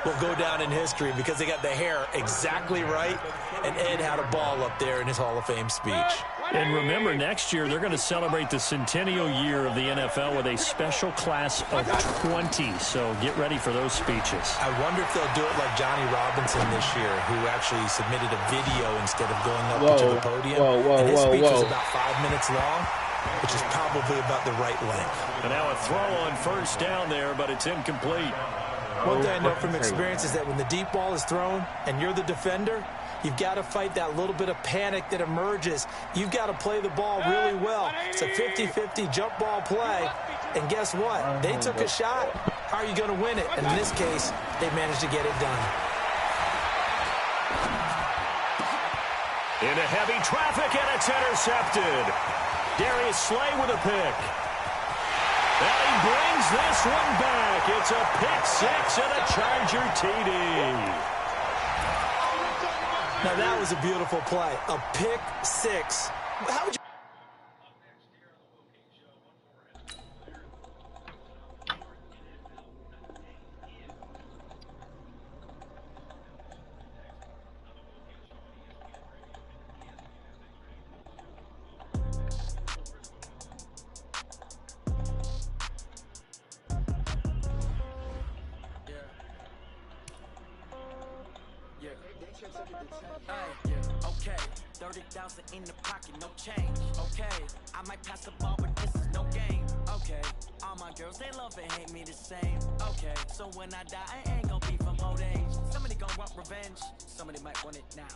Speaker 3: will go down in history because they got the hair exactly right, and Ed had a ball up there in his Hall of Fame speech.
Speaker 2: And remember, next year they're going to celebrate the centennial year of the NFL with a special class of 20. So get ready for those speeches.
Speaker 3: I wonder if they'll do it like Johnny Robinson this year, who actually submitted a video instead of going up to the podium. And his speech was about 5 minutes long, which is probably about the right length.
Speaker 2: And now a throw on first down there, but it's incomplete.
Speaker 3: One thing I know from experience is that when the deep ball is thrown and you're the defender, you've got to fight that little bit of panic that emerges. You've got to play the ball really well. It's a 50-50 jump ball play. And guess what? They took a shot. How are you going to win it? And in this case, they managed to get it done.
Speaker 2: Into heavy traffic, and it's intercepted. Darius Slay with a pick. And he brings this one back. It's a pick six and a Charger TD.
Speaker 3: Now that was a beautiful play. A pick six. How would you...
Speaker 13: Okay, 30,000 in the pocket, no change. Okay, I might pass the ball, but this is no game. Okay, all my girls, they love and hate me the same. Okay, so when I die, I ain't gonna be from old age. Somebody gon' want revenge, somebody might want it now.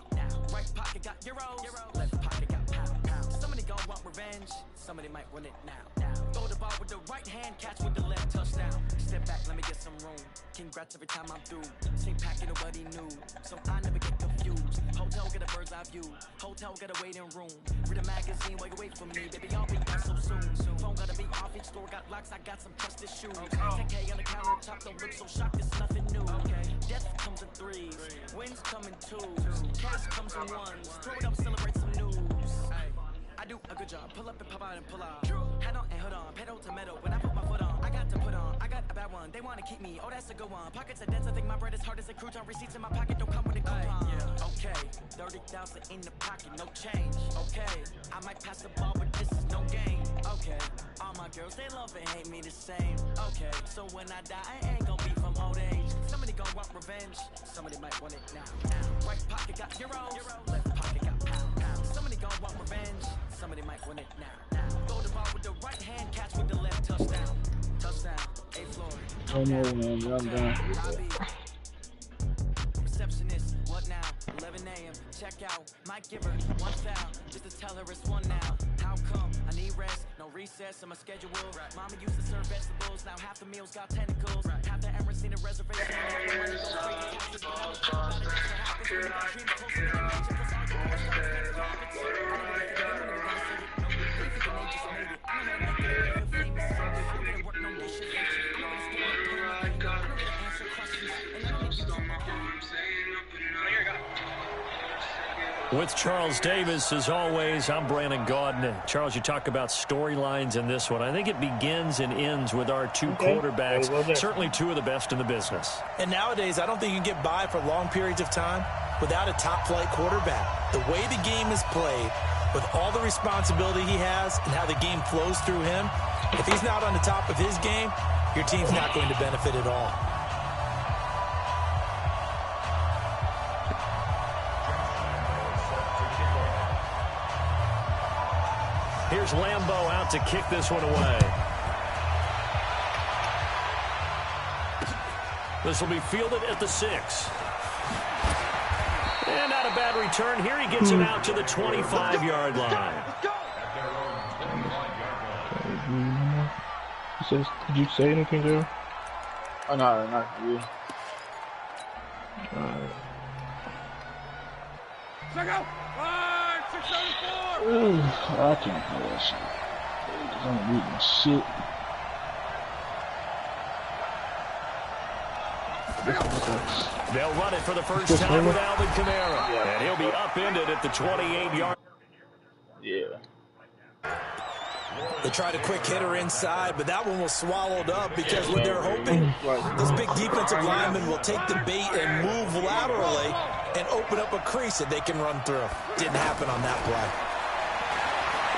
Speaker 13: Right pocket got euros, left pocket got pound. Somebody gon' want revenge, somebody might want it now. Throw the ball with the right hand, catch with the left, touchdown. Step back, let me get some room. Congrats every time I'm through. Same packet, nobody knew, so I never get confused. Hotel get a bird's eye view. Hotel got a waiting room. Read a magazine while you wait for me. Baby, I'll be back so soon. Phone gotta be off, each store got locks. I got some trusted shoes. 10K on the countertop, don't look so shocked. It's nothing new. Death comes in threes, wins come in twos, cash comes in ones. Throw it up, celebrate some news. I do a good job. Pull up and pop out and pull out. Head on and hood on, pedal to metal. When I put my foot on, I got to put on. I got a bad one. They want to keep me. Oh, that's a good one. Pockets are dense. I think my bread is hard as a crouton. Receipts in my pocket don't come with a coupon. Okay, 30,000 in the pocket, no change. Okay, I might pass the ball, but this is no game. Okay, all my girls, they love and hate me the same. Okay, so when I die, I ain't gonna be from old age. Somebody gon' want revenge, somebody might want it now. Right pocket got euros, left pocket got pound. Somebody gon' want revenge, somebody might want it now. Throw the ball with the right hand, catch with the left, touchdown.
Speaker 8: One more win, I'm done.
Speaker 13: Receptionist, what now? 11 a.m. Check out. Might give her one foul just to tell her it's one now. How come? I need rest, no recess in my schedule. Mama used to serve vegetables, now half the meals got tentacles. Half the Emirates seen a reservation. Half the money goes straight to taxes. But I'm about to get so happy. Dreams closer to the mansion, plus all your boys got better habits. I never get the game, never gonna save it. No, they think they just made it. I'm gonna make it, I'm famous. I'm gonna work no day shift. I'm gonna stay up, pay my rent. I'm gonna answer questions. And I'm gonna do my own.
Speaker 6: With Charles Davis, as always, I'm Brandon Gaudin. Charles, you talk about storylines in this one. I think it begins and ends with our two quarterbacks, certainly two of the best in the business.
Speaker 3: And nowadays, I don't think you can get by for long periods of time without a top-flight quarterback. The way the game is played, with all the responsibility he has and how the game flows through him, if he's not on the top of his game, your team's not going to benefit at all.
Speaker 6: Here's Lambeau out to kick this one away. This will be fielded at the 6. And not a bad return. Here he gets him out to the 25-yard line.
Speaker 1: He says, did you say anything there?
Speaker 8: Oh, no, not you.
Speaker 4: Check out! 674!
Speaker 8: Ooh, I can't play that shit. I'm reading shit.
Speaker 6: They'll run it for the first time with Alvin Kamara. Yeah. And he'll be upended at the 28-yard.
Speaker 8: Yeah.
Speaker 3: They tried a quick hitter inside, but that one was swallowed up because what they're hoping, those big defensive linemen will take the bait and move laterally and open up a crease that they can run through. Didn't happen on that play.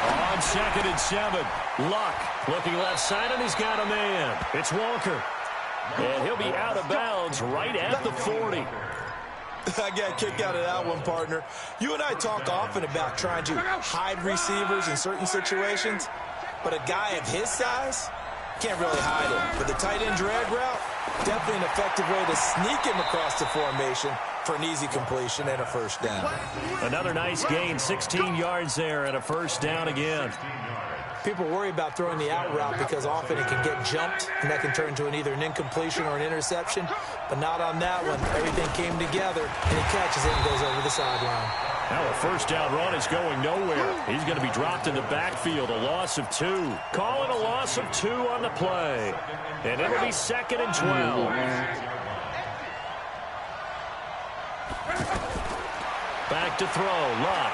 Speaker 6: On 2nd and 7, Luck looking left side, and he's got a man. It's Walker. And he'll be out of bounds right at the 40.
Speaker 3: I got a kick out of that one, partner. You and I talk often about trying to hide receivers in certain situations, but a guy of his size can't really hide him. But the tight end drag route, definitely an effective way to sneak him across the formation for an easy completion and a first down.
Speaker 6: Another nice gain, 16 yards there and a first down again.
Speaker 3: People worry about throwing the out route because often it can get jumped, and that can turn into either an incompletion or an interception, but not on that one. Everything came together, and he catches it and goes over the sideline.
Speaker 6: Now a first down run is going nowhere. He's going to be dropped in the backfield, a loss of 2. Call it a loss of 2 on the play, and it'll be 2nd and 12. Back to throw, Luck.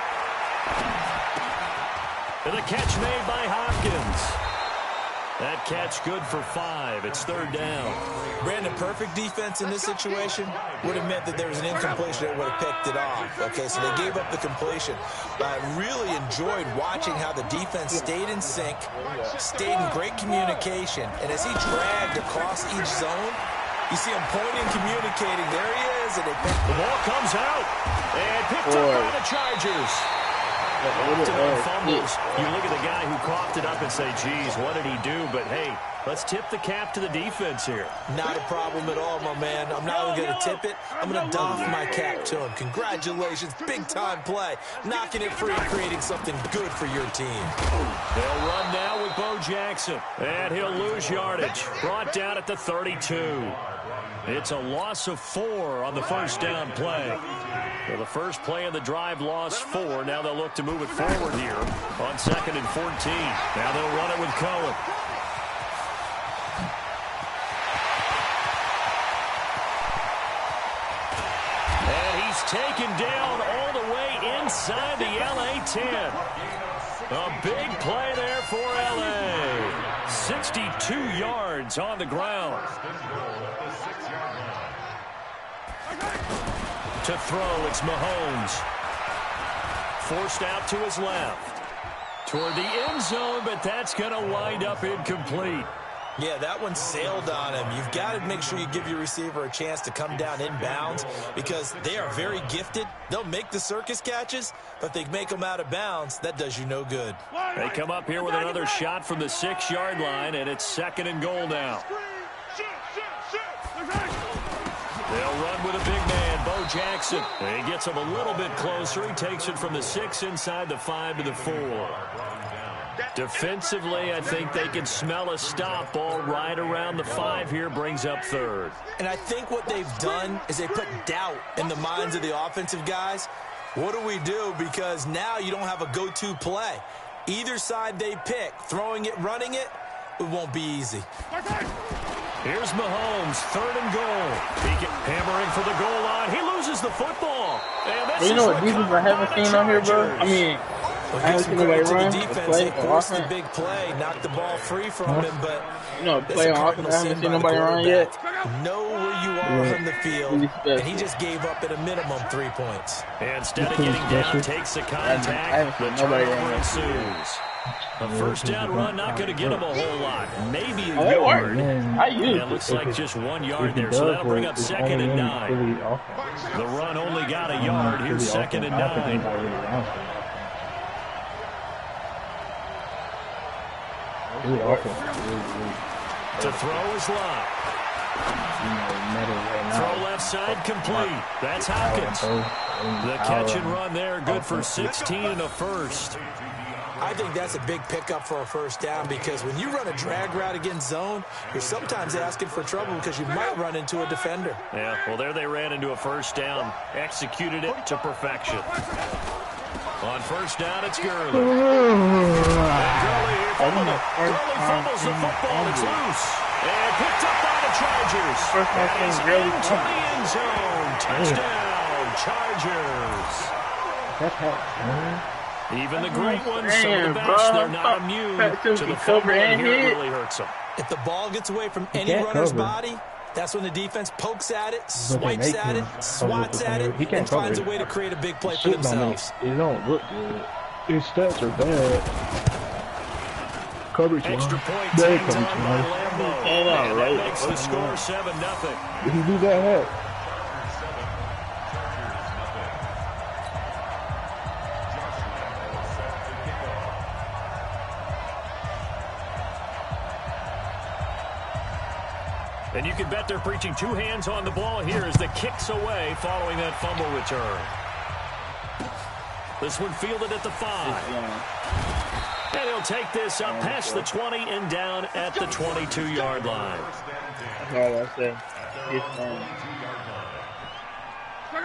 Speaker 6: And the catch made by Hopkins. That catch good for 5. It's 3rd down.
Speaker 3: Brandon, perfect defense in this situation would have meant that there was an incompletion that would have picked it off. Okay, so they gave up the completion. But I really enjoyed watching how the defense stayed in sync, stayed in great communication, and as he dragged across each zone, you see him pointing, communicating. There he is, and
Speaker 6: the ball comes out and picked up by the Chargers. Fumbles. You look at the guy who coughed it up and say, geez, what did he do? But, hey, let's tip the cap to the defense here.
Speaker 3: Not a problem at all, my man. I'm not only going to tip it, I'm going to doff my cap to him. Congratulations, big-time play. Knocking it free and creating something good for your team.
Speaker 6: They'll run now with Bo Jackson, and he'll lose yardage. Brought down at the 32. It's a loss of 4 on the first down play. So the first play of the drive lost 4. Now they'll look to move it forward here on 2nd and 14. Now they'll run it with Cohen. And he's taken down all the way inside the LA 10. A big play there for LA. 62 yards on the ground. To throw, it's Mahomes. Forced out to his left. Toward the end zone, but that's going to wind up incomplete.
Speaker 3: Yeah, that one sailed on him. You've got to make sure you give your receiver a chance to come down inbounds because they are very gifted. They'll make the circus catches, but if they make them out of bounds, that does you no good.
Speaker 6: They come up here with another shot from the 6-yard line, and it's 2nd and goal now. They'll run with a big man, Bo Jackson. He gets him a little bit closer. He takes it from the 6 inside the 5 to the 4. Defensively, I think they can smell a stop ball right around the 5 here, brings up 3rd.
Speaker 3: And I think what they've done is they put doubt in the minds of the offensive guys. What do we do? Because now you don't have a go-to play. Either side they pick, throwing it, running it, it won't be easy.
Speaker 6: Here's Mahomes, 3rd and goal. Hammering for the goal line. He loses the football.
Speaker 8: And you know what defense I haven't seen on here, bro? I mean,
Speaker 3: Well,
Speaker 8: I haven't seen nobody run,
Speaker 3: they forced the big play, knocked the ball free from him, but
Speaker 8: you know, play on offense, I haven't seen nobody run yet.
Speaker 3: Know where you are on the field, and he just gave up at a minimum 3 points.
Speaker 6: And instead of getting down, takes the contact, the turnover ensues. A first down run, not going to get him a whole lot. Maybe a yard. It looks like just 1 yard there, so that'll bring up 2nd and 9. The run only got a yard. Here's 2nd and 9. To throw is Locke. Throw left side complete. That's Hopkins. The catch and run there, good for 16 and a first.
Speaker 3: I think that's a big pickup for a first down because when you run a drag route against zone, you're sometimes asking for trouble because you might run into a defender.
Speaker 6: Yeah, well, there they ran into a first down. Executed it to perfection. On first down, it's Gurley. Gurley fumbles the football. It's loose. And picked up by the Chargers. And he's into the end zone. Touchdown, Chargers. Even the great ones, some of the best, they're not immune to the fumble, and here it really hurts them.
Speaker 3: If the ball gets away from any runner's body, that's when the defense pokes at it, swipes at it, swats at it, and finds a way to create a big play for themselves.
Speaker 1: It don't look good. His stats are bad. Coverage
Speaker 6: extra
Speaker 1: one.
Speaker 6: point
Speaker 1: Bad
Speaker 6: tagged on
Speaker 1: coverage
Speaker 6: by
Speaker 1: one.
Speaker 6: Lambeau. And that makes the score 7-0.
Speaker 1: Did he do that?
Speaker 6: And you can bet they're preaching 2 hands on the ball here as the kick's away following that fumble return. This one fielded at the 5. And he'll take this up past the 20 and down at the 22-yard line.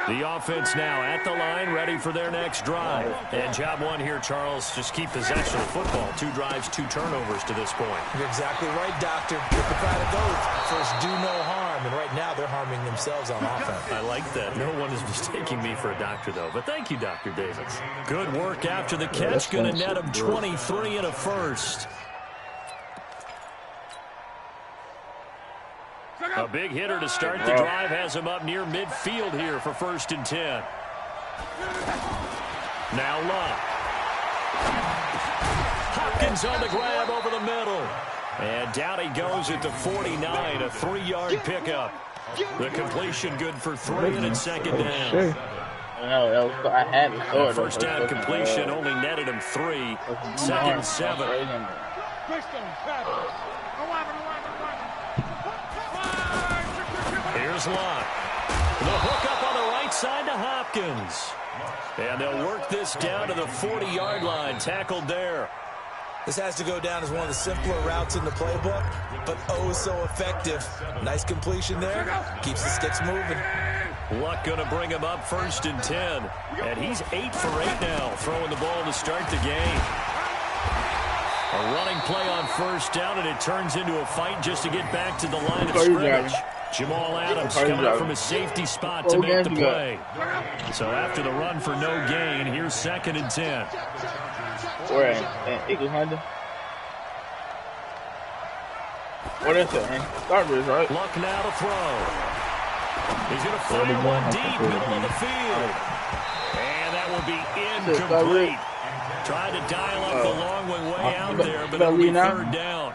Speaker 6: The offense now at the line, ready for their next drive. And job one here, Charles, just keep possession of football. 2 drives, 2 turnovers to this point.
Speaker 3: You're exactly right, Doctor. Get the crowd of gold. First, do no harm. And right now, they're harming themselves on offense.
Speaker 6: I like that. No one is mistaking me for a doctor, though. But thank you, Dr. Davis. Good work after the catch. Going to net him 23 and a first. A big hitter to start the drive has him up near midfield here for 1st and 10. Now Locke. Hopkins on the grab over the middle. And down he goes at the 49, a 3-yard pickup. The completion good for 3, and it's 2nd down.
Speaker 8: I had it.
Speaker 6: First down completion only netted him 3. 2nd and 7. Here's Locke. The hook up on the right side to Hopkins. And they'll work this down to the 40-yard line. Tackled there.
Speaker 3: This has to go down as one of the simpler routes in the playbook, but oh so effective. Nice completion there. Keeps the sticks moving.
Speaker 6: Luck going to bring him up 1st and 10. And he's 8 for 8 now, throwing the ball to start the game. A running play on first down, and it turns into a fight just to get back to the line of scrimmage. Jamal Adams coming up from a safety spot to make the play. So after the run for no gain, here's 2nd and 10.
Speaker 8: Where? Eagles Hunter? What is it, man? Starters, right?
Speaker 6: Luck now to throw. He's going to fire one deep, middle of the field. And that will be incomplete. Tried to dial up the long one way out there, but it'll be 3rd down.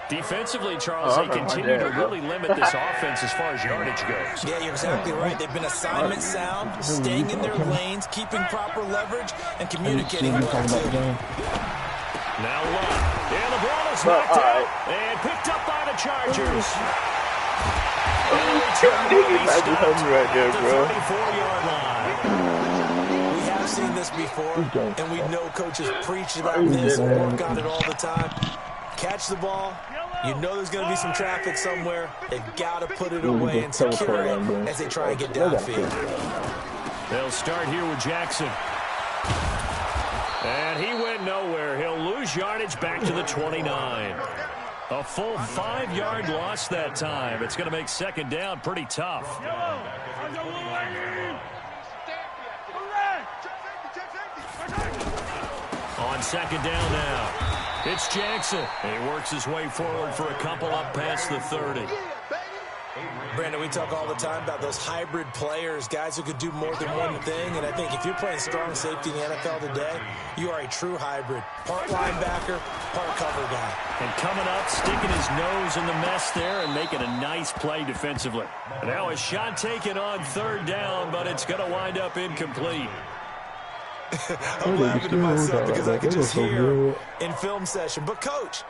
Speaker 6: Defensively, Charles, they continue to really limit this offense as far as yardage goes.
Speaker 3: Yeah, you're exactly right. They've been assignment sound, staying in their lanes, keeping proper leverage, and communicating well, too.
Speaker 6: Now Luck. And the ball is knocked out and picked up by the Chargers.
Speaker 8: Right there, bro.
Speaker 6: 34-yard line.
Speaker 3: We have seen this before, and we know coaches preach about this and work on it all the time. Catch the ball. You know there's going to be some traffic somewhere. They've got to put it away and secure it as they try and get downfield.
Speaker 6: They'll start here with Jackson. And he went nowhere. He'll lose yardage back to the 29. A full 5-yard loss that time. It's going to make second down pretty tough. On second down now. It's Jackson. He works his way forward for a couple up past the 30.
Speaker 3: Brandon, we talk all the time about those hybrid players, guys who could do more than one thing. And I think if you're playing strong safety in the NFL today, you are a true hybrid. Part linebacker, part cover guy.
Speaker 6: And coming up, sticking his nose in the mess there and making a nice play defensively. Now a shot taken on third down, but it's going to wind up incomplete.
Speaker 3: I'm laughing to myself because I can just hear in film session. But, Coach,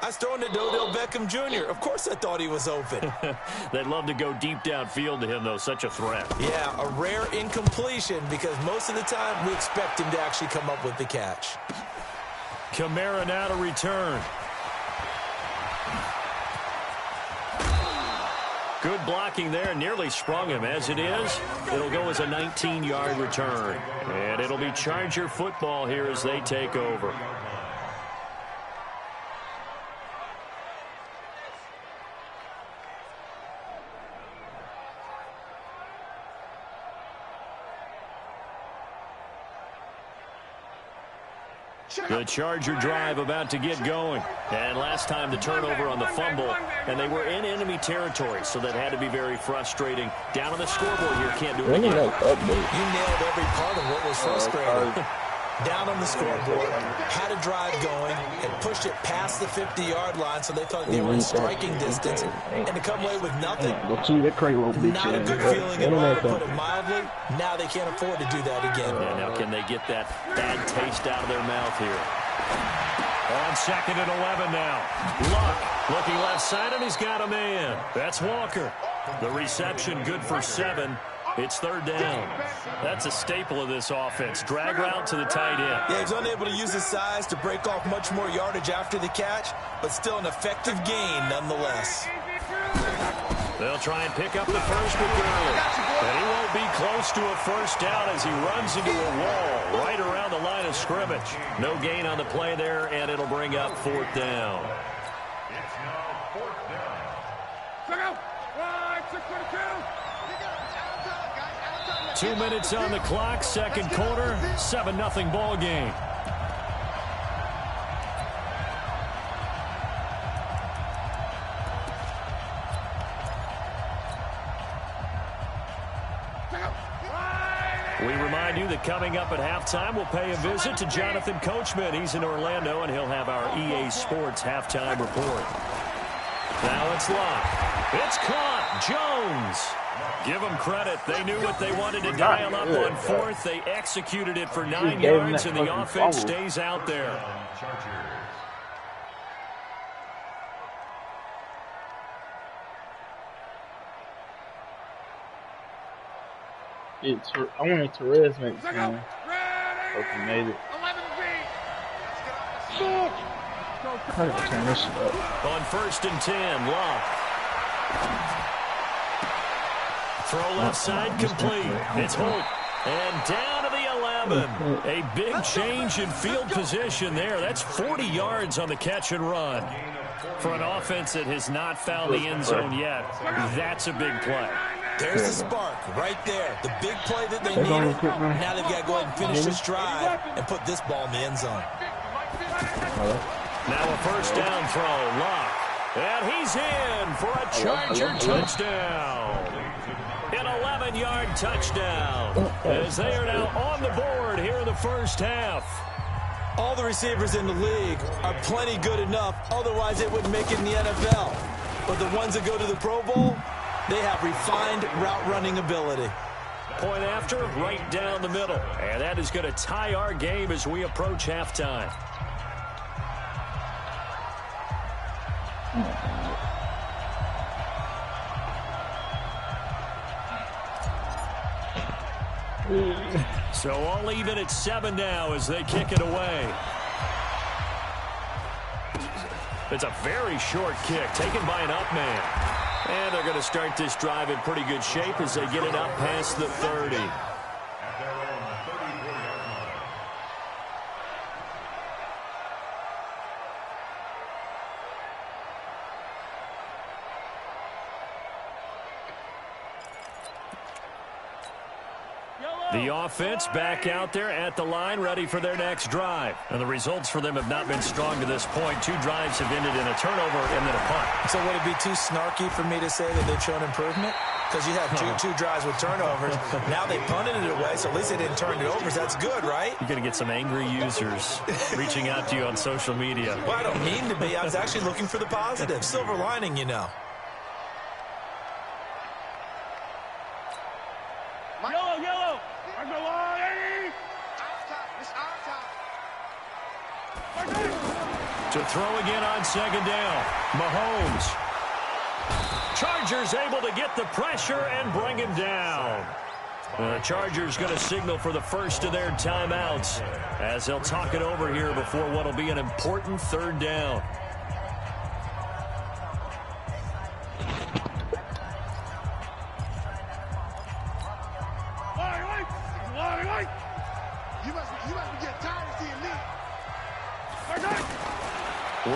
Speaker 3: I was throwing to Odell Beckham Jr. Of course I thought he was open.
Speaker 6: They'd love to go deep downfield to him, though. Such a threat.
Speaker 3: Yeah, a rare incompletion because most of the time we expect him to actually come up with the catch.
Speaker 6: Kamara now to return. Good blocking there. Nearly sprung him. As it is, it'll go as a 19-yard return. And it'll be Charger football here as they take over. The Charger drive about to get going. And last time the turnover on the fumble, and they were in enemy territory, so that had to be very frustrating. Down on the scoreboard here, can't do it again.
Speaker 3: You nailed every part of what was frustrating. Down on the scoreboard, had a drive going, and pushed it past the 50-yard line, so they thought they were in striking distance, and to come away with nothing. Not a good feeling at all, to put it mildly. Now they can't afford to do that again.
Speaker 6: And now can they get that bad taste out of their mouth here? On second and 11 now. Luck looking left side, and he's got a man. That's Walker. The reception good for 7. It's third down. That's a staple of this offense. Drag route to the tight end.
Speaker 3: Yeah, he's unable to use his size to break off much more yardage after the catch, but still an effective gain nonetheless.
Speaker 6: They'll try and pick up the first with Gurley. And he won't be close to a first down as he runs into a wall right around the line of scrimmage. No gain on the play there, and it'll bring up fourth down.
Speaker 7: It's now fourth down.
Speaker 4: Check out. 6:22.
Speaker 6: 2 minutes on the clock, second quarter, 7-0 ball game. We remind you that coming up at halftime, we'll pay a visit to Jonathan Coachman. He's in Orlando, and he'll have our EA Sports halftime report. Now it's Locke. It's caught. Jones. Give them credit. They knew what they wanted to dial up on fourth. They executed it for 9 yards, and the offense stays out there.
Speaker 8: I wanted Torres next time. Hope he made it. I gotta turn this shit up.
Speaker 6: On 1st and 10, Locke. Throw left side complete. It's Holt. And down to the 11. A big change in field position there. That's 40 yards on the catch and run. For an offense that has not found the end zone yet, that's a big play.
Speaker 3: There's the spark right there. The big play that they needed. Now they've got to go ahead and finish this drive and put this ball in the end zone.
Speaker 6: Now a first down throw. Locke. And he's in for a Charger touchdown. An 11-yard touchdown. As they are now on the board here in the first half.
Speaker 3: All the receivers in the league are plenty good enough, otherwise they wouldn't make it in the NFL. But the ones that go to the Pro Bowl, they have refined route running ability.
Speaker 2: Point after, right down the middle. And that is going to tie our game as we approach halftime. So all even at 7 now as they kick it away. It's a very short kick taken by an up man. And they're going to start this drive in pretty good shape as they get it up past the 30. The offense back out there at the line, ready for their next drive. And the results for them have not been strong to this point. 2 drives have ended in a turnover and then a punt.
Speaker 3: So would it be too snarky for me to say that they've shown improvement? Because you had two drives with turnovers. Now they punted it away, so at least they didn't turn it over. So that's good, right?
Speaker 2: You're going to get some angry users reaching out to you on social media.
Speaker 3: Well, I don't mean to be. I was actually looking for the positive. Silver lining, you know.
Speaker 4: Yellow.
Speaker 2: To throw again on 2nd down. Mahomes. Chargers able to get the pressure and bring him down. The Chargers going to signal for the first of their timeouts as they'll talk it over here before what will be an important 3rd down.
Speaker 4: You must be getting tired of seeing me.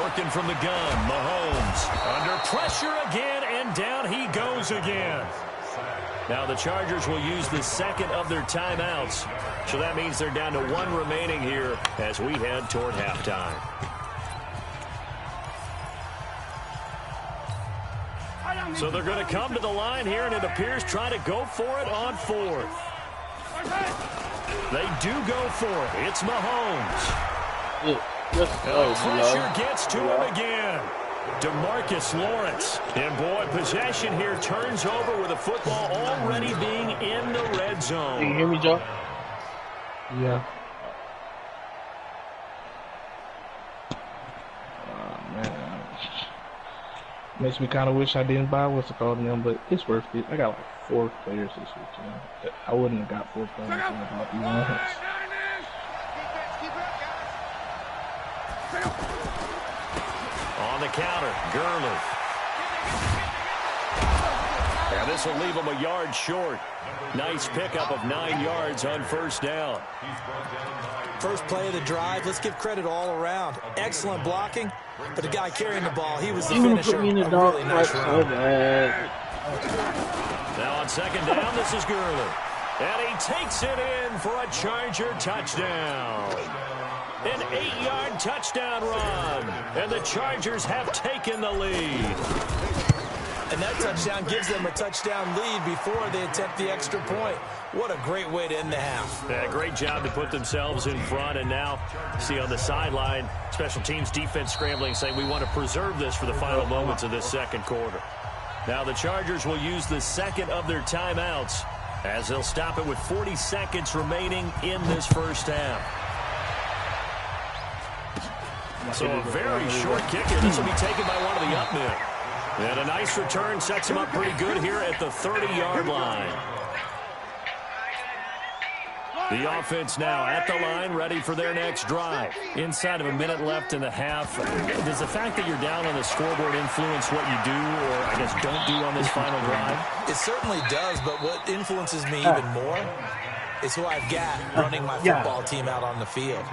Speaker 2: Working from the gun, Mahomes under pressure again, and down he goes again. Now the Chargers will use the 2nd of their timeouts, so that means they're down to 1 remaining here as we head toward halftime. So they're going to come to the line here, and it appears try to go for it on 4th. They do go for it. It's Mahomes. Pressure gets to him again. DeMarcus Lawrence. And boy, possession here turns over with the football already being in the red zone.
Speaker 8: Can you hear me, Joe?
Speaker 1: Yeah. Oh, man. Makes me kind of wish I didn't buy what's it called them, but it's worth it. I got like 4 players this week, you know. I wouldn't have got 4 players without these ones.
Speaker 2: On the counter, Gurley. And this will leave him a yard short. Nice pickup of 9 yards on 1st down.
Speaker 3: First play of the drive. Let's give credit all around. Excellent blocking, but the guy carrying the ball, he was the finisher. A really nice run.
Speaker 2: Now on 2nd down, this is Gurley. And he takes it in for a Charger touchdown. An 8-yard touchdown run. And the Chargers have taken the lead.
Speaker 3: And that touchdown gives them a touchdown lead before they attempt the extra point. What a great way to end the half.
Speaker 2: Yeah, great job to put themselves in front. And now, see on the sideline, special teams defense scrambling, saying we want to preserve this for the final moments of this 2nd quarter. Now the Chargers will use the 2nd of their timeouts as they'll stop it with 40 seconds remaining in this 1st half. So a very short kick here. This will be taken by one of the up men. And a nice return sets him up pretty good here at the 30-yard line. The offense now at the line, ready for their next drive. Inside of a minute left in the half. Does the fact that you're down on the scoreboard influence what you do, or I guess don't do on this final drive?
Speaker 3: It certainly does, but what influences me even more is who I've got running my football team out on the field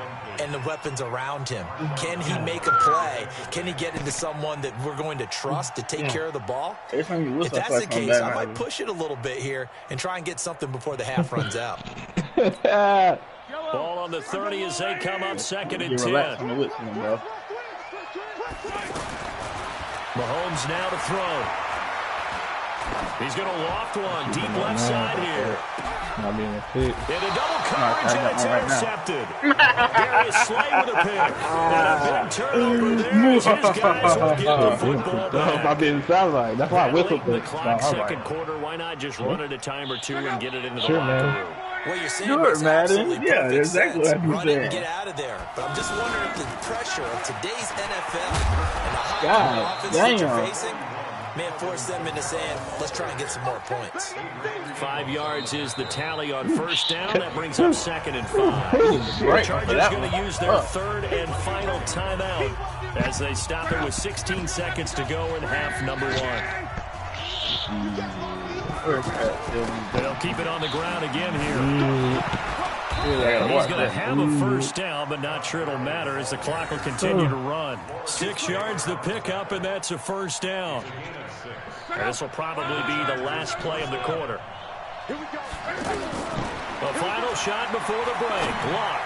Speaker 3: and the weapons around him. Can he make a play? Can he get into someone that we're going to trust to take care of the ball? If that's the case, I might push it a little bit here and try and get something before the half runs out.
Speaker 2: Ball on the 30 as they come up 2nd and 10. Mahomes now to throw. He's going to loft one deep left side here.
Speaker 1: Not being a fit.
Speaker 2: And a double coverage, and it's intercepted. Darius Slay with a pick. And a big turnover there as his guys will get the football back.
Speaker 1: I didn't sound right. That's why I whistled
Speaker 2: The
Speaker 1: it.
Speaker 2: clock, second quarter, why not just run it a time or two and get it into the locker
Speaker 1: man.
Speaker 2: room?
Speaker 3: What you're saying
Speaker 8: Sure,
Speaker 3: makes absolutely
Speaker 8: Madden. Yeah,
Speaker 3: perfect
Speaker 8: exactly
Speaker 3: sense.
Speaker 8: what you
Speaker 3: Run it and
Speaker 8: said.
Speaker 3: get out of there. But I'm just wondering if the pressure of today's NFL and the high
Speaker 8: God
Speaker 3: offense that you're
Speaker 8: damn.
Speaker 3: facing may have forced them into saying, let's try and get some more points.
Speaker 2: 5 yards is the tally on first down. That brings up 2nd and 5. The
Speaker 8: Right,
Speaker 2: Chargers going to use their third and final timeout as they stop it with 16 seconds to go in half number 1. They'll keep it on the ground again here. He's going to have a first down, but not sure it'll matter as the clock will continue to run. 6 yards the pickup, and that's a first down. And this will probably be the last play of the quarter. The final shot before the break. Luck.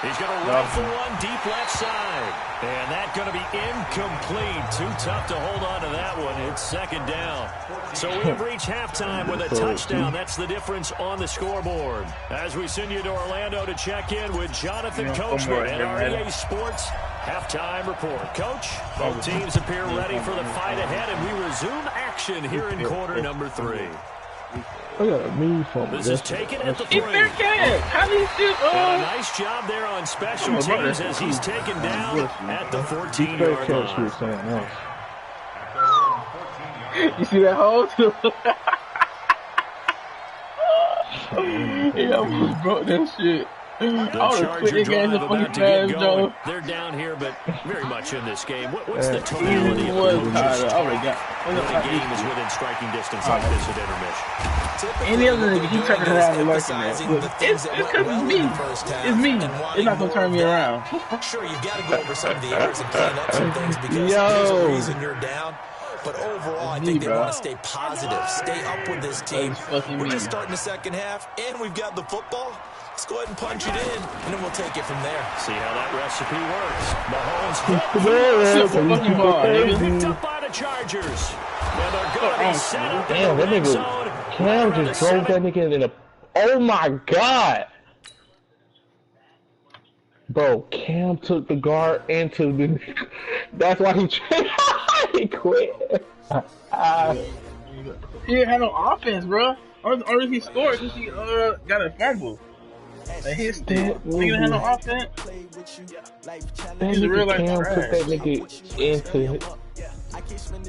Speaker 2: He's going to rifle one deep left side. And that's going to be incomplete. Too tough to hold on to that one. It's 2nd down. So we've reached halftime with a touchdown. That's the difference on the scoreboard. As we send you to Orlando to check in with Jonathan Coachman at REA Sports Halftime Report. Coach, both teams appear ready for the fight ahead, and we resume action here in quarter number 3.
Speaker 1: I got a mean phone.
Speaker 2: This is taken at the 3.
Speaker 8: How do you shoot?
Speaker 2: And a nice job there on special teams as he's taken down at the 14-yard line.
Speaker 8: You see that hole? He almost broke that shit.
Speaker 2: The Charger drive about to get going. They're down here, but very much in this game. What's the tonality of the game is within striking distance like this at intermission?
Speaker 8: Any other nigga, he turning around and lurking there. It's because it's me. It's me. It's not gonna turn me around.
Speaker 3: Sure, you got to go over some of the errors and clean up some things because there's a reason you're down. But overall, I think they want to stay positive, stay up with this team. We're just starting the second half, and we've got the football. Let's go ahead and punch it in, and then we'll take it from there.
Speaker 2: See how that recipe works. Mahomes picked up by the Chargers. And they're going to be set up in the red zone.
Speaker 1: Cam just drove that nigga in the... Oh, my God. Bro, Cam took the guard into the... That's why he quit.
Speaker 8: He didn't have no offense, bro. Or he scored because he got a fumble. And his nigga didn't have no offense.
Speaker 1: He's a real Cam took that nigga into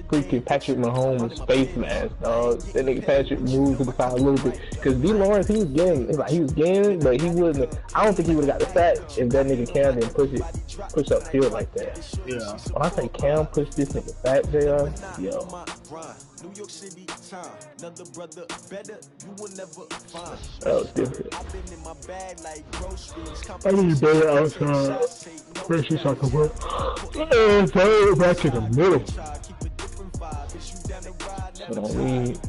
Speaker 1: freaking Patrick Mahomes' face mask, dog. That nigga Patrick moved to the side a little bit. Because D. Lawrence, he was getting, but he wouldn't. I don't think he would have got the sack if that nigga Cam didn't push up field like that. Yeah. When I say Cam pushed this nigga back, JR, yo. New York City time, another brother better, you will never find. That was different. I need better outside. Especially so I can work. Throw it back in the middle. What I need.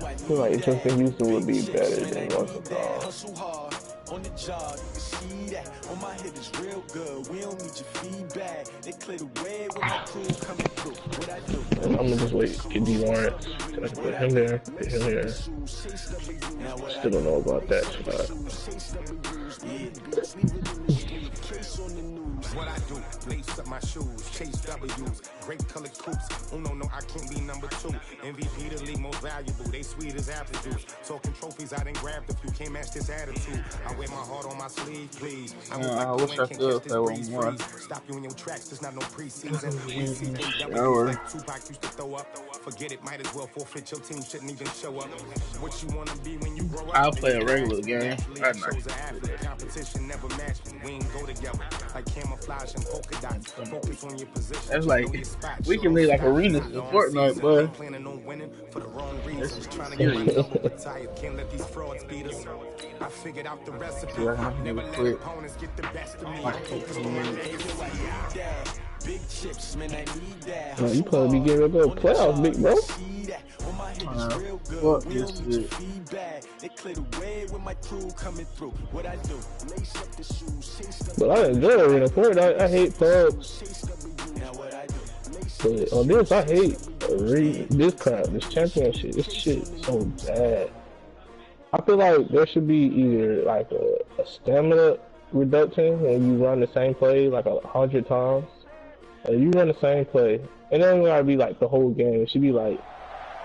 Speaker 1: I feel like Justin Houston would be better than Russell Call. On the job, you can see that. On my head is real good. We don't need your feedback. They clear the way when my crew coming through. What I do? I'm gonna just wait. Get D. Lawrence. I can put him there. Put him here. Still don't know about that shot. What I do, lace up my shoes, chase W's, great colored coops. Oh no, I can't be number 2. MVP the league most valuable, they sweet as apple juice. Talking trophies, I didn't grab the few, can't match this attitude. I wear my heart on my sleeve, please. I wish I could play one more. Stop you in your tracks, there's not no preseason. Tupac used to throw up. Forget it, might as well forfeit your team, shouldn't even show up. What you wanna be when you grow up? I'll play a regular game. Competition never matched me. We ain't go together. Like camouflage and polka dots. Focus on your position. That's like we can leave like arenas in Fortnite, but this is trying to get retired. Can't let these frauds beat us. I figured out the recipe. Never let opponents get the best of me. Big chips, man, I need that. You probably be getting ready to go playoffs, big bro. Fuck this shit. But I enjoy Arena Fortnite. I hate pubs. But on this, I hate this crap, this championship. This shit is so bad. I feel like there should be either like a stamina reduction when you run the same play like 100 times. You run the same play, and then it gotta be like the whole game. It should be like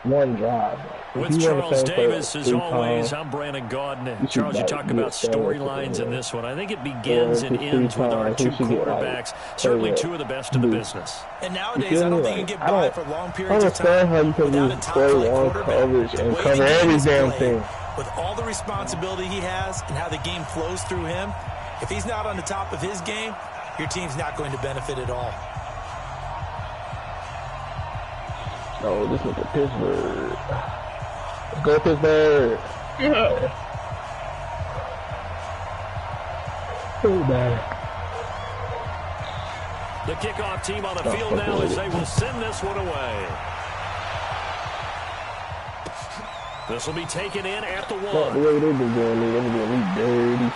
Speaker 1: one drive. Like,
Speaker 6: with Charles Davis, as always, I'm Brandon Gaudin. Charles, you talk about storylines in this one. I think it begins and ends with our two quarterbacks, certainly two of the best in the business.
Speaker 3: And nowadays, I don't think you can get by for long periods of time.
Speaker 1: I understand how you can just play one coverage and cover every damn thing.
Speaker 3: With all the responsibility he has and how the game flows through him, if he's not on the top of his game, your team's not going to benefit at all.
Speaker 1: Oh, this nigga Pittsburgh. Let's go Pittsburgh. Yeah. So bad.
Speaker 6: The kickoff team on the field now as they will send this one away. This will be taken in at the 1.
Speaker 1: The way they've been doing me, they've been doing me dirty.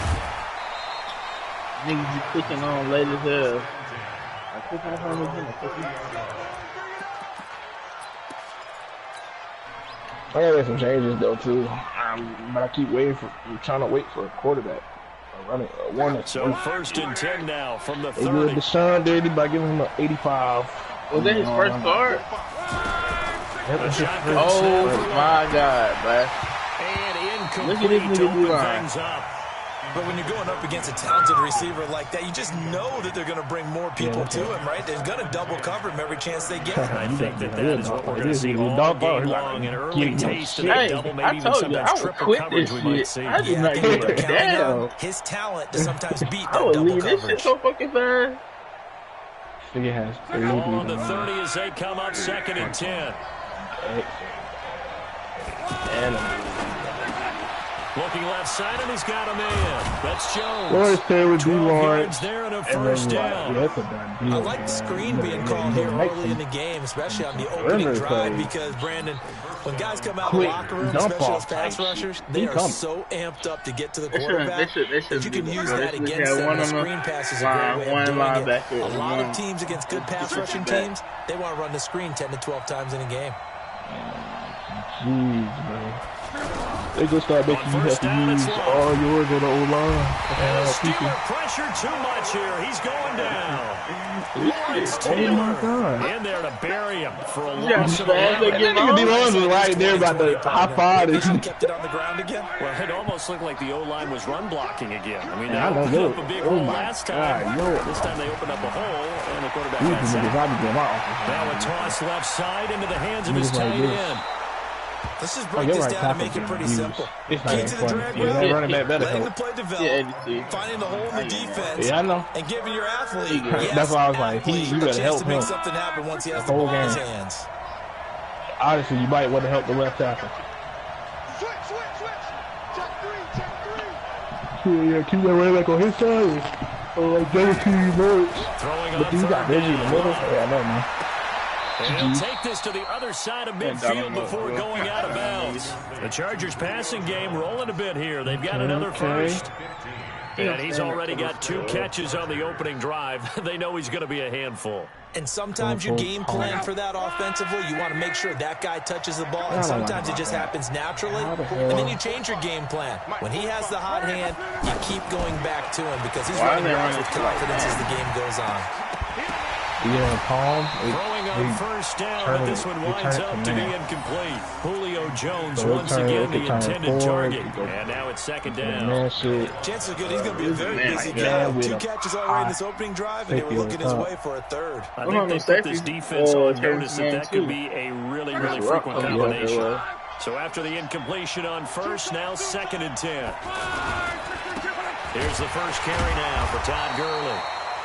Speaker 8: Niggas be clicking on late as hell. I click on him again.
Speaker 1: I gotta make some changes though too. But I keep waiting for. I'm trying to wait for a quarterback.
Speaker 6: So 1st and 10 now from the 30.
Speaker 1: They did Deshaun dirty by giving him an 85.
Speaker 8: Was that his first card? Oh my God, bruh.
Speaker 6: And
Speaker 8: incomplete. Look at this nigga do
Speaker 6: things up.
Speaker 3: But when you're going up against a talented receiver like that, you just know that they're going to bring more people to him, right? They're going to double cover him every chance they get.
Speaker 6: I think that is what we're going to see all game long. An early taste of that double, maybe even sometimes triple coverage we might see.
Speaker 8: I did not give a damn.
Speaker 3: His talent to sometimes beat that
Speaker 8: I would
Speaker 3: double
Speaker 8: leave this shit
Speaker 3: coverage.
Speaker 8: so fucking fast.
Speaker 1: He has
Speaker 6: ball on the 30 as they come up 2nd and 10. Looking left side, and he's got him in. That's Jones. 12 yards there and a first down.
Speaker 3: I like the screen being called here early in the game, especially on the opening drive, because, Brandon, when guys come out of the locker room, especially those pass rushers, they are so amped up to get to the quarterback that you can use that against them. The screen pass is a great way of doing it. A lot of teams against good pass rushing teams, they want to run the screen 10 to 12 times in a game.
Speaker 1: Jeez, man. They gonna start making you have to use all yours on the O-line.
Speaker 6: Steeler pressure too much here. He's going down.
Speaker 1: Oh my God!
Speaker 6: In there to bury him for a
Speaker 1: loss.
Speaker 6: loss.
Speaker 1: D-Line was right there about the high five.
Speaker 3: Kept it on the ground again.
Speaker 6: Well, it almost looked like the O-line was run blocking again. I mean, they
Speaker 1: I
Speaker 6: opened
Speaker 1: know.
Speaker 6: up a big hole last time. This time they opened up a hole, and the quarterback got sacked. Now a toss left side into the hands of his tight end.
Speaker 3: Let's just break this down and make it pretty simple. Key to the drag letting the play develop, finding the hole in the defense, and giving your athlete,
Speaker 1: that's why I was like, you better help
Speaker 3: to make
Speaker 1: him.
Speaker 3: something happen once he has the ball in his hands.
Speaker 1: Honestly, you might want to help the left tackle.
Speaker 4: Switch. Check 3.
Speaker 1: Yeah, keep that running back on his side. Like JT works. But you got Reggie in the middle. Yeah, I know, man.
Speaker 6: And he'll take this to the other side of midfield before going out of bounds. The Chargers passing game rolling a bit here. They've got another first. And he's already got 2 catches on the opening drive. They know he's going to be a handful.
Speaker 3: And sometimes you game plan for that offensively. You want to make sure that guy touches the ball. And sometimes it just happens naturally. And then you change your game plan. When he has the hot hand, you keep going back to him because he's running around with confidence as the game goes on.
Speaker 6: Throwing on first down, and this one winds up to be incomplete. Julio Jones once again the intended target. And now it's 2nd down.
Speaker 3: Chances are good he's going to be a very busy guy. 2 catches already in this opening drive, and they were looking his way for a 3rd.
Speaker 6: I think they put this defense on notice that could be a really frequent combination. So after the incompletion on first, now 2nd and 10. Here's the first carry now for Todd Gurley.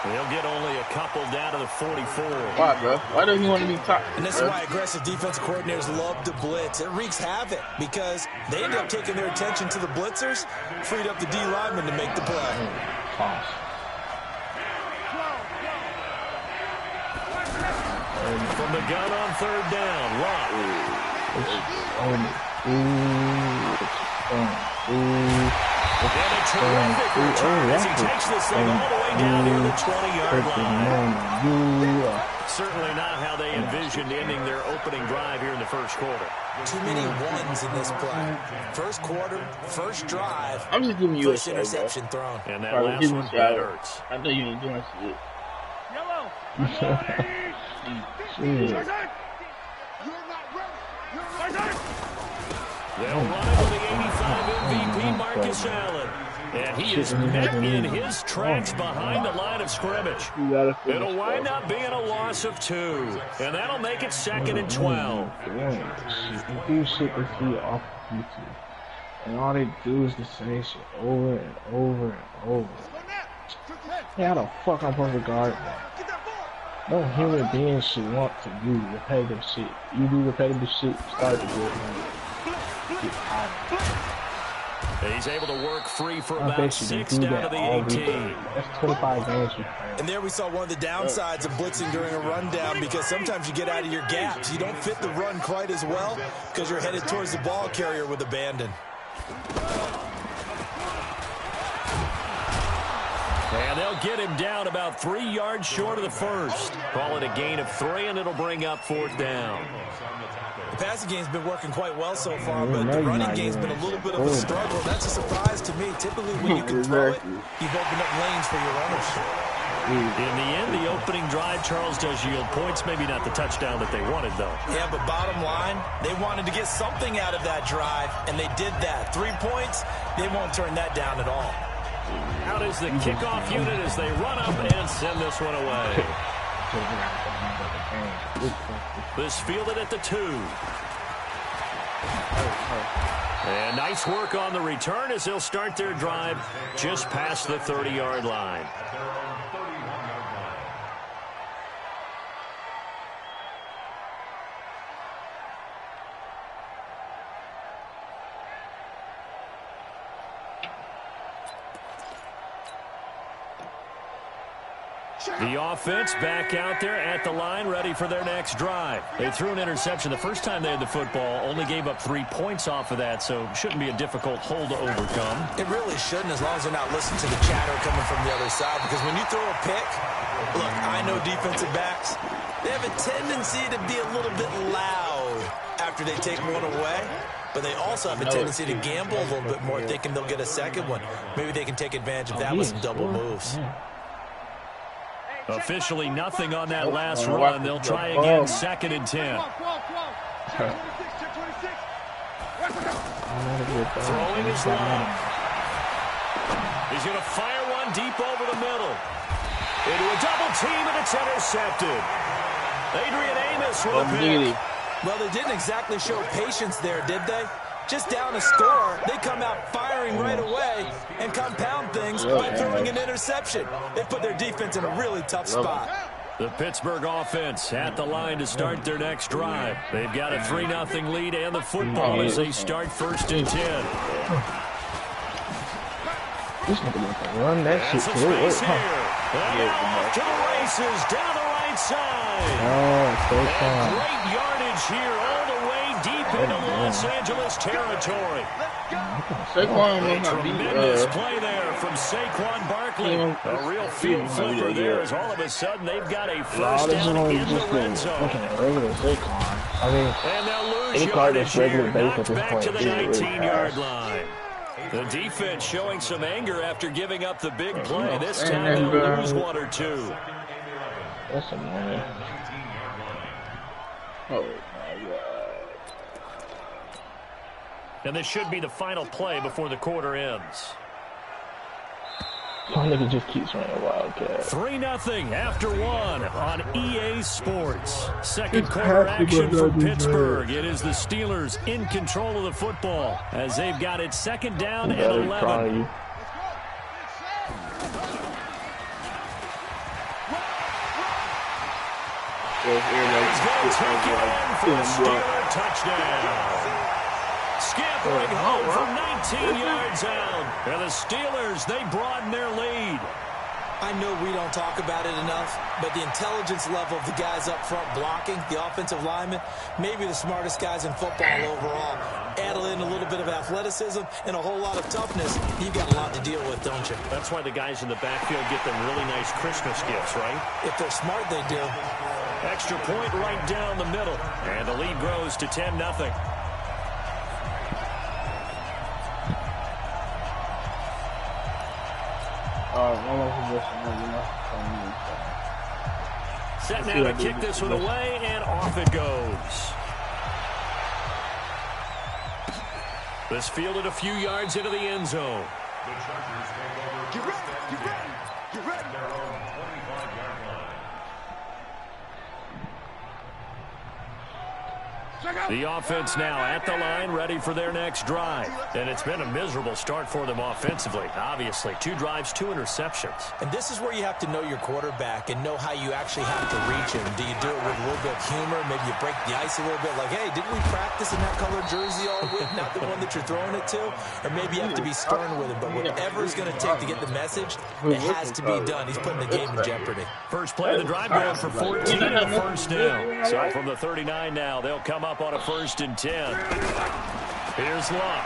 Speaker 6: They'll get only a couple down to the 44.
Speaker 8: Why, bro? Why doesn't he want to be top?
Speaker 3: And this is why aggressive defensive coordinators love to blitz. It wreaks havoc because they end up taking their attention to the blitzers, freed up the D lineman to make the play.
Speaker 6: From the gun on 3rd down, Lott.
Speaker 2: And a terrific return as he takes this thing all the way down near the 20-yard line. Certainly not how they envisioned ending their opening drive here in the first quarter.
Speaker 3: Too many ones in this play. First quarter, first drive.
Speaker 8: I'm just giving you
Speaker 3: first interception thrown.
Speaker 2: And that last one, that hurts.
Speaker 8: I know you ain't doing shit.
Speaker 4: Yellow.
Speaker 2: They'll run it with the 85 MVP Marcus Allen. And he is met in his tracks behind the line of scrimmage. It'll wind up being a loss of 2. And that'll make it 2nd and 12.
Speaker 1: Do shit to see off of YouTube. And all they do is the same shit over and over and over. Hey, how the fuck I'm supposed to guard that? No human being should want to do repetitive shit. You do repetitive shit, start to get
Speaker 2: He's able to work free for about 6 down to the 18.
Speaker 1: That's 25 games you play.
Speaker 3: And there we saw one of the downsides of blitzing during a rundown, because sometimes you get out of your gaps. You don't fit the run quite as well because you're headed towards the ball carrier with abandon.
Speaker 2: And they'll get him down about 3 yards short of the first. Call it a gain of 3, and it'll bring up 4th down.
Speaker 3: The passing game's been working quite well so far, but the running game's been a little bit of a struggle. That's a surprise to me. Typically, when you can throw it, you've opened up lanes for your runners.
Speaker 2: In the end, the opening drive, Charles, does yield points. Maybe not the touchdown that they wanted, though.
Speaker 3: Yeah, but bottom line, they wanted to get something out of that drive, and they did that. 3 points, they won't turn that down at all.
Speaker 2: Out is the kickoff unit as they run up and send this one away. This fielded at the 2. And nice work on the return as they'll start their drive just past the 30-yard line. The offense back out there at the line, ready for their next drive. They threw an interception the first time they had the football, only gave up 3 points off of that, so it shouldn't be a difficult hole to overcome.
Speaker 3: It really shouldn't, as long as they're not listening to the chatter coming from the other side, because when you throw a pick, look, I know defensive backs, they have a tendency to be a little bit loud after they take one away, but they also have a tendency to gamble a little bit more, thinking they'll get a second one. Maybe they can take advantage of that with some double moves.
Speaker 2: Officially nothing on that last run. They'll try again, 2nd and 10. Throwing his line. He's going to fire one deep over the middle. Into a double team, and it's intercepted. Adrian Amos with a pick.
Speaker 3: Well, they didn't exactly show patience there, did they? Just down a score, they come out firing right away and compound things by throwing an interception. They put their defense in a really tough spot.
Speaker 2: The Pittsburgh offense at the line to start their next drive. They've got a 3-0 lead and the football as they start 1st and 10.
Speaker 1: This nigga want to run that shit
Speaker 2: to the races down the right side. Great yardage here all the way deep into Los Angeles territory. Tremendous play there from Saquon Barkley. A real field flipper there as all of a sudden they've got a first down in the red zone. And they'll lose yardage here, knocked back to the 19-yard line. The defense showing some anger after giving up the big play. This time they'll lose 1 or 2.
Speaker 1: That's annoying. Oh, my God.
Speaker 2: And this should be the final play before the quarter ends.
Speaker 1: My nigga just keeps running Wildcat.
Speaker 2: 3-0 after 1 on EA Sports. Second quarter action for Pittsburgh. It is the Steelers in control of the football as they've got it 2nd down and 11. He's going to take it in for a Steeler touchdown. Scampering home from 19 yards out. And the Steelers, they broaden their lead.
Speaker 3: I know we don't talk about it enough, but the intelligence level of the guys up front blocking, the offensive linemen, maybe the smartest guys in football overall. Add in a little bit of athleticism and a whole lot of toughness, you've got a lot to deal with, don't you?
Speaker 6: That's why the guys in the backfield get them really nice Christmas gifts, right?
Speaker 3: If they're smart, they do.
Speaker 6: Extra point right down the middle, and the lead grows to 10-0. Set now to kick this one away, and off it goes. This fielded a few yards into the end zone.
Speaker 7: The Chargers take over. Get ready, get ready, get ready. Their own 25-yard line.
Speaker 6: The offense now at the line, ready for their next drive. And it's been a miserable start for them offensively. Obviously, 2 drives, 2 interceptions.
Speaker 3: And this is where you have to know your quarterback and know how you actually have to reach him. Do you do it with a little bit of humor? Maybe you break the ice a little bit, like, hey, didn't we practice in that colored jersey all week? Not the one that you're throwing it to? Or maybe you have to be stern with him. But whatever it's going to take to get the message, it has to be done. He's putting the game in jeopardy.
Speaker 6: First play of the drive going for 14 and a first down. So from the 39 now, they'll come up on a 1st and 10. Here's Luck.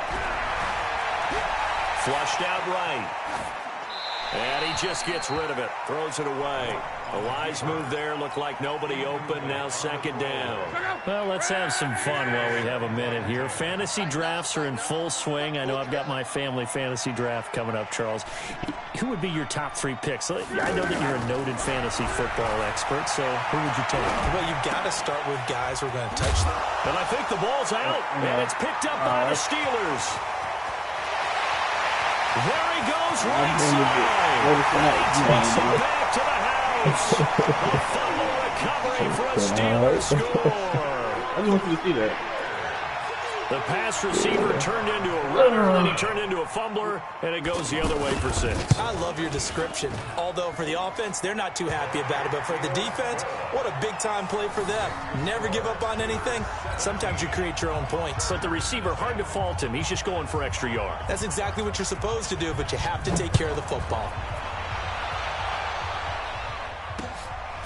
Speaker 6: Flushed out right. And he just gets rid of it. Throws it away. A wise move there. Looked like nobody open. Now 2nd down. Well, let's have some fun while we have a minute here. Fantasy drafts are in full swing. I know I've got my family fantasy draft coming up, Charles. Who would be your top 3 picks? I know that you're a noted fantasy football expert, so who would you take?
Speaker 3: Well, you've got to start with guys who are going to touch them.
Speaker 6: And I think the ball's out, and it's picked up by the Steelers. There he goes, right side. Takes it back to the house. A fumble recovery for a Steelers score.
Speaker 8: I just want you to see that.
Speaker 6: The pass receiver turned into a runner, and he turned into a fumbler, and it goes the other way for 6.
Speaker 3: I love your description. Although for the offense, they're not too happy about it. But for the defense, what a big-time play for them. Never give up on anything. Sometimes you create your own points.
Speaker 6: But the receiver, hard to fault him. He's just going for extra yards.
Speaker 3: That's exactly what you're supposed to do, but you have to take care of the football.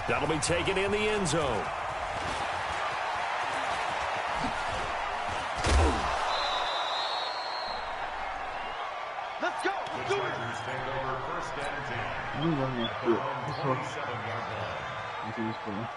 Speaker 6: That'll be taken in the end zone.
Speaker 4: Let's go.
Speaker 7: The Chargers take over 1st and 10.
Speaker 8: I'm going to do it.
Speaker 7: 27-yard line.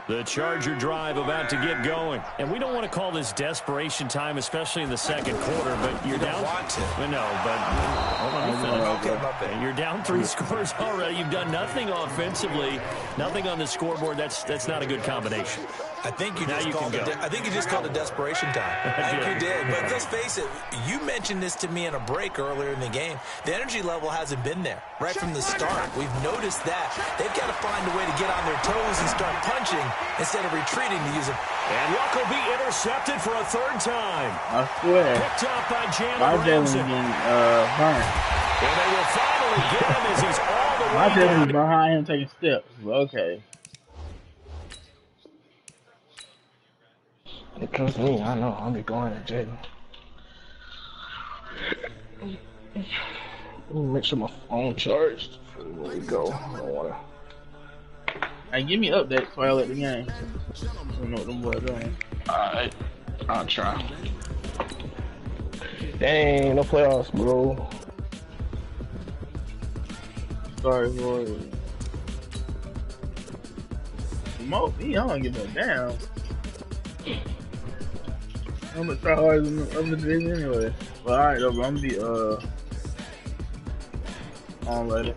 Speaker 6: The Charger drive about to get going. And we don't want to call this desperation time, especially in the 2nd quarter, but you're down.
Speaker 3: Want to.
Speaker 6: No, but hold on, finish. You're down 3 scores already. You've done nothing offensively, nothing on the scoreboard. That's not a good combination.
Speaker 3: I think you just called it desperation time. I think you did. But let's face it, you mentioned this to me in a break earlier in the game. The energy level hasn't been there right from the start. We've noticed that. They've got to find a way to get on their toes and start punching instead of retreating to use it.
Speaker 6: And Luck will be intercepted for a 3rd time.
Speaker 8: I swear.
Speaker 6: Picked up by Jalen Ramsey.
Speaker 8: Burned.
Speaker 6: And they will finally get him as he's all the way
Speaker 8: My
Speaker 6: down.
Speaker 8: Jalen's behind him taking steps. Okay. When it comes to me, I know I'll be going to jail. Make sure my phone charged before we go. I don't wanna. Hey, give me updates while I let the game. I don't know what them boys doing. Alright, I'll try. Dang, no playoffs, bro. Sorry, boy. Smoke me, I don't give a damn. I'm gonna try hard in the other division anyway. But alright though, bro, I'm gonna be on later.